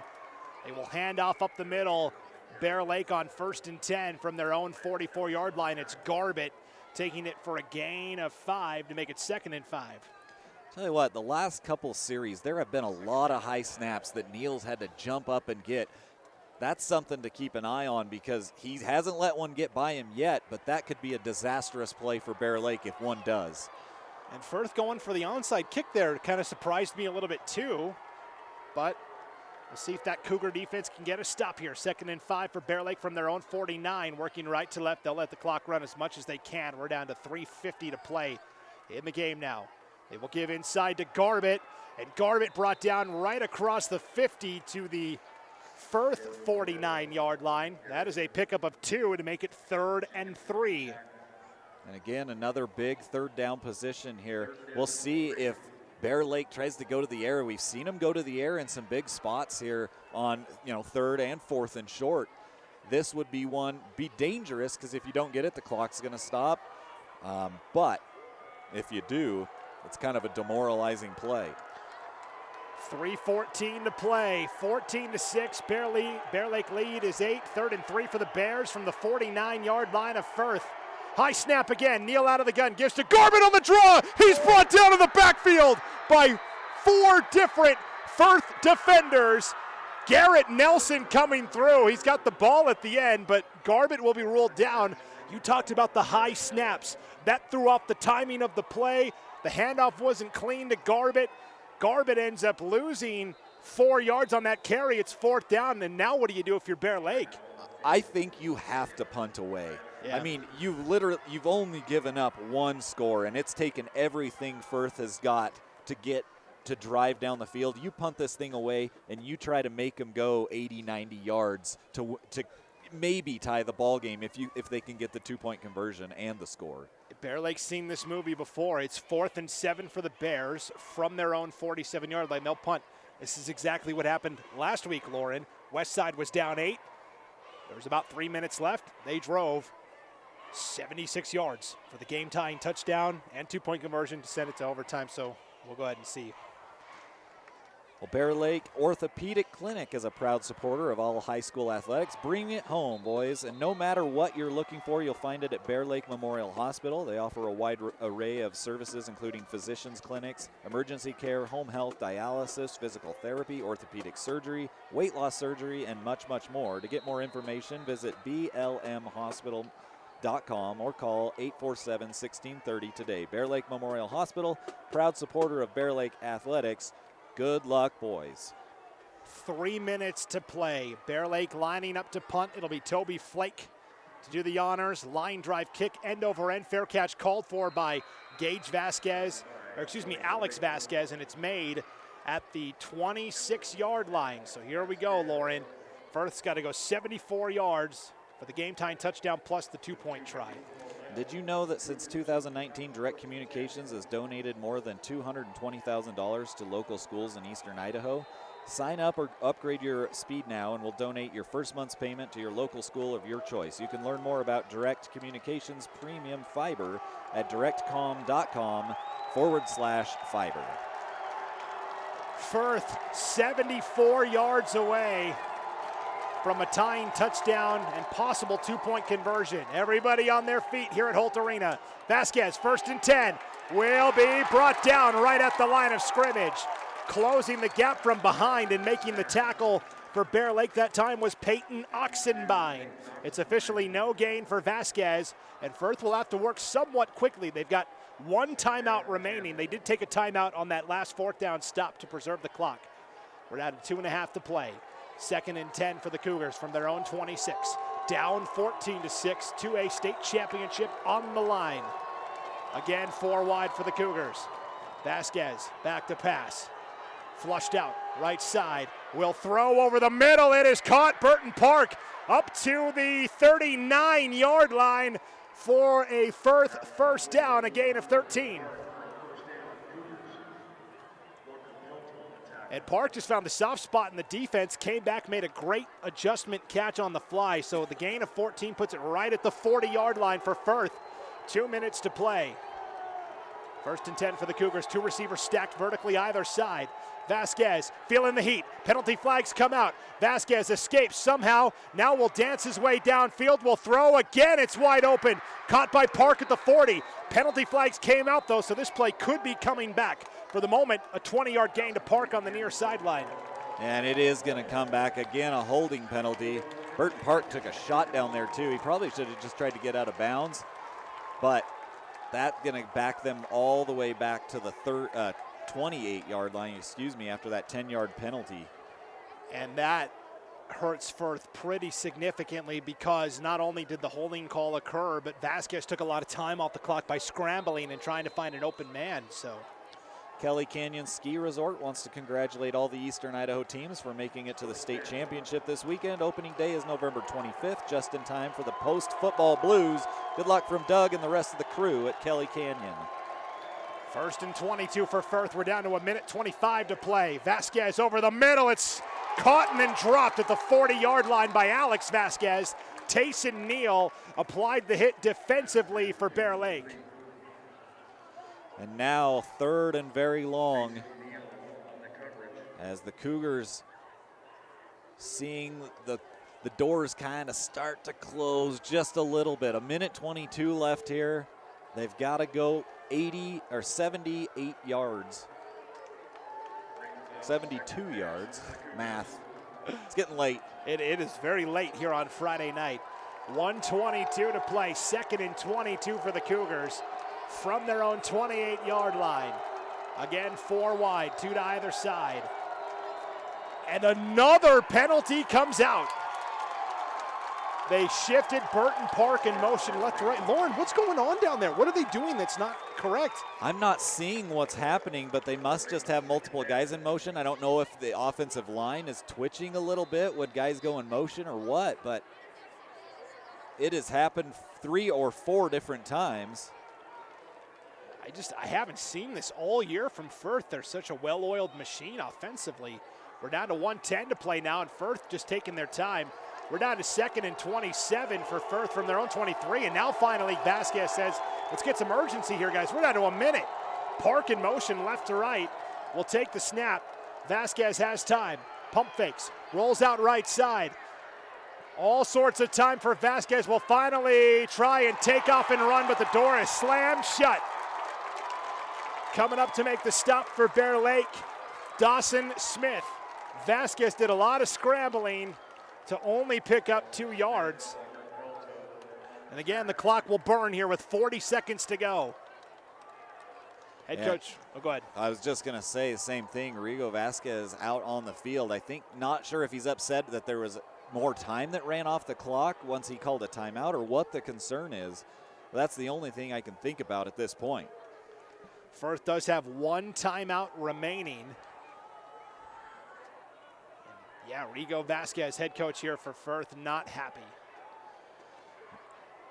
Speaker 6: They will hand off up the middle. Bear Lake on 1st and 10 from their own 44-yard line. It's Garbett taking it for a gain of 5 to make it 2nd and 5.
Speaker 8: Tell you what, the last couple series, there have been a lot of high snaps that Neal's had to jump up and get. That's something to keep an eye on because he hasn't let one get by him yet, but that could be a disastrous play for Bear Lake if one does.
Speaker 6: And Firth going for the onside kick there kind of surprised me a little bit too, but we'll see if that Cougar defense can get a stop here. 2nd and 5 for Bear Lake from their own 49, working right to left. They'll let the clock run as much as they can. We're down to 3:50 to play in the game now. They will give inside to Garbett, and Garbett brought down right across the 50 to the Firth 49-yard line. That is a pickup of 2 to make it 3rd and 3.
Speaker 8: And again, another big 3rd down position here. We'll see if Bear Lake tries to go to the air. We've seen them go to the air in some big spots here on 3rd and 4th and short. This would be dangerous because if you don't get it, the clock's going to stop. But if you do, it's kind of a demoralizing play.
Speaker 6: 3:14 to play, 14-6. Bear Lake lead is 8. 3rd and 3 for the Bears from the 49-yard line of Firth. High snap again. Neal out of the gun. Gives to Garbett on the draw. He's brought down in the backfield by 4 different Firth defenders. Garrett Nelson coming through. He's got the ball at the end, but Garbett will be ruled down. You talked about the high snaps. That threw off the timing of the play. The handoff wasn't clean to Garbett. Garbett ends up losing 4 yards on that carry. It's 4th down, and now what do you do if you're Bear Lake?
Speaker 8: I think you have to punt away. Yeah. I mean, you've only given up 1 score, and it's taken everything Firth has got to drive down the field. You punt this thing away, and you try to make them go 80, 90 yards to maybe tie the ball game if they can get the 2-point conversion and the score.
Speaker 6: Bear Lake's seen this movie before. It's 4th and 7 for the Bears from their own 47-yard line. They'll punt. This is exactly what happened last week, Lauren. Westside was down 8. There was about 3 minutes left. They drove 76 yards for the game-tying touchdown and 2-point conversion to send it to overtime. So we'll go ahead and see.
Speaker 8: Well, Bear Lake Orthopedic Clinic is a proud supporter of all high school athletics. Bring it home, boys. And no matter what you're looking for, you'll find it at Bear Lake Memorial Hospital. They offer a wide array of services, including physicians clinics, emergency care, home health, dialysis, physical therapy, orthopedic surgery, weight loss surgery, and much, much more. To get more information, visit blmhospital.com or call 847-1630 today. Bear Lake Memorial Hospital, proud supporter of Bear Lake Athletics. Good luck, boys.
Speaker 6: 3 minutes to play. Bear Lake lining up to punt. It'll be Toby Flake to do the honors. Line drive kick, end over end. Fair catch called for by Alex Vasquez, and it's made at the 26-yard line. So here we go, Lauren. Firth's got to go 74 yards for the game-time touchdown plus the 2-point try.
Speaker 8: Did you know that since 2019, Direct Communications has donated more than $220,000 to local schools in eastern Idaho? Sign up or upgrade your speed now, and we'll donate your first month's payment to your local school of your choice. You can learn more about Direct Communications Premium Fiber at directcom.com/fiber.
Speaker 6: Firth 74 yards away from a tying touchdown and possible two-point conversion. Everybody on their feet here at Holt Arena. Vasquez, 1st and 10, will be brought down right at the line of scrimmage. Closing the gap from behind and making the tackle for Bear Lake that time was Peyton Oxenbein. It's officially no gain for Vasquez, and Firth will have to work somewhat quickly. They've got one timeout remaining. They did take a timeout on that last 4th down stop to preserve the clock. We're down to 2.5 to play. 2nd and 10 for the Cougars from their own 26. Down 14-6 to a state championship on the line. Again, 4 wide for the Cougars. Vasquez back to pass. Flushed out, right side, will throw over the middle. It is caught. Burton Park up to the 39-yard line for a Firth 1st down, a gain of 13. And Park just found the soft spot in the defense, came back, made a great adjustment catch on the fly. So the gain of 14 puts it right at the 40-yard line for Firth. 2 minutes to play. 1st and 10 for the Cougars. 2 receivers stacked vertically either side. Vasquez feeling the heat. Penalty flags come out. Vasquez escapes somehow. Now will dance his way downfield. Will throw again. It's wide open. Caught by Park at the 40. Penalty flags came out though, so this play could be coming back. For the moment, a 20-yard gain to Park on the near sideline.
Speaker 8: And it is going to come back again, a holding penalty. Burton Park took a shot down there too. He probably should have just tried to get out of bounds, but that's going to back them all the way back to the 28-yard line, after that 10-yard penalty.
Speaker 6: And that hurts Firth pretty significantly because not only did the holding call occur, but Vasquez took a lot of time off the clock by scrambling and trying to find an open man. So
Speaker 8: Kelly Canyon Ski Resort wants to congratulate all the Eastern Idaho teams for making it to the state championship this weekend. Opening day is November 25th, just in time for the post-football blues. Good luck from Doug and the rest of the crew at Kelly Canyon.
Speaker 6: 1st and 22 for Firth. We're down to 1:25 to play. Vasquez over the middle. It's caught and then dropped at the 40-yard line by Alex Vasquez. Tayson Neal applied the hit defensively for Bear Lake.
Speaker 8: And now 3rd and very long as the Cougars seeing the doors kind of start to close just a little bit. 1:22 left here. They've got to go 78 yards. 72 yards. Math. It's getting late.
Speaker 6: It is very late here on Friday night. 1:22 to play. 2nd and 22 for the Cougars from their own 28-yard line. Again, 4 wide, 2 to either side. And another penalty comes out. They shifted Burton Park in motion left to right. Lauren, what's going on down there? What are they doing that's not correct?
Speaker 8: I'm not seeing what's happening, but they must just have multiple guys in motion. I don't know if the offensive line is twitching a little bit. Would guys go in motion or what? But it has happened 3 or 4 different times.
Speaker 6: I haven't seen this all year from Firth. They're such a well-oiled machine offensively. We're down to 1:10 to play now, and Firth just taking their time. We're down to 2nd and 27 for Firth from their own 23, and now finally Vasquez says, let's get some urgency here, guys. We're down to a minute. Park in motion left to right. Will take the snap. Vasquez has time. Pump fakes. Rolls out right side. All sorts of time for Vasquez. Will finally try and take off and run, but the door is slammed shut. Coming up to make the stop for Bear Lake, Dawson Smith. Vasquez did a lot of scrambling to only pick up 2 yards. And again, the clock will burn here with 40 seconds to go. Head coach, go ahead.
Speaker 8: I was just going to say the same thing. Rigo Vasquez out on the field. I think, not sure if he's upset that there was more time that ran off the clock once he called a timeout or what the concern is. That's the only thing I can think about at this point.
Speaker 6: Firth does have 1 timeout remaining. Yeah, Rigo Vasquez, head coach here for Firth, not happy.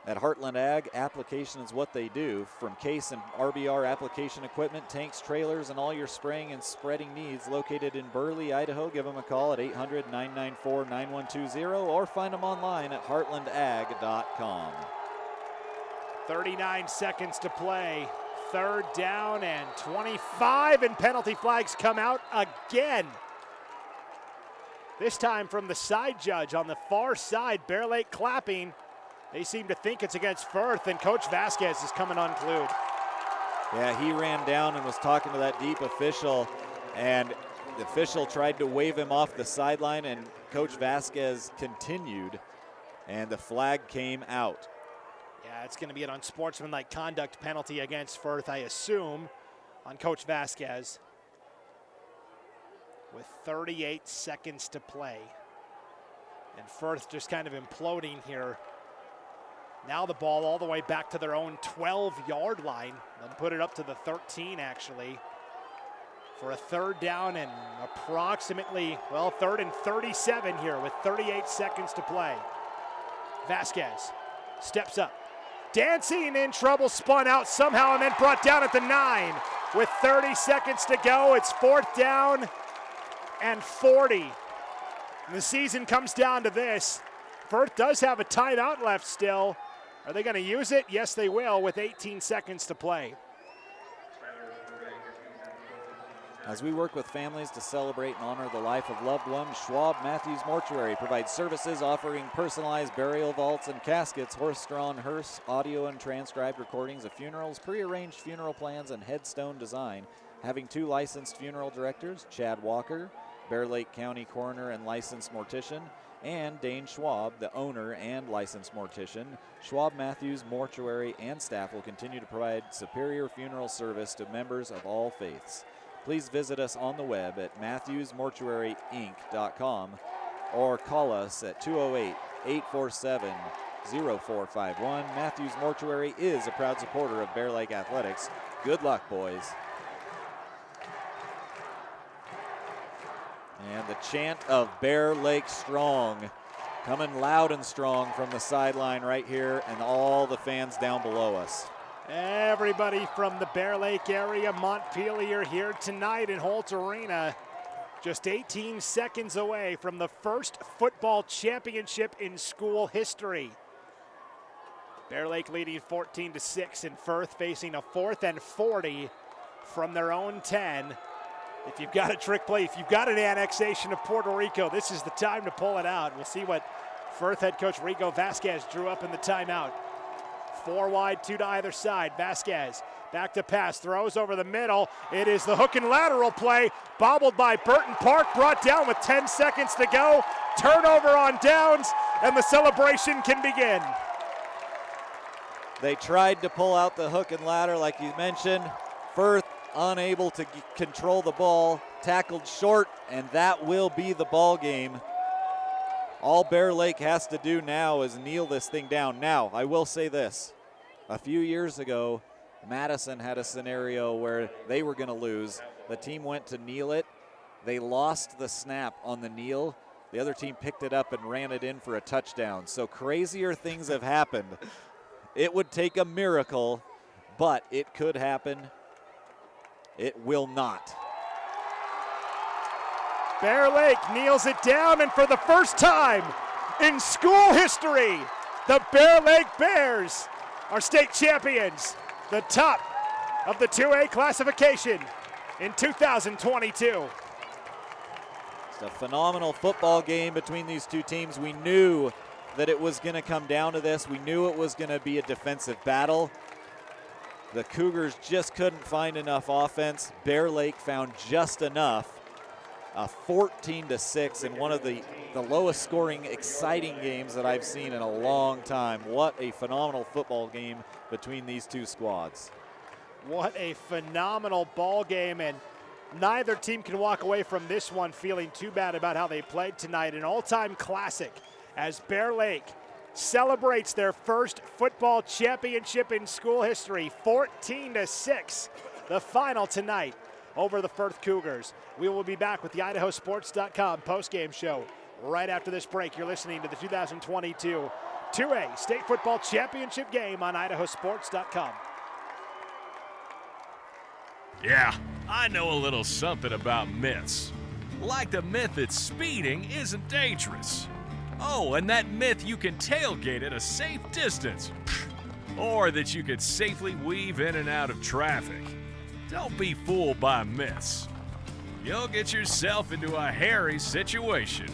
Speaker 8: At Heartland Ag, application is what they do. From case and RBR application equipment, tanks, trailers, and all your spraying and spreading needs, located in Burley, Idaho. Give them a call at 800-994-9120 or find them online at heartlandag.com.
Speaker 6: 39 seconds to play. 3rd down and 25, and penalty flags come out again. This time from the side judge on the far side, Bear Lake clapping. They seem to think it's against Firth, and Coach Vasquez is coming unglued.
Speaker 8: Yeah, he ran down and was talking to that deep official, and the official tried to wave him off the sideline, and Coach Vasquez continued, and the flag came out.
Speaker 6: Yeah, it's going to be an unsportsmanlike conduct penalty against Firth, I assume, on Coach Vasquez. With 38 seconds to play. And Firth just kind of imploding here. Now the ball all the way back to their own 12-yard line. They'll put it up to the 13, actually, for a third down and approximately, well, 3rd and 37 here with 38 seconds to play. Vasquez steps up. Dancing in trouble, spun out somehow and then brought down at the 9. With 30 seconds to go, it's 4th down and 40. And the season comes down to this. Firth does have a timeout left still. Are they going to use it? Yes, they will, with 18 seconds to play.
Speaker 8: As we work with families to celebrate and honor the life of loved ones, Schwab Matthews Mortuary provides services offering personalized burial vaults and caskets, horse-drawn hearse, audio and transcribed recordings of funerals, prearranged funeral plans, and headstone design. Having 2 licensed funeral directors, Chad Walker, Bear Lake County Coroner and licensed mortician, and Dane Schwab, the owner and licensed mortician. Schwab Matthews Mortuary and staff will continue to provide superior funeral service to members of all faiths. Please visit us on the web at MatthewsMortuaryInc.com or call us at 208-847-0451. Matthews Mortuary is a proud supporter of Bear Lake Athletics. Good luck, boys. And the chant of Bear Lake Strong coming loud and strong from the sideline right here, and all the fans down below us.
Speaker 6: Everybody from the Bear Lake area, Montpelier, here tonight in Holt Arena. Just 18 seconds away from the first football championship in school history. Bear Lake leading 14-6, and Firth facing a 4th and 40 from their own 10. If you've got a trick play, if you've got an annexation of Puerto Rico, this is the time to pull it out. We'll see what Firth head coach Rico Vasquez drew up in the timeout. 4 wide, 2 to either side. Vasquez back to pass, throws over the middle. It is the hook and lateral play, bobbled by Burton Park, brought down with 10 seconds to go. Turnover on downs, and the celebration can begin.
Speaker 8: They tried to pull out the hook and ladder like you mentioned. Firth unable to control the ball, tackled short, and that will be the ball game. All Bear Lake has to do now is kneel this thing down. Now, I will say this. A few years ago, Madison had a scenario where they were going to lose. The team went to kneel it. They lost the snap on the kneel. The other team picked it up and ran it in for a touchdown. So crazier things have happened. It would take a miracle, but it could happen. It will not.
Speaker 6: Bear Lake kneels it down, and for the first time in school history, the Bear Lake Bears are state champions, the top of the 2A classification in 2022.
Speaker 8: It's a phenomenal football game between these two teams. We knew that it was going to come down to this. We knew it was going to be a defensive battle. The Cougars just couldn't find enough offense. Bear Lake found just enough. 14-6 in one of the lowest scoring, exciting games that I've seen in a long time. What a phenomenal football game between these two squads.
Speaker 6: What a phenomenal ball game, and neither team can walk away from this one feeling too bad about how they played tonight. An all-time classic as Bear Lake celebrates their first football championship in school history. 14-6, the final tonight over the Firth Cougars. We will be back with the IdahoSports.com postgame show right after this break. You're listening to the 2022 2A State Football Championship game on IdahoSports.com.
Speaker 21: Yeah, I know a little something about myths. Like the myth that speeding isn't dangerous. Oh, and that myth you can tailgate at a safe distance. Or that you could safely weave in and out of traffic. Don't be fooled by myths. You'll get yourself into a hairy situation.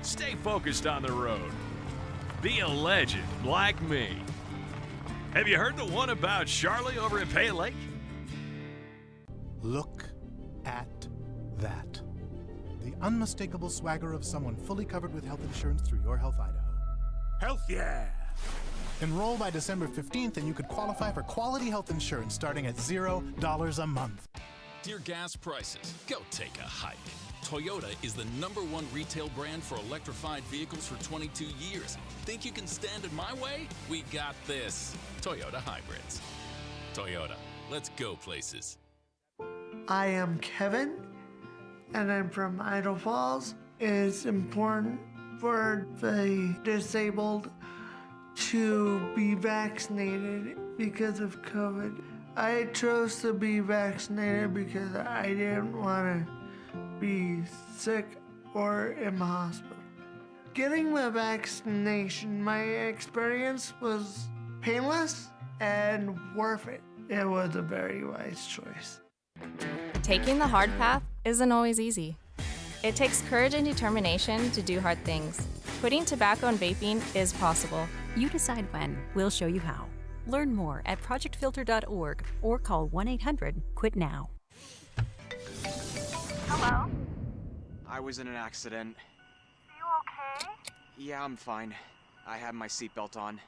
Speaker 21: Stay focused on the road. Be a legend like me. Have you heard the one about Charlie over at Pale Lake?
Speaker 12: Look at that. The unmistakable swagger of someone fully covered with health insurance through Your Health Idaho.
Speaker 2: Health yeah!
Speaker 12: Enroll by December 15th and you could qualify for quality health insurance starting at $0 a month.
Speaker 22: Dear gas prices, go take a hike. Toyota is the #1 retail brand for electrified vehicles for 22 years. Think you can stand in my way? We got this. Toyota Hybrids. Toyota, let's go places.
Speaker 23: I am Kevin, and I'm from Idaho Falls. It's important for the disabled to be vaccinated because of COVID. I chose to be vaccinated because I didn't want to be sick or in the hospital. Getting the vaccination, my experience was painless and worth it. It was a very wise choice.
Speaker 19: Taking the hard path isn't always easy. It takes courage and determination to do hard things. Quitting tobacco and vaping is possible.
Speaker 20: You decide when. We'll show you how. Learn more at projectfilter.org or call 1-800-QUIT-NOW.
Speaker 13: Hello?
Speaker 14: I was in an accident.
Speaker 13: You okay?
Speaker 14: Yeah, I'm fine. I had my seatbelt on.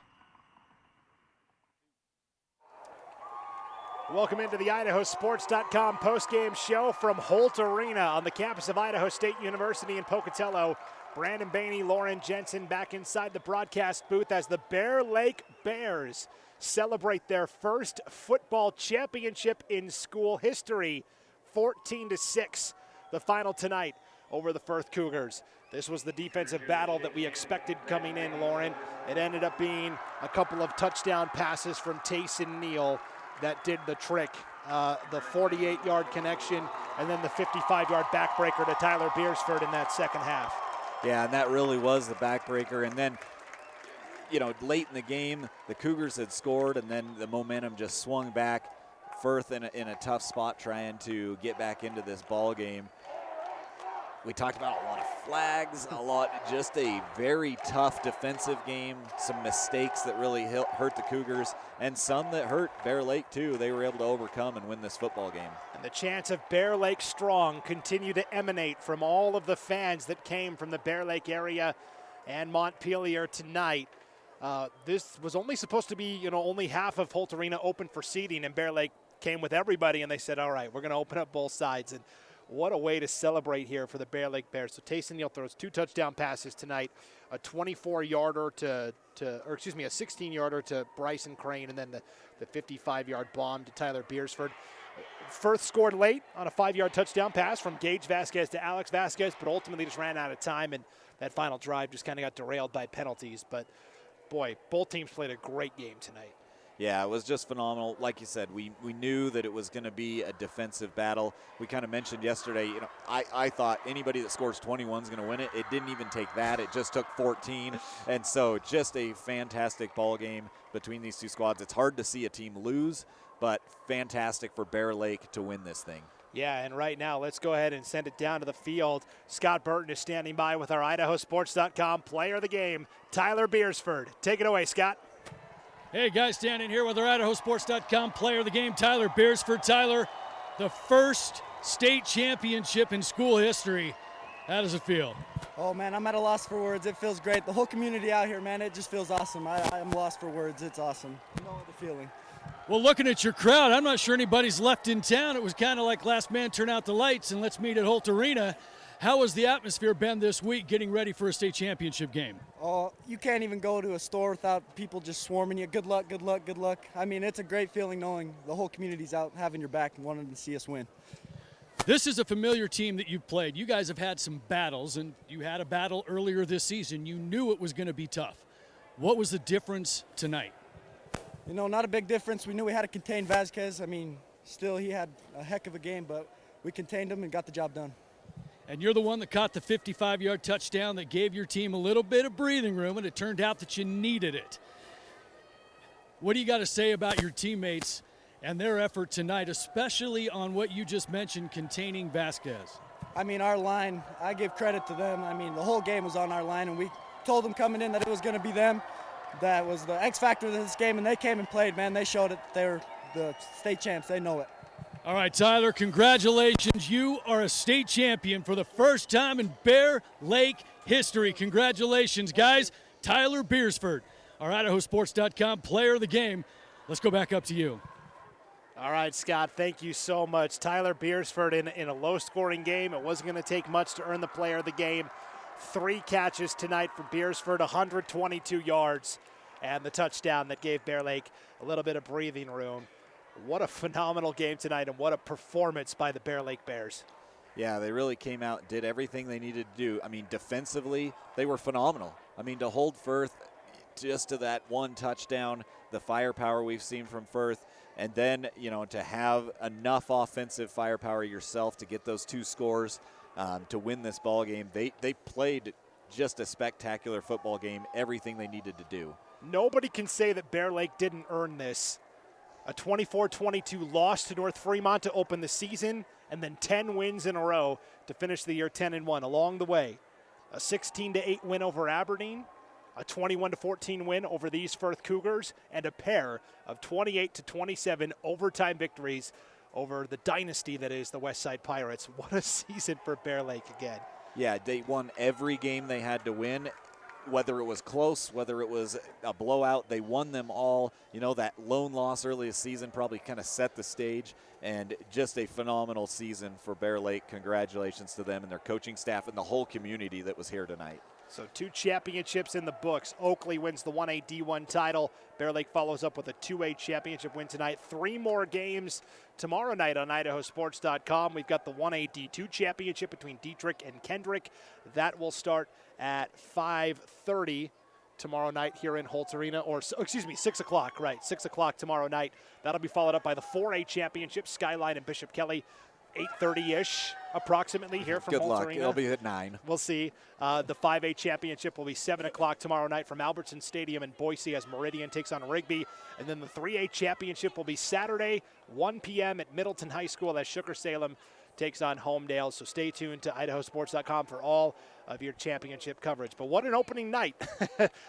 Speaker 6: Welcome into the IdahoSports.com postgame show from Holt Arena on the campus of Idaho State University in Pocatello. Brandon Baney, Lauren Jensen back inside the broadcast booth as the Bear Lake Bears celebrate their first football championship in school history. 14-6, the final tonight over the Firth Cougars. This was the defensive battle that we expected coming in, Lauren. It ended up being a couple of touchdown passes from Tayson Neal that did the trick. The 48-yard connection and then the 55-yard backbreaker to Tyler Beersford in that second half.
Speaker 8: Yeah, and that really was the backbreaker. And then, you know, late in the game, the Cougars had scored, and then the momentum just swung back. Firth in a tough spot trying to get back into this ball game. We talked about a lot of flags, just a very tough defensive game, some mistakes that really hurt the Cougars, and some that hurt Bear Lake too. They were able to overcome and win this football game.
Speaker 6: And the chants of Bear Lake Strong continue to emanate from all of the fans that came from the Bear Lake area and Montpelier tonight. This was only supposed to be, only half of Holt Arena open for seating, and Bear Lake came with everybody, and they said, all right, we're going to open up both sides. And what a way to celebrate here for the Bear Lake Bears. So Tayson Neal throws 2 touchdown passes tonight, a 24-yarder a 16-yarder to Bryson Crane, and then the 55-yard bomb to Tyler Beersford. Firth scored late on a 5-yard touchdown pass from Gage Vasquez to Alex Vasquez, but ultimately just ran out of time, and that final drive just kind of got derailed by penalties. But, boy, both teams played a great game tonight.
Speaker 8: Yeah, it was just phenomenal. Like you said, we knew that it was going to be a defensive battle. We kind of mentioned yesterday, I thought anybody that scores 21 is going to win it. It didn't even take that. It just took 14. And so just a fantastic ball game between these two squads. It's hard to see a team lose, but fantastic for Bear Lake to win this thing.
Speaker 6: Yeah, and right now, let's go ahead and send it down to the field. Scott Burton is standing by with our IdahoSports.com player of the game, Tyler Beersford. Take it away, Scott.
Speaker 1: Hey guys, standing here with our IdahoSports.com player of the game, Tyler Beersford. Tyler, the first state championship in school history. How does it feel?
Speaker 24: Oh man, I'm at a loss for words. It feels great. The whole community out here, man, it just feels awesome. I'm lost for words. It's awesome. You know the feeling.
Speaker 1: Well, looking at your crowd, I'm not sure anybody's left in town. It was kind of like last man turn out the lights and let's meet at Holt Arena. How has the atmosphere been this week getting ready for a state championship game?
Speaker 24: Oh, you can't even go to a store without people just swarming you. Good luck, good luck, good luck. I mean, it's a great feeling knowing the whole community's out having your back and wanting to see us win.
Speaker 1: This is a familiar team that you've played. You guys have had some battles, and you had a battle earlier this season. You knew it was going to be tough. What was the difference tonight?
Speaker 24: Not a big difference. We knew we had to contain Vasquez. I mean, still he had a heck of a game, but we contained him and got the job done.
Speaker 1: And you're the one that caught the 55-yard touchdown that gave your team a little bit of breathing room, and it turned out that you needed it. What do you got to say about your teammates and their effort tonight, especially on what you just mentioned, containing Vasquez?
Speaker 24: I mean, our line, I give credit to them. I mean, the whole game was on our line, and we told them coming in that it was going to be them. That was the X factor in this game, and they came and played, man. They showed it. They're the state champs. They know it.
Speaker 1: All right, Tyler, congratulations. You are a state champion for the first time in Bear Lake history. Congratulations, guys. Tyler Beersford, our IdahoSports.com player of the game. Let's go back up to you.
Speaker 6: All right, Scott, thank you so much. Tyler Beersford in a low-scoring game. It wasn't going to take much to earn the player of the game. 3 catches tonight for Beersford, 122 yards, and the touchdown that gave Bear Lake a little bit of breathing room. What a phenomenal game tonight, and what a performance by the Bear Lake Bears.
Speaker 8: Yeah, they really came out and did everything they needed to do. I mean, defensively, they were phenomenal. I mean, to hold Firth just to that 1 touchdown, the firepower we've seen from Firth, and then, to have enough offensive firepower yourself to get those 2 scores to win this ball game. They played just a spectacular football game, everything they needed to do.
Speaker 6: Nobody can say that Bear Lake didn't earn this. A 24-22 loss to North Fremont to open the season, and then 10 wins in a row to finish the year 10-1. Along the way, a 16-8 win over Aberdeen, a 21-14 win over the East Firth Cougars, and a pair of 28-27 overtime victories over the dynasty that is the Westside Pirates. What a season for Bear Lake again.
Speaker 8: Yeah, they won every game they had to win. Whether it was close, whether it was a blowout, they won them all. That lone loss early this season probably kind of set the stage, and just a phenomenal season for Bear Lake. Congratulations to them and their coaching staff and the whole community that was here tonight.
Speaker 6: So 2 championships in the books. Oakley wins the 1A D1 title. Bear Lake follows up with a 2A championship win tonight. 3 more games tomorrow night on IdahoSports.com. We've got the 1A D2 championship between Dietrich and Kendrick. That will start at 5:30 tomorrow night here in Holtz Arena, 6 o'clock, right, 6 o'clock tomorrow night. That'll be followed up by the 4A championship, Skyline and Bishop Kelly, 8:30-ish approximately here from
Speaker 8: Good
Speaker 6: Holtz
Speaker 8: luck.
Speaker 6: Arena.
Speaker 8: It'll be at 9.
Speaker 6: We'll see. The 5A championship will be 7 o'clock tomorrow night from Albertson Stadium in Boise as Meridian takes on Rigby. And then the 3A championship will be Saturday, 1 p.m. at Middleton High School as Shooker-Salem takes on Homedale. So stay tuned to IdahoSports.com for all of your championship coverage. But what an opening night,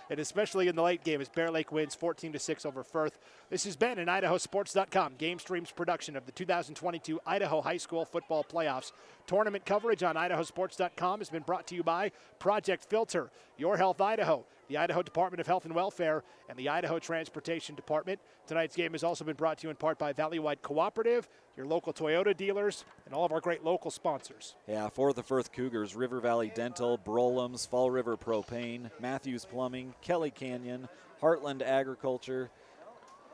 Speaker 6: and especially in the late game as Bear Lake wins 14-6 over Firth. This has been an IdahoSports.com GameStreams production of the 2022 Idaho High School Football Playoffs. Tournament coverage on IdahoSports.com has been brought to you by Project Filter, Your Health Idaho, the Idaho Department of Health and Welfare, and the Idaho Transportation Department. Tonight's game has also been brought to you in part by Valleywide Cooperative, your local Toyota dealers, and all of our great local sponsors.
Speaker 8: Yeah, for the Firth Cougars, River Valley Dental, Brolum's, Fall River Propane, Matthews Plumbing, Kelly Canyon, Heartland Agriculture,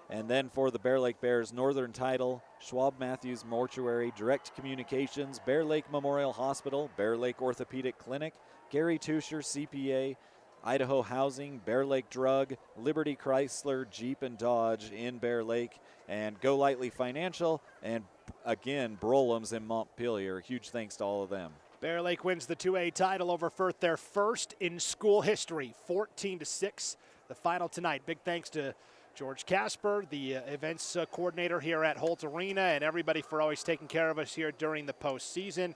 Speaker 8: and then for the Bear Lake Bears, Northern Title, Schwab Matthews Mortuary, Direct Communications, Bear Lake Memorial Hospital, Bear Lake Orthopedic Clinic, Gary Tusher CPA, Idaho Housing, Bear Lake Drug, Liberty Chrysler, Jeep and Dodge in Bear Lake, and Go Lightly Financial, and again, Brolum's in Montpelier. Huge thanks to all of them.
Speaker 6: Bear Lake wins the 2A title over Firth, their first in school history, 14-6. The final tonight. Big thanks to George Casper, the events coordinator here at Holt Arena, and everybody for always taking care of us here during the postseason.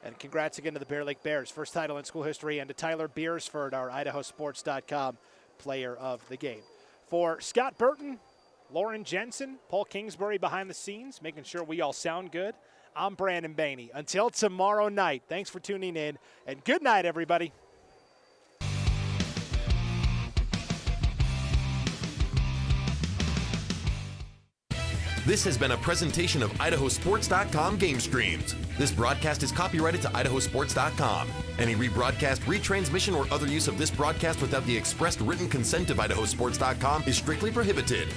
Speaker 6: And congrats again to the Bear Lake Bears, first title in school history, and to Tyler Beersford, our IdahoSports.com player of the game. For Scott Burton, Lauren Jensen, Paul Kingsbury behind the scenes, making sure we all sound good, I'm Brandon Baney. Until tomorrow night, thanks for tuning in, and good night, everybody.
Speaker 2: This has been a presentation of IdahoSports.com GameStreams. This broadcast is copyrighted to IdahoSports.com. Any rebroadcast, retransmission, or other use of this broadcast without the expressed written consent of IdahoSports.com is strictly prohibited.